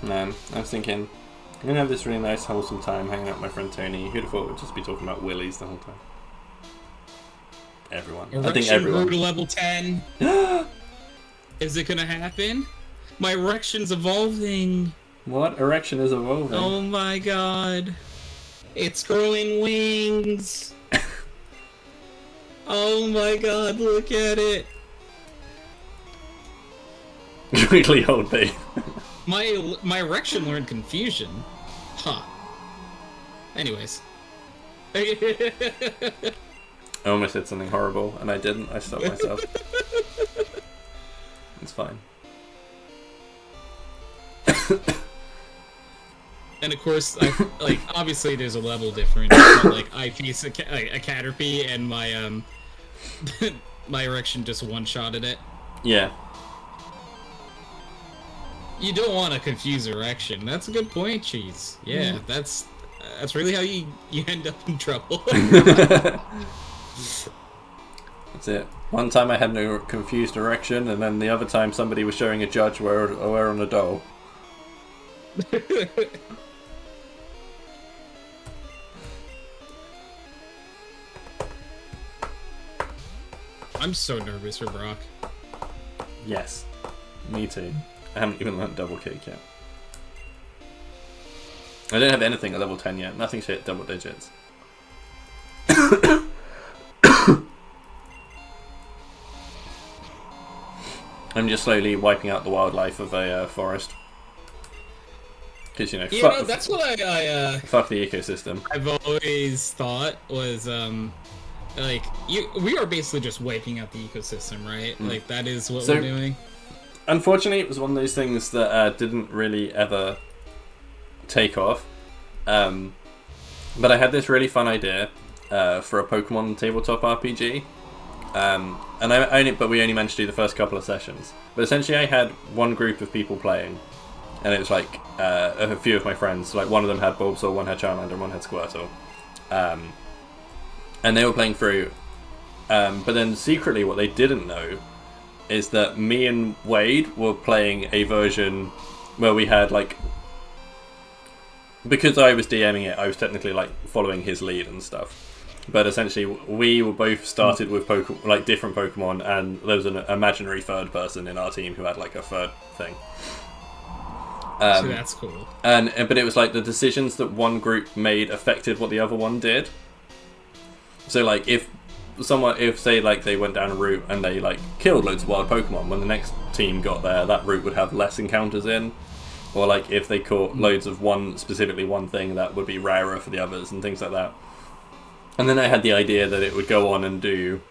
Man, I was thinking, I'm gonna have this really nice, wholesome time hanging out with my friend Tony. Who'd have thought we'd just be talking about willies the whole time? Everyone. Erection I think everyone. grew to level 10. Is it gonna happen? My erection's evolving. What? Erection is evolving? Oh my god. It's growing wings. Oh my god, look at it. Really old me. My erection learned confusion. Huh. Anyways. I almost said something horrible, and I didn't. I stopped myself. It's fine. And of course, obviously there's a level difference. But, like, I face a Caterpie, and my my erection just one-shotted it. Yeah. You don't want to confuse erection. That's a good point, Cheese. Yeah, that's really how you end up in trouble. That's it. One time I had no confused erection, and then the other time somebody was showing a judge where on a doll. I'm so nervous for Brock. Yes. Me too. I haven't even learned double kick yet. I don't have anything at level 10 yet. Nothing's hit double digits. I'm just slowly wiping out the wildlife of a forest. Because, you know, that's what I fuck the ecosystem. I've always thought was, we are basically just wiping out the ecosystem, right? Like, that is what we're doing. Unfortunately, it was one of those things that didn't really ever take off. But I had this really fun idea for a Pokemon tabletop RPG. But we only managed to do the first couple of sessions. But essentially, I had one group of people playing, and it was like a few of my friends. Like one of them had Bulbasaur, one had Charmander, and one had Squirtle. And they were playing through. But then secretly, what they didn't know is that me and Wade were playing a version where we had like, because I was DMing it, I was technically like following his lead and stuff. But essentially, we were both started with like different Pokemon, and there was an imaginary third person in our team who had like a third thing. So that's cool. But it was like the decisions that one group made affected what the other one did. So like if say like they went down a route and they like killed loads of wild Pokemon, when the next team got there, that route would have less encounters in. Or like if they caught loads of specifically one thing, that would be rarer for the others and things like that. And then I had the idea that it would go on and do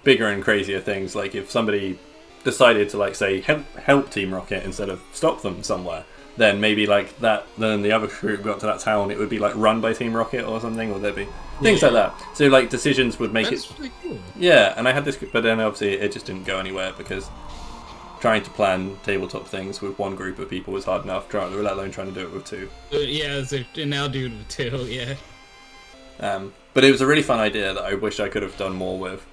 bigger and crazier things. Like if somebody decided to like say help Team Rocket instead of stop them somewhere, then maybe like that. Then the other group got to that town, it would be like run by Team Rocket or something, or there'd be things like that. So like decisions would make That's really cool. Yeah, and I had this, but then obviously it just didn't go anywhere because trying to plan tabletop things with one group of people was hard enough. Let alone trying to do it with two. Yeah, and now do it with two. Yeah. But it was a really fun idea that I wish I could have done more with.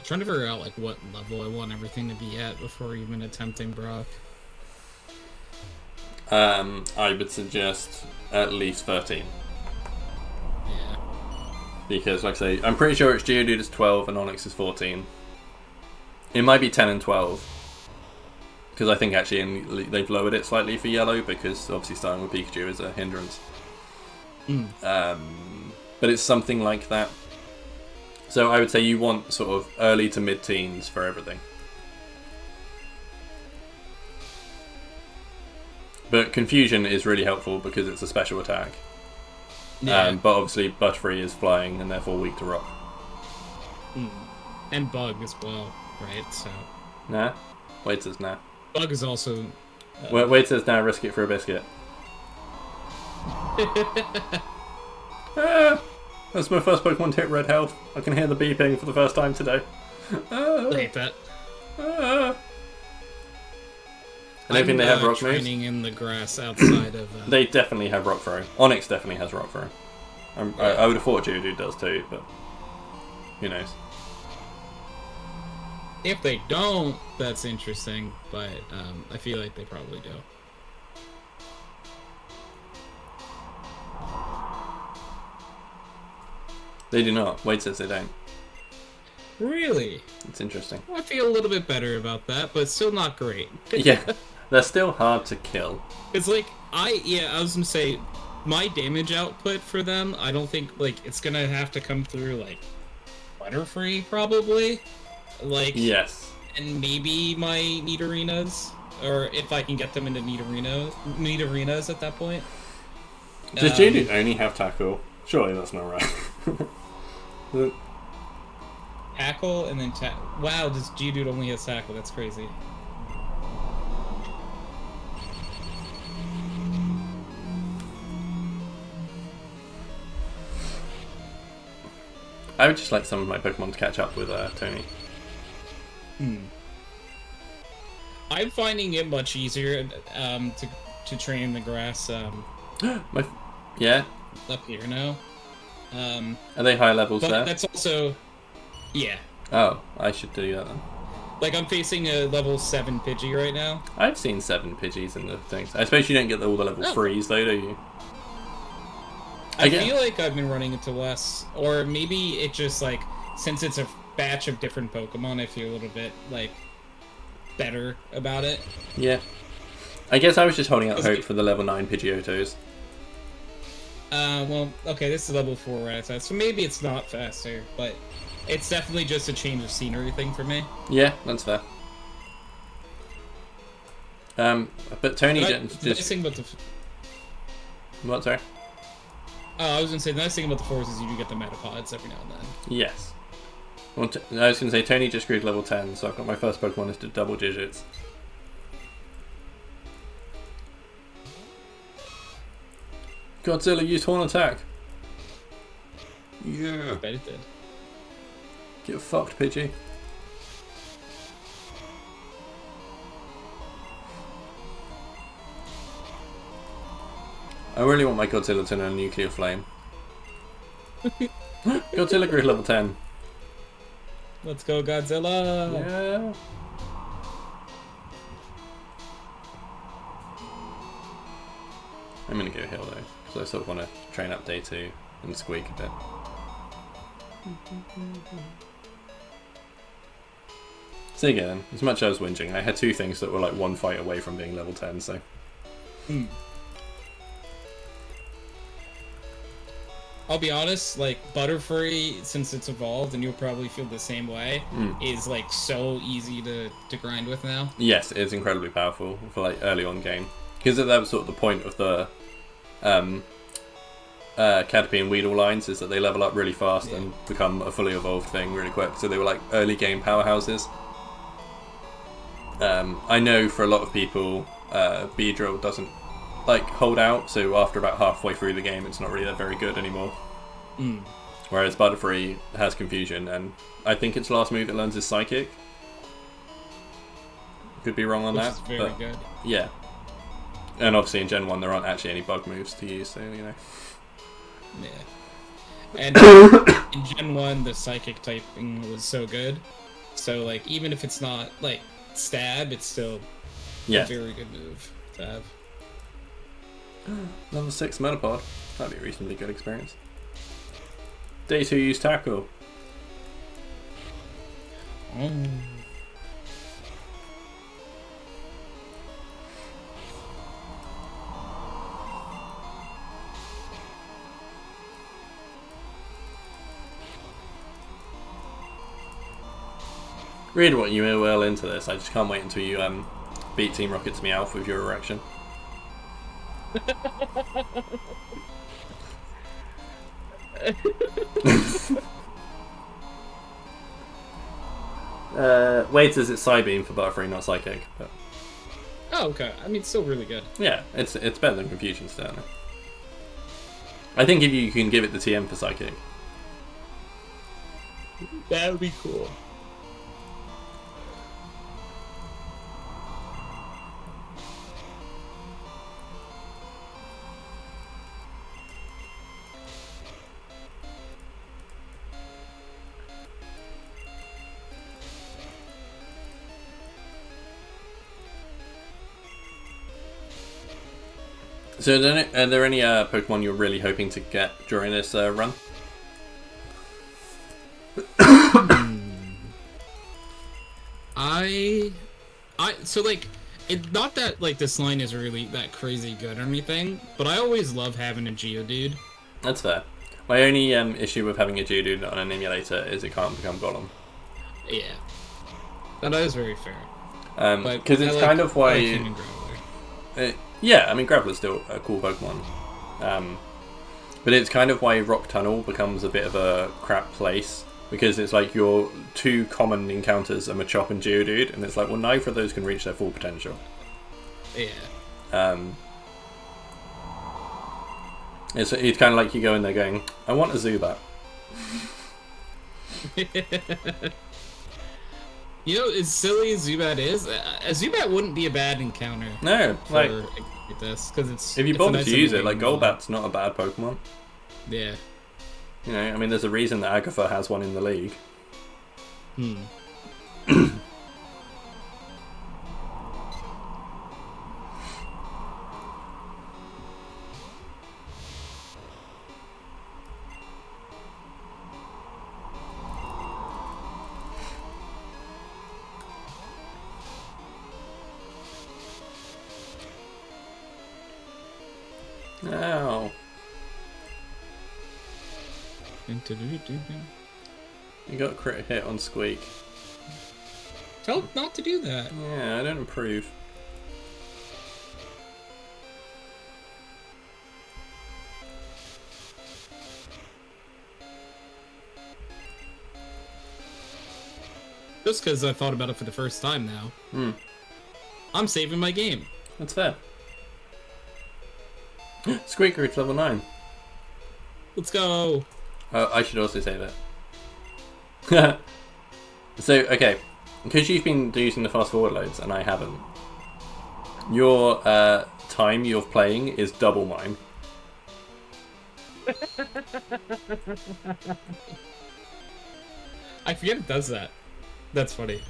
Trying to figure out like what level I want everything to be at before even attempting Brock. I would suggest at least 13. Yeah. Because, like I say, I'm pretty sure it's Geodude is 12 and Onyx is 14. It might be 10 and 12. Because I think actually they've lowered it slightly for Yellow, because obviously starting with Pikachu is a hindrance. But it's something like that. So I would say you want sort of early to mid-teens for everything. But Confusion is really helpful because it's a special attack. Yeah. But obviously Butterfree is flying and therefore weak to rock. And Bug as well, right? So. Nah? Wait says nah. Bug is also... Wait says nah, risk it for a biscuit. That's my first Pokemon to hit red health. I can hear the beeping for the first time today. I hate that. I don't think they have rock moves. Training in the grass outside of... They definitely have rock throw. Onyx definitely has rock throw. I would have thought Geodude does too, but who knows. If they don't, that's interesting, but I feel like they probably do. They do not. Wade says they don't. Really? It's interesting. I feel a little bit better about that, but still not great. Yeah, they're still hard to kill. It's like, I was gonna say, my damage output for them, I don't think, like, it's gonna have to come through, like, Butterfree, probably? Like, yes. And maybe my Nidorenas, or if I can get them into Nidorenas at that point. Does Geodude only have tackle? Surely that's not right. Tackle and then wow, does Geodude only has tackle? That's crazy. I would just like some of my Pokemon to catch up with Tony. I'm finding it much easier to train in the grass. Yeah. Up here now. Are they high levels but there? That's also, yeah. Oh, I should do that then. Like, I'm facing a level 7 Pidgey right now. I've seen 7 Pidgeys in the things. I suppose you don't get all the level 3s though, do you? I feel like I've been running into less, or maybe it just, like, since it's a batch of different Pokemon, I feel a little bit, like, better about it. Yeah. I guess I was just holding out hope for the level 9 Pidgeotos. Well, okay, this is level 4 Rattata, so maybe it's not faster, but it's definitely just a change of scenery thing for me. Yeah, that's fair. But Tony just... The nice thing about the... What, sorry? Oh, I was going to say, the nice thing about the 4s is you do get the Metapods every now and then. Yes. Well, I was going to say, Tony just grew to level 10, so I've got my first Pokemon listed double digits. Godzilla used Horn Attack. Yeah. I bet it did. Get fucked, Pidgey. I really want my Godzilla to know a nuclear flame. Godzilla grew to level 10. Let's go, Godzilla! Yeah. I'm gonna go heal though, because I sort of want to train up day 2 and squeak a bit. So again, as much as I was whinging, I had 2 things that were like 1 fight away from being level 10, so... I'll be honest, like, Butterfree, since it's evolved, and you'll probably feel the same way, is, like, so easy to grind with now. Yes, it's incredibly powerful for, like, early on game. Because that was sort of the point of the Caterpie and Weedle lines, is that they level up really fast and become a fully evolved thing really quick. So they were, like, early game powerhouses. I know for a lot of people, Beedrill doesn't like hold out, so after about halfway through the game it's not really that very good anymore. Whereas Butterfree has Confusion, and I think its last move it learns is Psychic. Could be wrong on that. Which is very good. Yeah. And obviously in Gen 1 there aren't actually any bug moves to use, so you know. Yeah. And in Gen 1 the Psychic typing was so good, so like even if it's not like Stab, it's still a very good move to have. Level 6 Metapod. That'd be a reasonably good experience. Day 2 use Tackle. Read what you will into this. I just can't wait until you beat Team Rocket's Meowth with your erection. Wait, is it Psybeam for Butterfree, not Psychic? But... Oh, okay. I mean, it's still really good. Yeah, it's better than Confusion, certainly. I think if you can give it the TM for Psychic. That would be cool. So, are there any Pokemon you're really hoping to get during this run? So like, not that like this line is really that crazy good or anything, but I always love having a Geodude. That's fair. My only issue with having a Geodude on an emulator is it can't become Golem. Yeah, that is very fair. Because it's kind of why. Yeah, I mean Graveler's still a cool Pokemon. But it's kind of why Rock Tunnel becomes a bit of a crap place. Because it's like your 2 common encounters are Machop and Geodude, and it's like, well, neither of those can reach their full potential. Yeah. It's kind of like you go in there going, I want a Zubat. You know, as silly as Zubat is, a Zubat wouldn't be a bad encounter. No, like this, because it's if you bother to use it, like Golbat's not a bad Pokemon. Yeah. You know, I mean, there's a reason that Agatha has one in the league. Ow. You got a crit hit on Squeak. Tell it not to do that. Yeah, I don't approve. Just because I thought about it for the first time now. I'm saving my game. That's fair. Squeak grew to level 9. Let's go. I should also say that. So, okay, because you've been using the fast forward loads and I haven't, your time you're playing is double mine. I forget it does that. That's funny.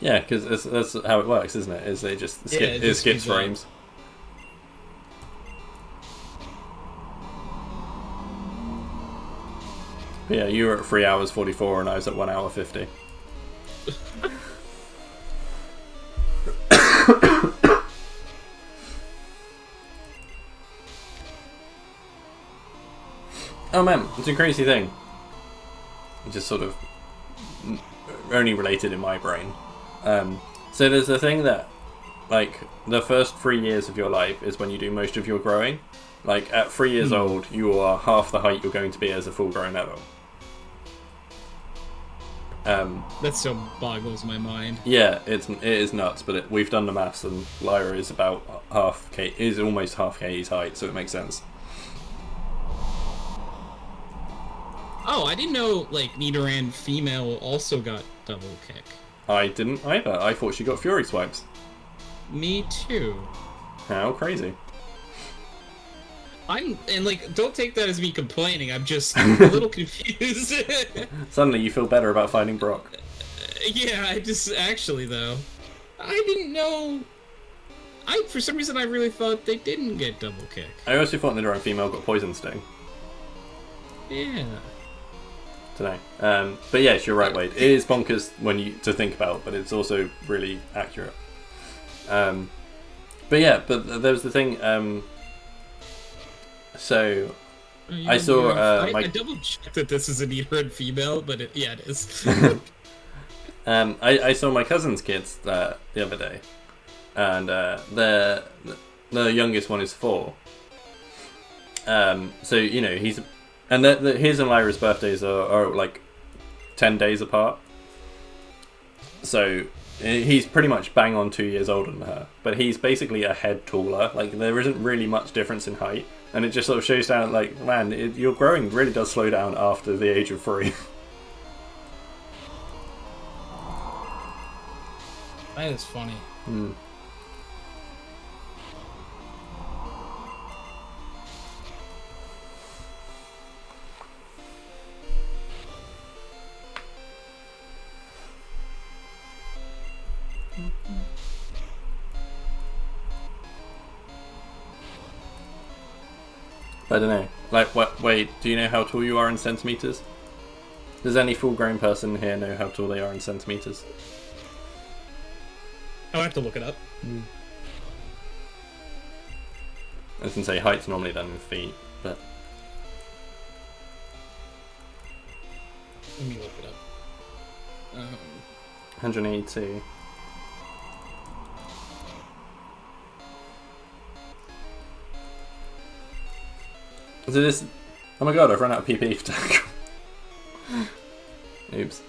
Yeah, because that's how it works, isn't it? Is they just it skips frames. But yeah, you were at 3 hours 44 and I was at 1 hour 50. Oh man, it's a crazy thing. Just sort of only related in my brain. So there's a thing that, like, the first 3 years of your life is when you do most of your growing. Like, at 3 years old, you are half the height you're going to be as a full-grown adult. That still boggles my mind. Yeah, it is nuts, but we've done the maths, and Lyra is about almost half Katie's height, so it makes sense. Oh, I didn't know, like, Nidoran female also got double kick. I didn't either. I thought she got Fury Swipes. Me too. How crazy. And like, don't take that as me complaining, I'm just a little confused. Suddenly you feel better about fighting Brock. Yeah, actually though, I didn't know, for some reason I really thought they didn't get double kick. I also thought Nidoran female got Poison Sting. Yeah. Today. But yes, you're right, Wade. It is bonkers to think about, but it's also really accurate. But yeah, but there was the thing. So I saw I double checked that this is a Nidoran female, but it is. I saw my cousin's kids the other day, and the youngest one is 4. So you know his and Lyra's birthdays are like 10 days apart. So he's pretty much bang on 2 years older than her, but he's basically a head taller. Like, there isn't really much difference in height, and it just sort of shows down, like, man, your growing really does slow down after the age of 3. That is funny. I don't know. Like, wait, do you know how tall you are in centimeters? Does any full-grown person here know how tall they are in centimeters? I'll have to look it up. I was going to say height's normally done in feet, but... Let me look it up. 182. So this... Oh my god, I've run out of PP for tag. Oops.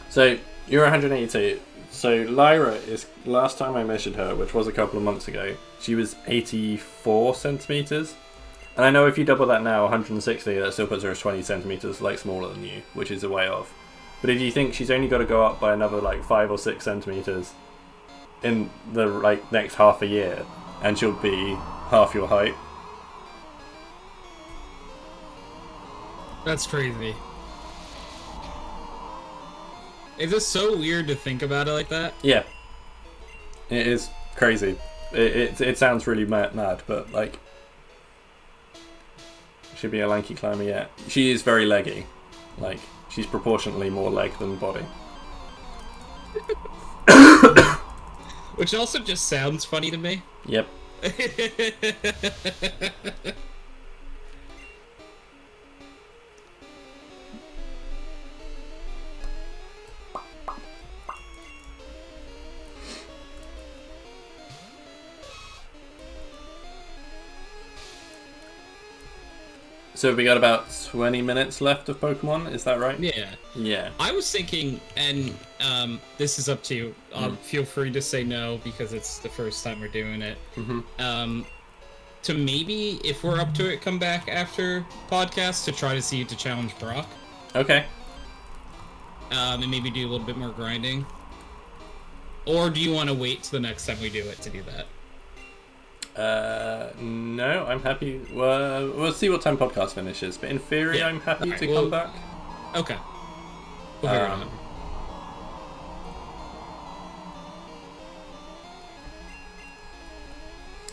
So, you're 182. So, Lyra is... Last time I measured her, which was a couple of months ago, she was 84 centimeters. And I know if you double that now, 160, that still puts her as 20 centimeters, like, smaller than you, which is a way off. But if you think she's only got to go up by another, like, 5 or 6 centimeters in the, like, next half a year, and she'll be half your height. That's crazy. Is this so weird to think about it like that? Yeah. It is crazy. It sounds really mad, but, like... She'd be a lanky climber yet. She is very leggy. Like, she's proportionately more leg than body. Which also just sounds funny to me. Yep. So we got about 20 minutes left of Pokemon, is that right? Yeah. Yeah. I was thinking, and this is up to you. Feel free to say no because it's the first time we're doing it. To maybe, if we're up to it, come back after podcast to try to see to challenge Brock. Okay. And maybe do a little bit more grinding. Or do you want to wait till the next time we do it to do that? No, I'm happy. We'll see what time podcast finishes, but in theory, I'm happy to come back. Okay. We'll figure it out.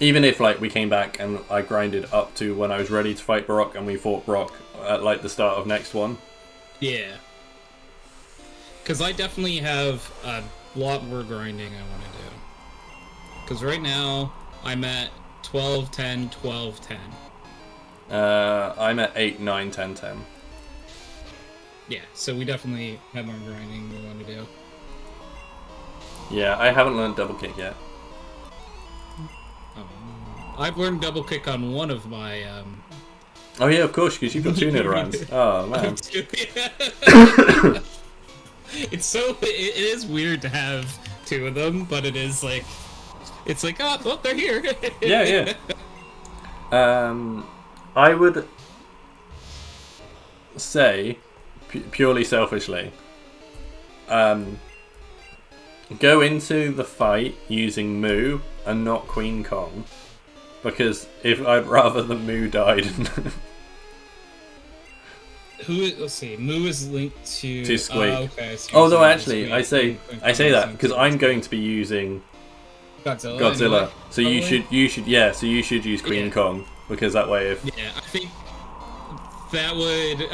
Even if like we came back and I grinded up to when I was ready to fight Brock and we fought Brock at like the start of next one. Yeah. Because I definitely have a lot more grinding I want to do. Because right now I'm at 12, 10, 12, 10. I'm at 8, 9, 10, 10. Yeah, so we definitely have more grinding we want to do. Yeah, I haven't learned double kick yet. I've learned double kick on one of my Oh yeah, of course, because you've got two Nidorans. Oh man. It is weird to have two of them, but it is like, it's like, oh, well, they're here. Yeah. I would say, purely selfishly, go into the fight using Moo and not Queen Kong, because if I'd rather the Moo died. Let's see. Moo is linked to Squeak. Okay, so although actually, I say that because I'm going to be using Godzilla. So you should use Queen Kong, because that way if I think that would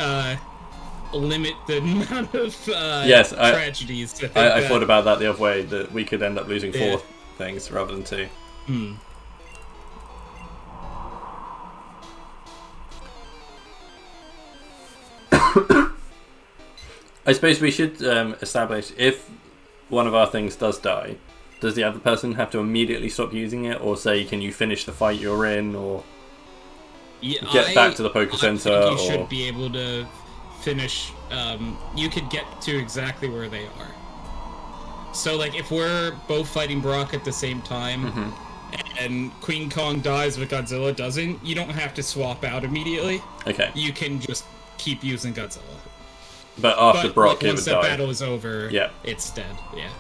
limit the amount of tragedies. I thought about that the other way, that we could end up losing 4 things rather than 2. I suppose we should establish, if one of our things does die, does the other person have to immediately stop using it, or say, can you finish the fight you're in, or get back to the Poké Center? I think you should be able to finish. You could get to exactly where they are. So, like, if we're both fighting Brock at the same time, and Queen Kong dies but Godzilla doesn't, you don't have to swap out immediately. Okay. You can just keep using Godzilla. But after Brock, once the battle is over, yeah, it's dead. Yeah.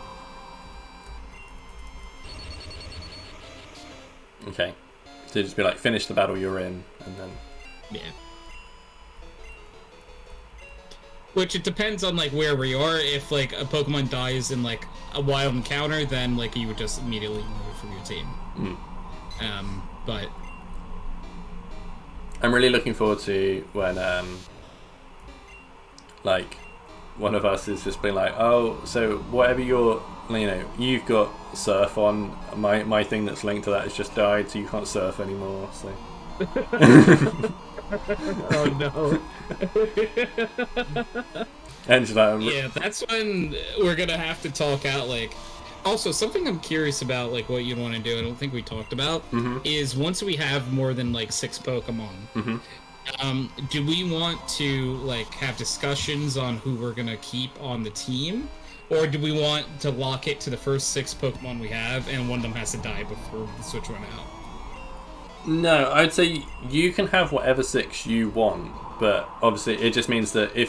Okay. So just be like, finish the battle you're in, and then. Yeah. Which it depends on like where we are. If like a Pokemon dies in like a wild encounter, then like you would just immediately remove it from your team. But I'm really looking forward to when like one of us is just being like, oh, so whatever you've got surf on, my thing that's linked to that has just died, so you can't surf anymore. So. Oh no. And yeah, that's when we're gonna have to talk out. Like, also something I'm curious about, like what you'd want to do, I don't think we talked about, is once we have more than like 6 Pokemon, do we want to like have discussions on who we're gonna keep on the team, or do we want to lock it to the first 6 Pokemon we have and one of them has to die before we switch one out? No, I'd say you can have whatever 6 you want, but obviously it just means that if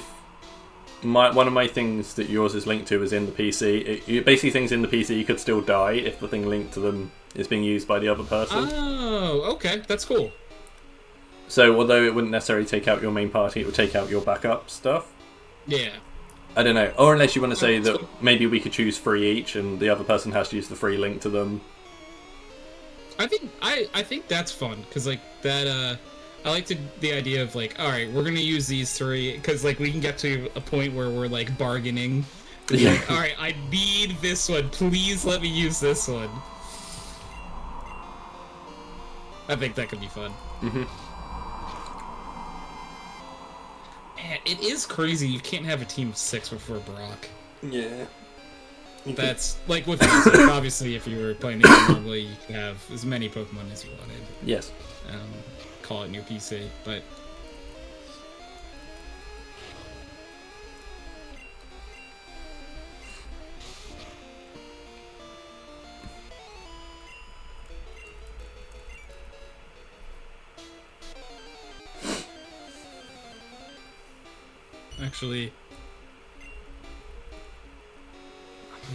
one of my things that yours is linked to is in the PC, basically things in the PC could still die if the thing linked to them is being used by the other person. Oh, okay, that's cool. So although it wouldn't necessarily take out your main party, it would take out your backup stuff. Yeah. I don't know. Or unless you want to say that maybe we could choose 3 each and the other person has to use the free link to them. I think that's fun, because like that I like the idea of like, all right, we're gonna use these 3 because like we can get to a point where we're like bargaining. Yeah. Like, all right, I need this one. Please let me use this one. I think that could be fun. Man, it is crazy. You can't have a team of 6 before Brock. Yeah. That's like with music. Obviously, if you were playing it normally, you could have as many Pokemon as you wanted. Yes. Call it in your PC, but actually.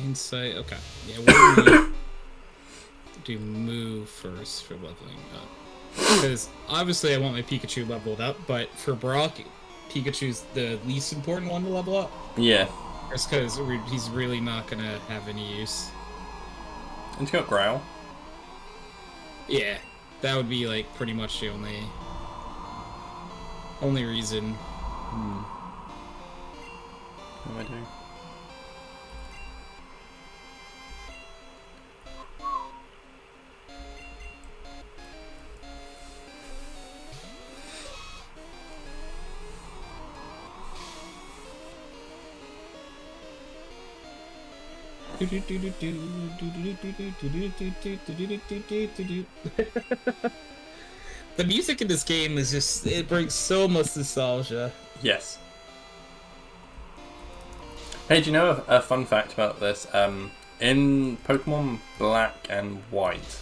Insight. Okay. Yeah, we're gonna do move first for leveling up. Because obviously I want my Pikachu leveled up, but for Brock, Pikachu's the least important one to level up. Yeah. Just because he's really not gonna have any use. And he's got Growl. Yeah, that would be like pretty much the only reason. What am I doing? The music in this game is just, it brings so much nostalgia. Yes. Hey, do you know a fun fact about this? In Pokemon Black and White,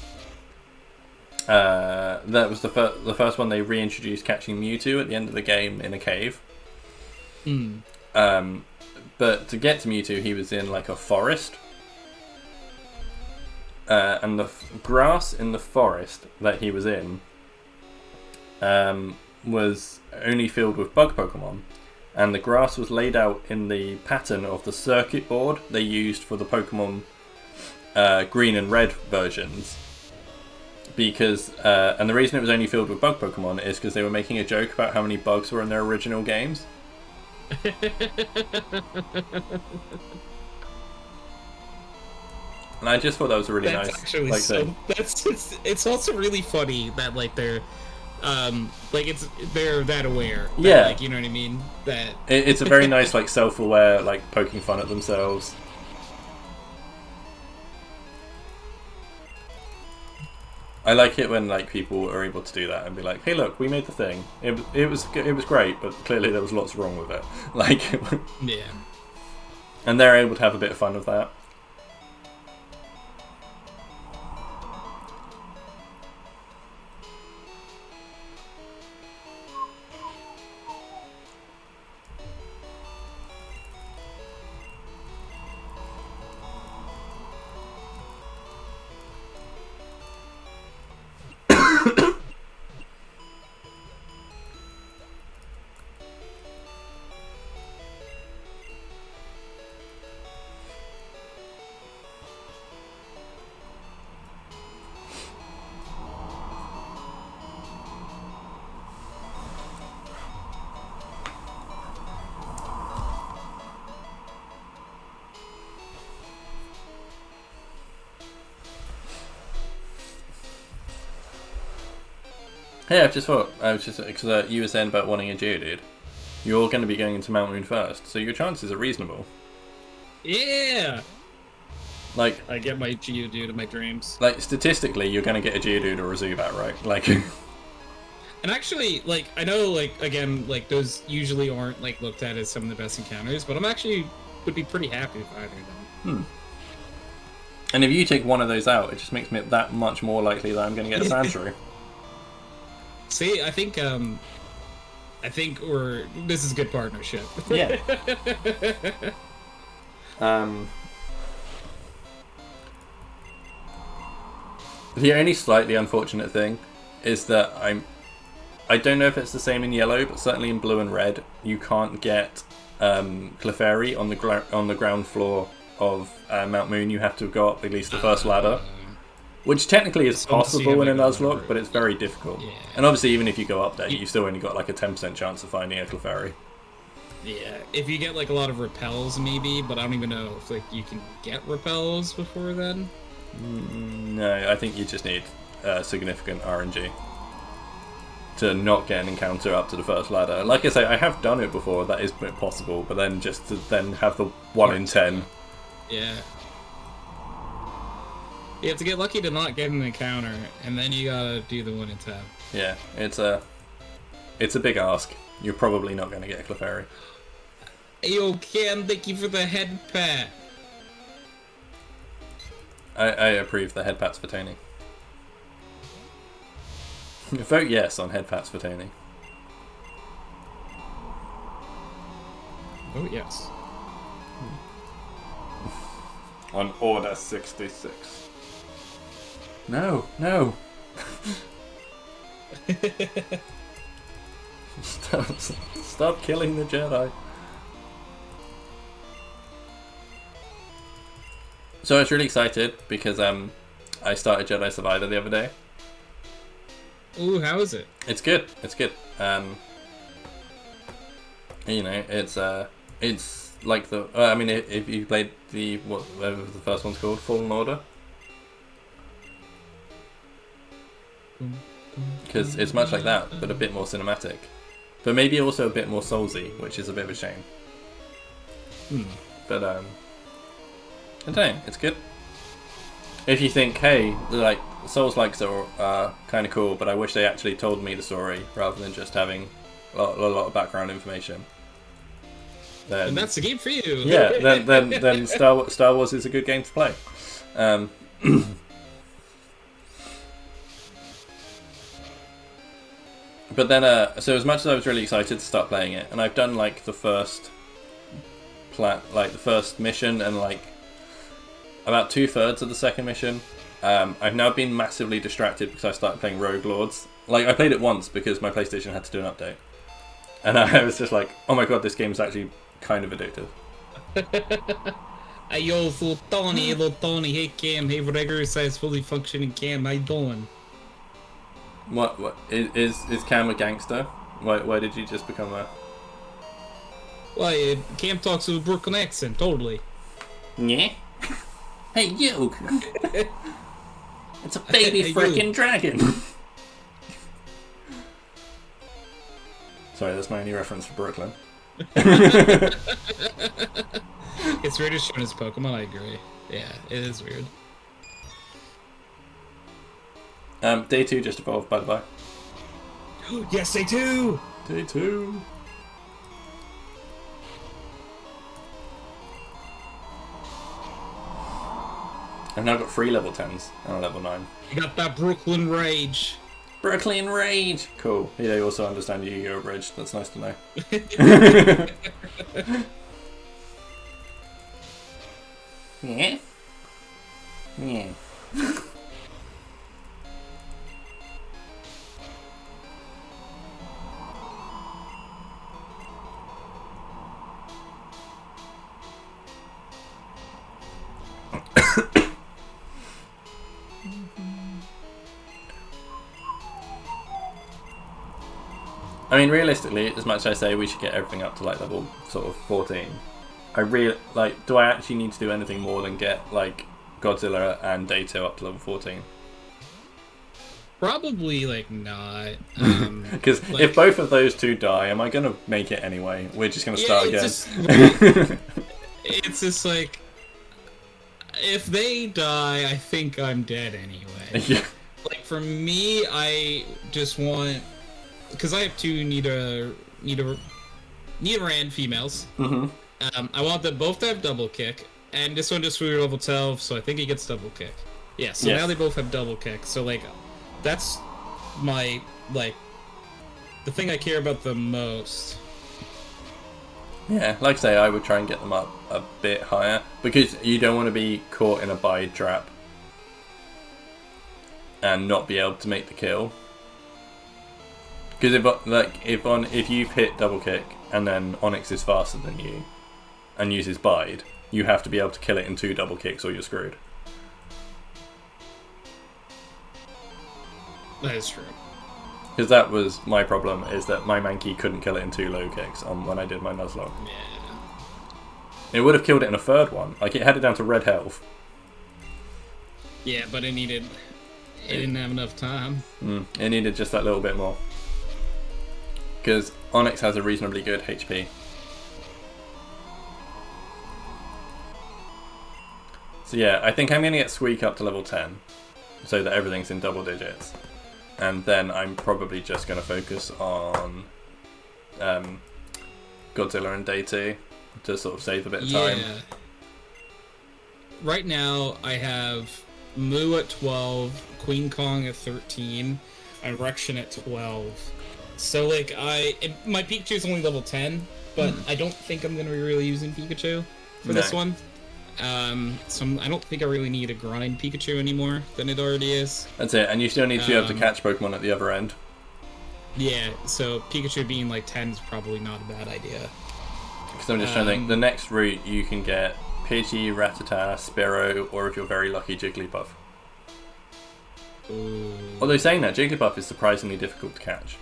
that was the first one they reintroduced catching Mewtwo at the end of the game in a cave. But to get to Mewtwo, he was in like a forest. And the grass in the forest that he was in was only filled with bug Pokemon. And the grass was laid out in the pattern of the circuit board they used for the Pokemon green and red versions. Because, and the reason it was only filled with bug Pokemon is because they were making a joke about how many bugs were in their original games. And I just thought that was a really that's nice actually like so thing. it's also really funny that like they're they're that aware that, Yeah, like, you know what I mean, that it's a very nice like self-aware like poking fun at themselves. I like it when like people are able to do that and be like, hey look, we made the thing, it was great, but clearly there was lots wrong with it. Like yeah. And they're able to have a bit of fun with that. Hey, I was just because you were saying about wanting a Geodude. You're going to be going into Mount Moon first, so your chances are reasonable. Yeah. Like, I get my Geodude in my dreams. Like, statistically, you're going to get a Geodude or a Zubat, right? Like, and actually, like, I know, like, again, like, those usually aren't, like, looked at as some of the best encounters, but I'm actually would be pretty happy with either of them. And if you take one of those out, it just makes me that much more likely that I'm going to get a Sandshrew. See, I think this is a good partnership. Yeah. The only slightly unfortunate thing is that I don't know if it's the same in yellow, but certainly in blue and red, you can't get Clefairy on the ground floor of Mount Moon. You have to go up at least the first ladder. Which technically is possible in a Nuzlocke, but it's very difficult. Yeah. And obviously, even if you go up there, you've still only got like a 10% chance of finding a Clefairy. Yeah, if you get like a lot of repels, maybe, but I don't even know if like you can get repels before then. No, I think you just need significant RNG to not get an encounter up to the first ladder. Like I say, I have done it before. That is possible, but then just to then have the 1 in 10. Yeah. You have to get lucky to not get an encounter, and then you gotta do the 1 in 10. Yeah, it's a big ask. You're probably not going to get a Clefairy. Yo, Ken, thank you for the head pat. I approve the head pats for Tony. Vote yes on head pats for Tony. Oh, yes. On Order 66. No, no. Stop killing the Jedi. So I was really excited because I started Jedi Survivor the other day. Ooh, how is it? It's good. It's good. You know, it's like the. I mean, if you played whatever the first one's called, Fallen Order, because it's much like that, but a bit more cinematic, but maybe also a bit more soulsy, which is a bit of a shame. But I don't know. It's good. If you think, hey, like Souls-likes are kind of cool, but I wish they actually told me the story rather than just having a lot of background information. Then, And that's the game for you. Yeah, then Star Wars is a good game to play. But then, so as much as I was really excited to start playing it, and I've done like the first mission and like about 2/3 of the second mission. I've now been massively distracted because I started playing Rogue Lords. Like, I played it once because my PlayStation had to do an update. And I was just like, oh my god, this game is actually kind of addictive. Hey, yo, little Tony, hey Cam, hey regular size, fully functioning Cam, how you doing? What is Cam a gangster? Why did you just become a... Well, Cam talks with a Brooklyn accent, totally. Yeah? Hey, you! It's a baby Hey, freaking dragon! Sorry, that's my only reference for Brooklyn. It's weird as showing his Pokemon, I agree. Yeah, it is weird. Day 2 just evolved, by the way. Yes, they do! Day 2! I've now got 3 level 10s and a level 9. You got that Brooklyn Rage. Brooklyn Rage! Cool. Yeah, you also understand Yu-Gi-Oh! Bridge. That's nice to know. Yeah? Yeah. I mean, realistically, as much as I say we should get everything up to like level sort of 14, do I actually need to do anything more than get like Godzilla and Dato up to level 14? Probably, like, not. Because like, if both of those two die, am I going to make it anyway? We're just going to start again. It's just like, if they die, I think I'm dead anyway. Yeah. Like, for me, I just want... Because I have two Nidoran females. Mm-hmm. I want them both to have double kick, and this one just flew level 12, so I think he gets double kick. Yeah, so yes. now they both have double kick. So like, that's my like the thing I care about the most. Yeah, like I say, I would try and get them up a bit higher because you don't want to be caught in a bide trap and not be able to make the kill. Because if you've hit double kick and then Onyx is faster than you and uses bide, you have to be able to kill it in 2 double kicks or you're screwed. That is true. Because that was my problem, is that my Mankey couldn't kill it in 2 low kicks when I did my Nuzlocke. Yeah. It would have killed it in a 3rd one. Like, it had it down to red health. Yeah, but it didn't have enough time. It needed just that little bit more. Because Onyx has a reasonably good HP. So yeah, I think I'm going to get Squeak up to level 10, so that everything's in double digits. And then I'm probably just going to focus on Godzilla and Day 2 to sort of save a bit of time. Yeah. Right now, I have Moo at 12, Queen Kong at 13, and Rection at 12. So, like, my Pikachu's only level 10, but I don't think I'm gonna be really using Pikachu for this one. I don't think I really need a grind Pikachu anymore than it already is. That's it, and you still need to be able to catch Pokemon at the other end. Yeah, so Pikachu being like 10 is probably not a bad idea. Because I'm just trying to think, the next route you can get Pidgey, Rattata, Spearow, or if you're very lucky, Jigglypuff. Ooh. Although saying that, Jigglypuff is surprisingly difficult to catch.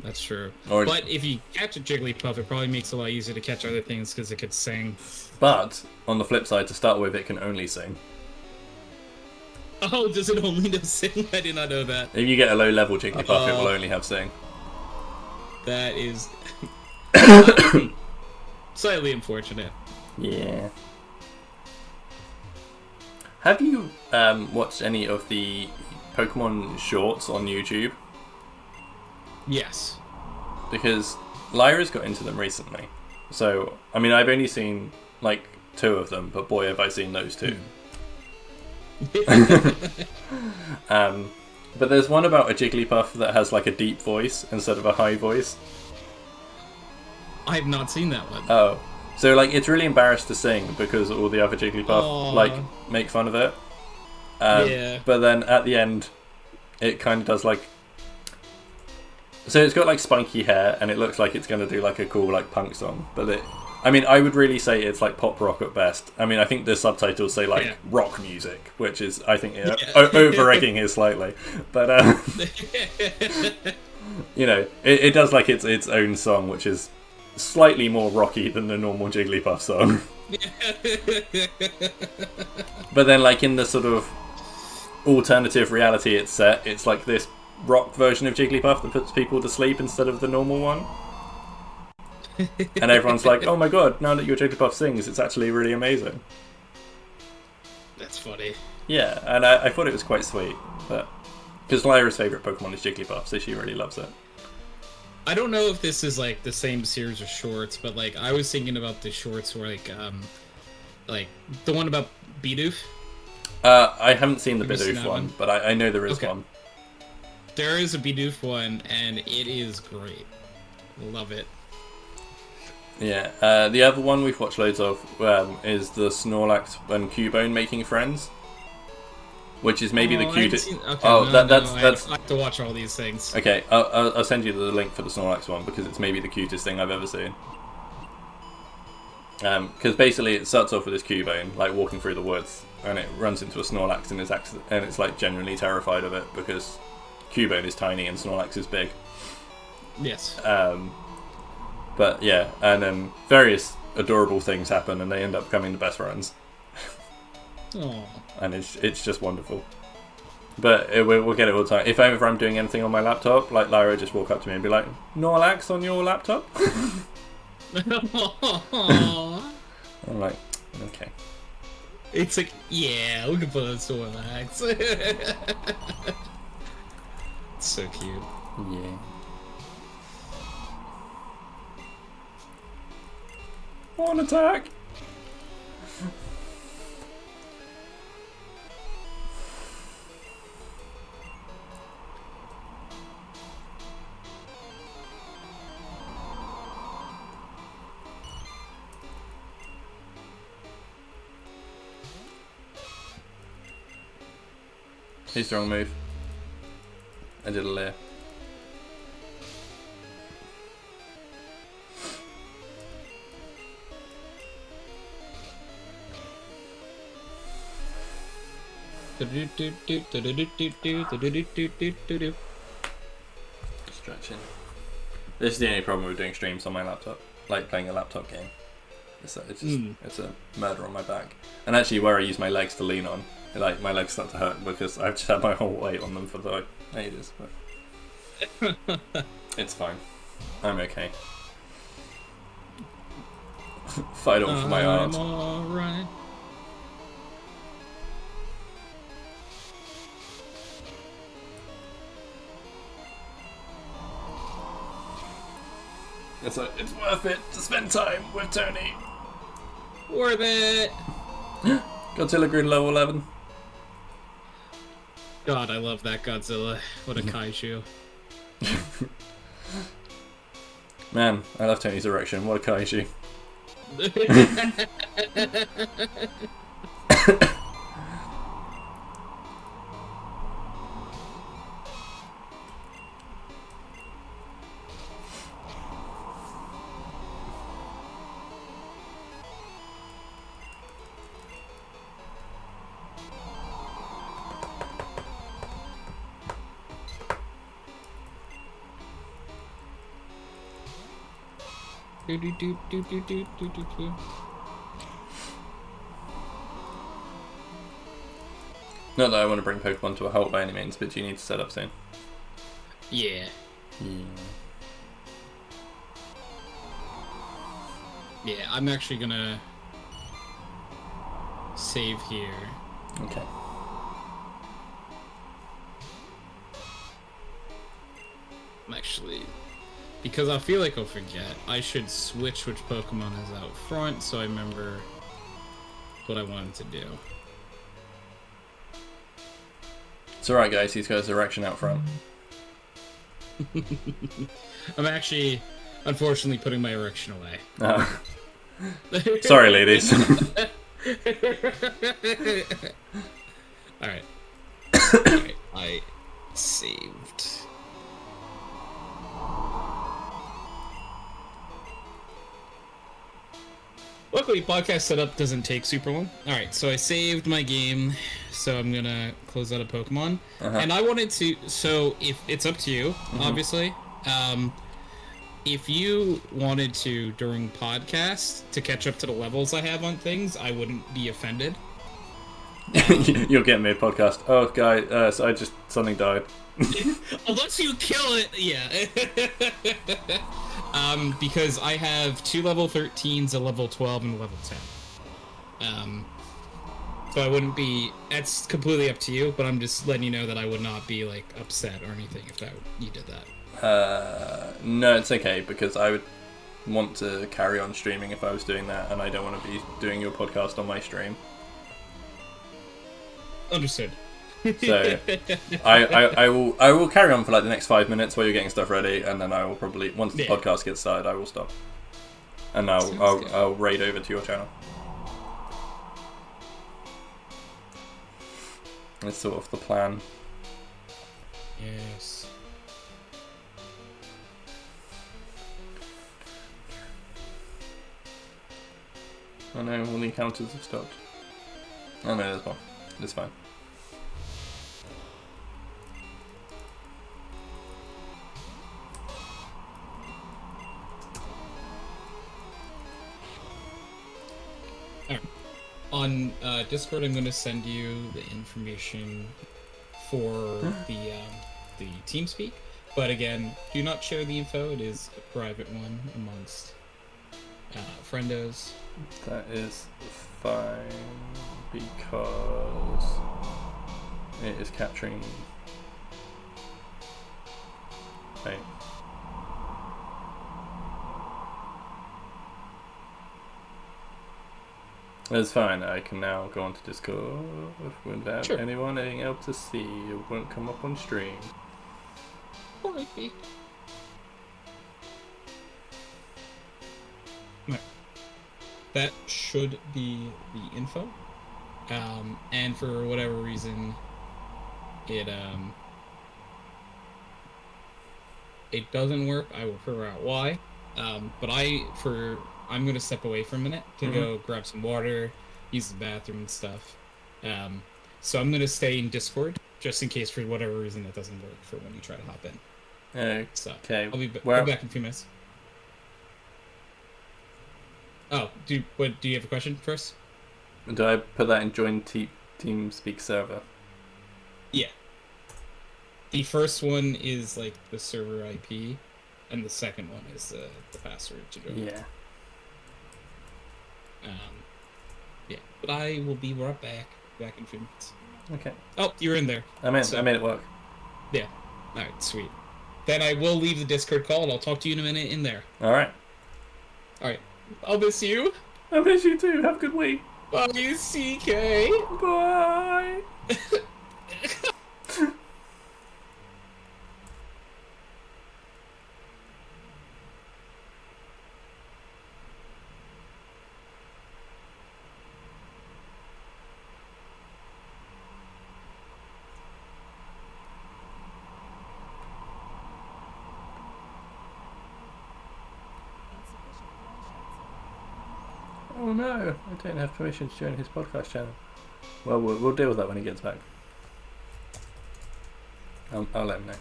That's true. But if you catch a Jigglypuff, it probably makes it a lot easier to catch other things because it could sing. But, on the flip side, to start with, it can only sing. Oh, does it only know sing? I did not know that. If you get a low-level Jigglypuff, it will only have sing. That is slightly unfortunate. Yeah. Have you watched any of the Pokemon shorts on YouTube? Yes. Because Lyra's got into them recently. So, I mean, I've only seen, like, 2 of them, but boy, have I seen those 2. But there's one about a Jigglypuff that has, like, a deep voice instead of a high voice. I have not seen that one. Oh. So, like, it's really embarrassed to sing because all the other Jigglypuff, like, make fun of it. Yeah. But then, at the end, it kind of does, like... So it's got, like, spiky hair, and it looks like it's going to do, like, a cool, like, punk song. But it... I mean, I would really say it's, like, pop rock at best. I mean, I think the subtitles say, like, rock music, which is, I think, over-egging it slightly. But, you know, it does, like, its own song, which is slightly more rocky than the normal Jigglypuff song. But then, like, in the sort of alternative reality it's set, it's, like, this rock version of Jigglypuff that puts people to sleep instead of the normal one. And everyone's like, oh my god, now that your Jigglypuff sings, it's actually really amazing. That's funny. Yeah, and I thought it was quite sweet, but because Lyra's favourite Pokemon is Jigglypuff, so she really loves it. I don't know if this is like the same series of shorts, but like I was thinking about the shorts where like the one about Bidoof. I haven't seen the Bidoof one, but I know there is one. There is a Bidoof one, and it is great. Love it. Yeah, the other one we've watched loads of is the Snorlax and Cubone making friends, which is maybe the cutest. That's I have to watch all these things. Okay, I'll send you the link for the Snorlax one because it's maybe the cutest thing I've ever seen. Because basically it starts off with this Cubone like walking through the woods, and it runs into a Snorlax and it's like genuinely terrified of it because Cubone is tiny and Snorlax is big. Yes. But yeah, and then various adorable things happen, and they end up becoming the best friends. Aww. And it's just wonderful. But we'll get it all the time. If ever I'm doing anything on my laptop, like Lyra will just walk up to me and be like, Snorlax on your laptop? I'm like, okay. It's like, yeah, we can put on Snorlax. It's so cute. Yeah. On attack! He's the wrong move. I did a lair. Stretching. This is the only problem with doing streams on my laptop, like playing a laptop game. It's a murder on my back. And actually, where I use my legs to lean on, like my legs start to hurt because I've just had my whole weight on them for like ages. But it's fine. I'm okay. Fight on for my art. I'm alright. It's worth it to spend time with Tony. Worth it. Godzilla grew to level 11. God, I love that Godzilla. What a kaiju. Man, I love Tony's erection. What a kaiju. Not that I want to bring Pokemon to a halt by any means, but you need to set up soon. Yeah. Yeah, I'm actually gonna save here. Okay. I'm actually... Because I feel like I'll forget, I should switch which Pokemon is out front so I remember what I wanted to do. It's alright guys, he's got his erection out front. I'm actually, unfortunately, putting my erection away. Oh. Sorry ladies. Alright. Alright, I saved. Luckily, podcast setup doesn't take super long. Alright, so I saved my game, so I'm gonna close out a Pokemon. And I wanted to, so if it's up to you, obviously. If you wanted to, during podcast, to catch up to the levels I have on things, I wouldn't be offended. You'll get me a podcast. Oh, guy, so something died. Unless you kill it, yeah. Because I have 2 level 13s, a level 12, and a level 10. So I wouldn't be... That's completely up to you, but I'm just letting you know that I would not be, like, upset or anything if you did that. No, it's okay, because I would want to carry on streaming if I was doing that, and I don't want to be doing your podcast on my stream. Understood. So I will carry on for like the next 5 minutes while you're getting stuff ready, and then I will probably, once the podcast gets started, I will stop, and I'll raid over to your channel. That's sort of the plan. Yes. Oh no, all the encounters have stopped. Oh no, there's one. It's fine. On Discord, I'm going to send you the information for the TeamSpeak. But again, do not share the info. It is a private one amongst friendos. That is fine, because it is capturing... Wait. That's fine, I can now go onto Discord without anyone being able to see. It won't come up on stream. Alrighty. Right. That should be the info. And for whatever reason, it doesn't work. I will figure out why. But I'm going to step away for a minute to go grab some water, use the bathroom and stuff. So I'm going to stay in Discord, just in case for whatever reason it doesn't work for when you try to hop in. Okay. So I'll be back in a few minutes. Oh, do you have a question first? Do I put that in join TeamSpeak server? Yeah. The first one is like the server IP, and the second one is the password to join. Yeah. Yeah, but I will be right back in a few minutes. Okay. Oh, you're in there. I made it work. Yeah. All right, sweet. Then I will leave the Discord call, and I'll talk to you in a minute in there. All right. All right. I'll miss you. I miss you too. Have a good week. Bye, CK. Bye. Oh no, I don't have permission to join his podcast channel. Well, we'll deal with that when he gets back. I'll let him know.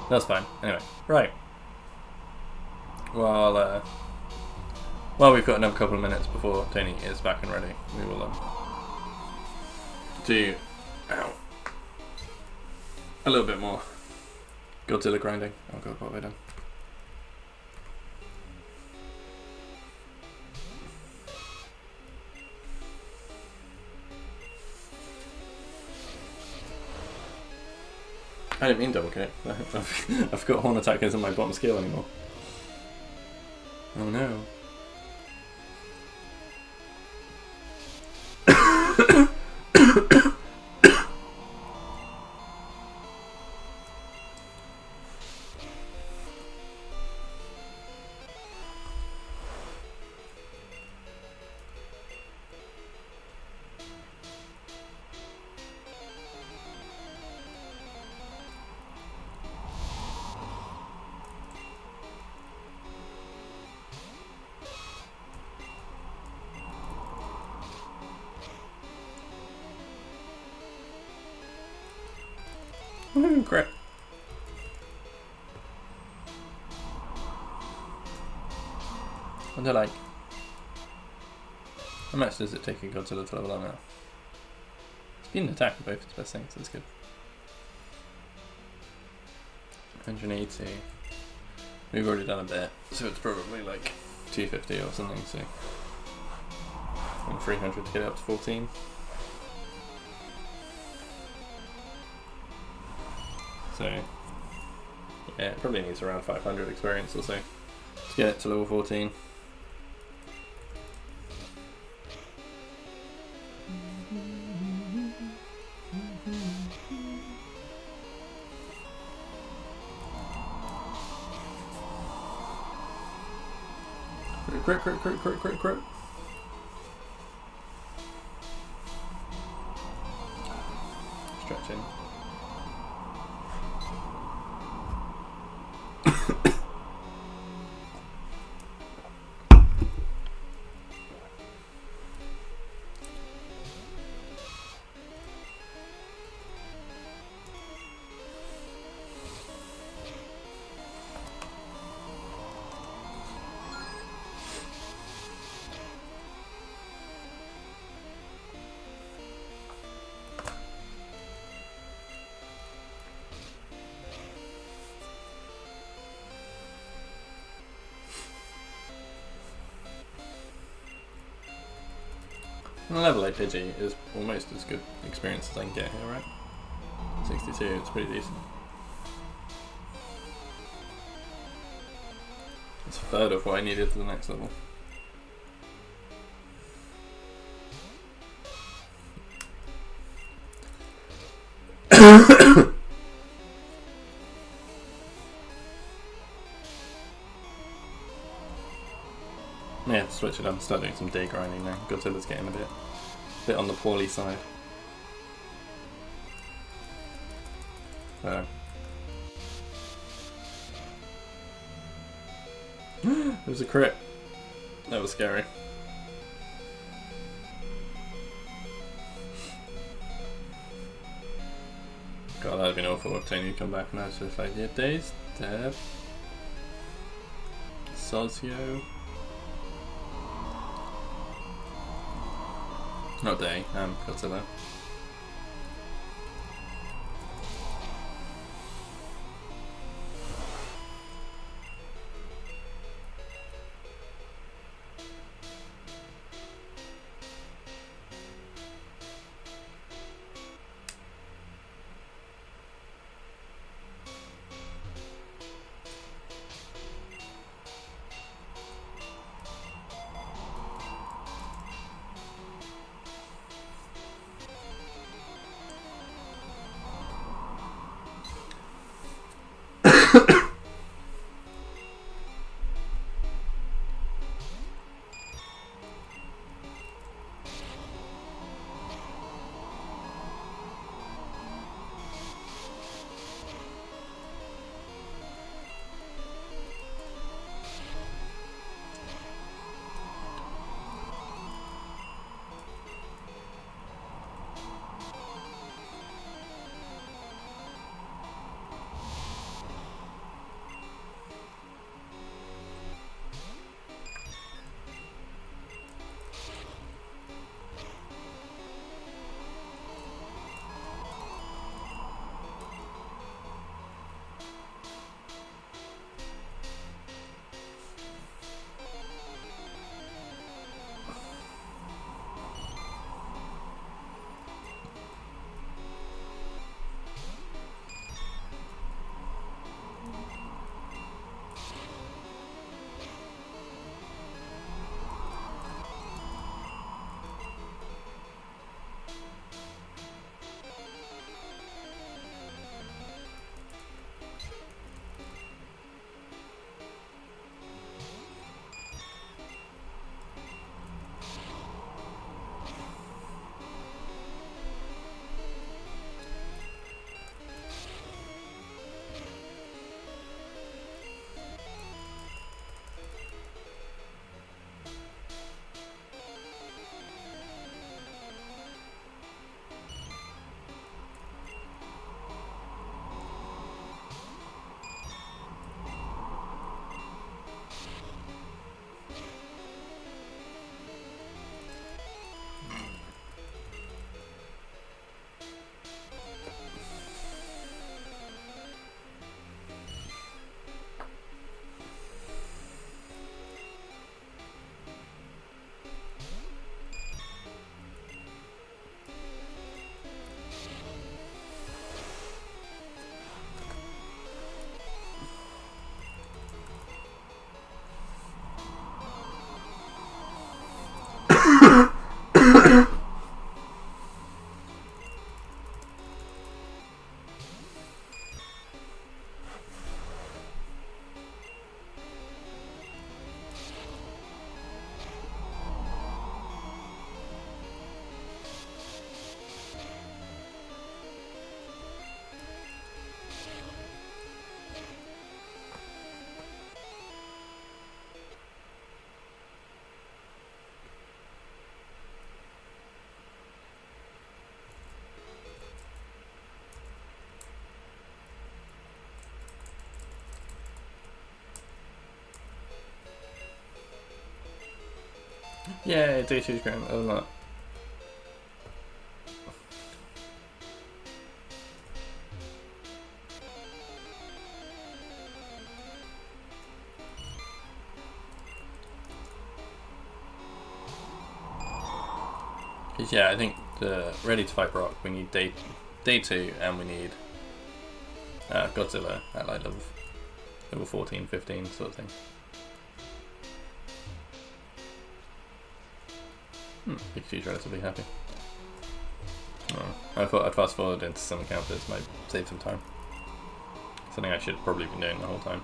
That's fine. Anyway, right. Well, we've got another couple of minutes before Tony is back and ready. We will do a little bit more Godzilla grinding. Oh god, what have I done? I didn't mean double kick. I've got Horn Attack isn't my bottom skill anymore. Oh no. Great. What like? How much does it take a Godzilla to level up now? Speed and attack are both its best things, that's good. 180. We've already done a bit, so it's probably like 250 or something, so. And 300 to get it up to 14. So, yeah, it probably needs around 500 experience or so to get it to level 14. Crit. Stretching. And a level 8 Pidgey is almost as good experience as I can get here, right? 62, it's pretty decent. It's a third of what I needed for the next level. Yeah, switch it up and start doing some day grinding now. Godzilla's getting a bit on the poorly side. So. It was a crit. That was scary. God, that'd have been awful if Tony had come back and I was just like, yeah, Days, Deb, Sozio. Not Day, Godzilla. Yeah, D2's great. Other than that. Yeah, I think the Ready to Fight Brock, we need day 2 and we need Godzilla at like level 14, 15 sort of thing. Pikachu's relatively happy. Oh, I thought I'd fast forward into some encounters, might save some time. Something I should have probably been doing the whole time.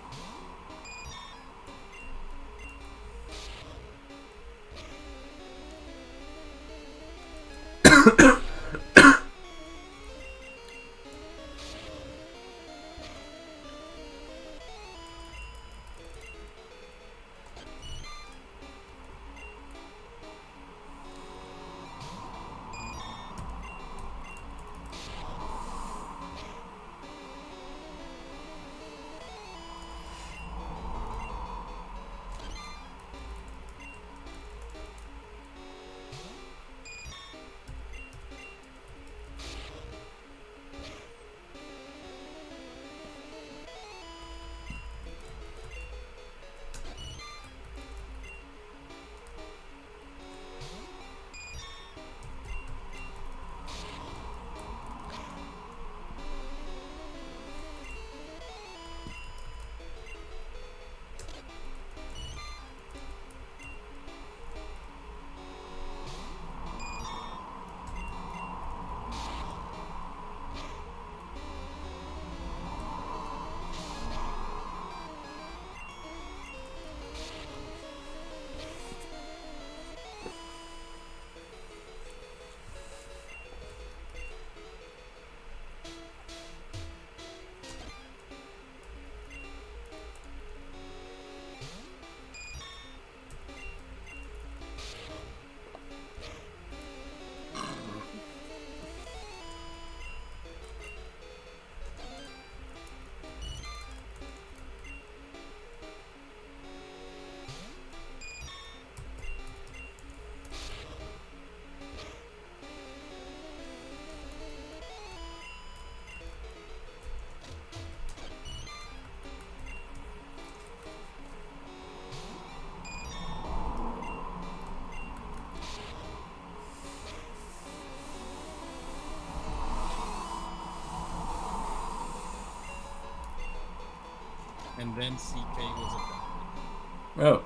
And then CK was a Oh,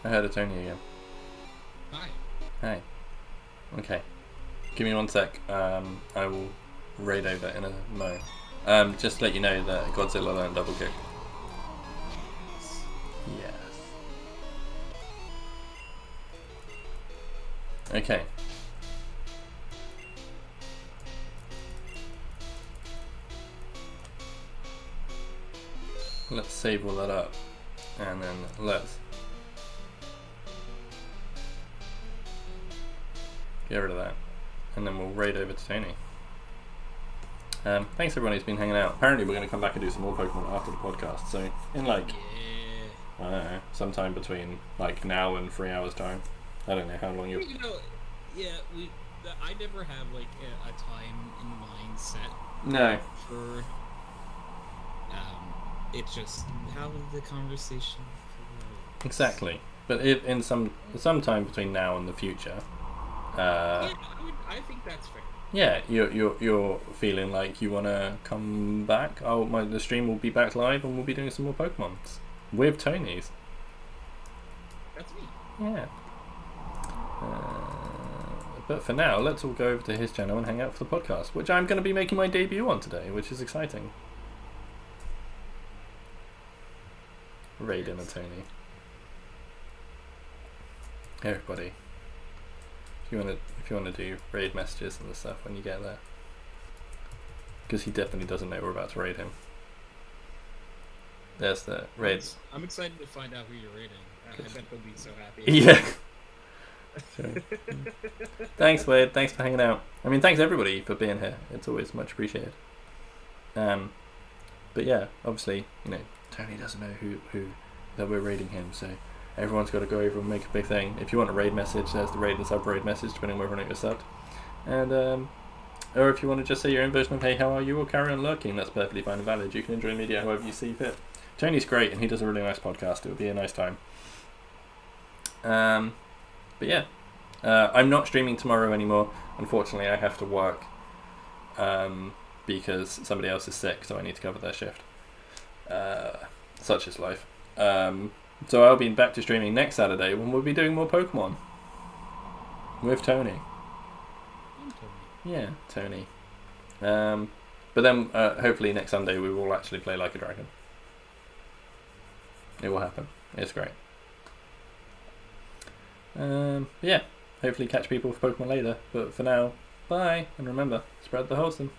I heard a Tony again. Hi. Hi. Okay. Give me 1 sec. I will raid over in a mo. Just to let you know that Godzilla learned double kick. Yes. Okay. Let's save all that up, and then let's get rid of that, and then we'll raid over to Tony. Thanks everyone who's been hanging out. Apparently we're going to come back and do some more Pokemon after the podcast, so in like, I don't know, sometime between like now and 3 hours time. I don't know how long you're... I never have like a time in mind set. No. For... it's just how the conversation flows. Exactly. But if in some time between now and the future, I think that's fair. yeah, you're feeling like you want to come back. The stream will be back live, and we'll be doing some more Pokemon with Tony's. That's me. Yeah. But for now, let's all go over to his channel and hang out for the podcast, which I'm going to be making my debut on today, which is exciting. Raiden and Tony. Hey everybody. If you want to do raid messages and stuff when you get there, because he definitely doesn't know we're about to raid him. There's the raids. I'm excited to find out who you're raiding. I bet they'll be so happy. Yeah. Thanks, Wade. Thanks for hanging out. I mean, thanks everybody for being here. It's always much appreciated. But yeah, obviously, Tony doesn't know who that we're raiding him. So Everyone's got to go over and make a big thing. If you want a raid message, there's the raid and sub-raid message, depending on whether or not you're subbed. And, or if you want to just say your own version of hey, how are you, or carry on lurking, that's perfectly fine and valid. You can enjoy media however you see fit. Tony's great, and he does a really nice podcast. It would be a nice time. But yeah, I'm not streaming tomorrow anymore. Unfortunately, I have to work because somebody else is sick, so I need to cover their shift. Such is life. So I'll be back to streaming next Saturday when we'll be doing more Pokemon with Tony. Yeah, Tony. But then hopefully next Sunday we will actually play Like a Dragon. It will happen. It's great. Yeah, hopefully catch people for Pokemon later. But for now, bye, and remember, spread the wholesome.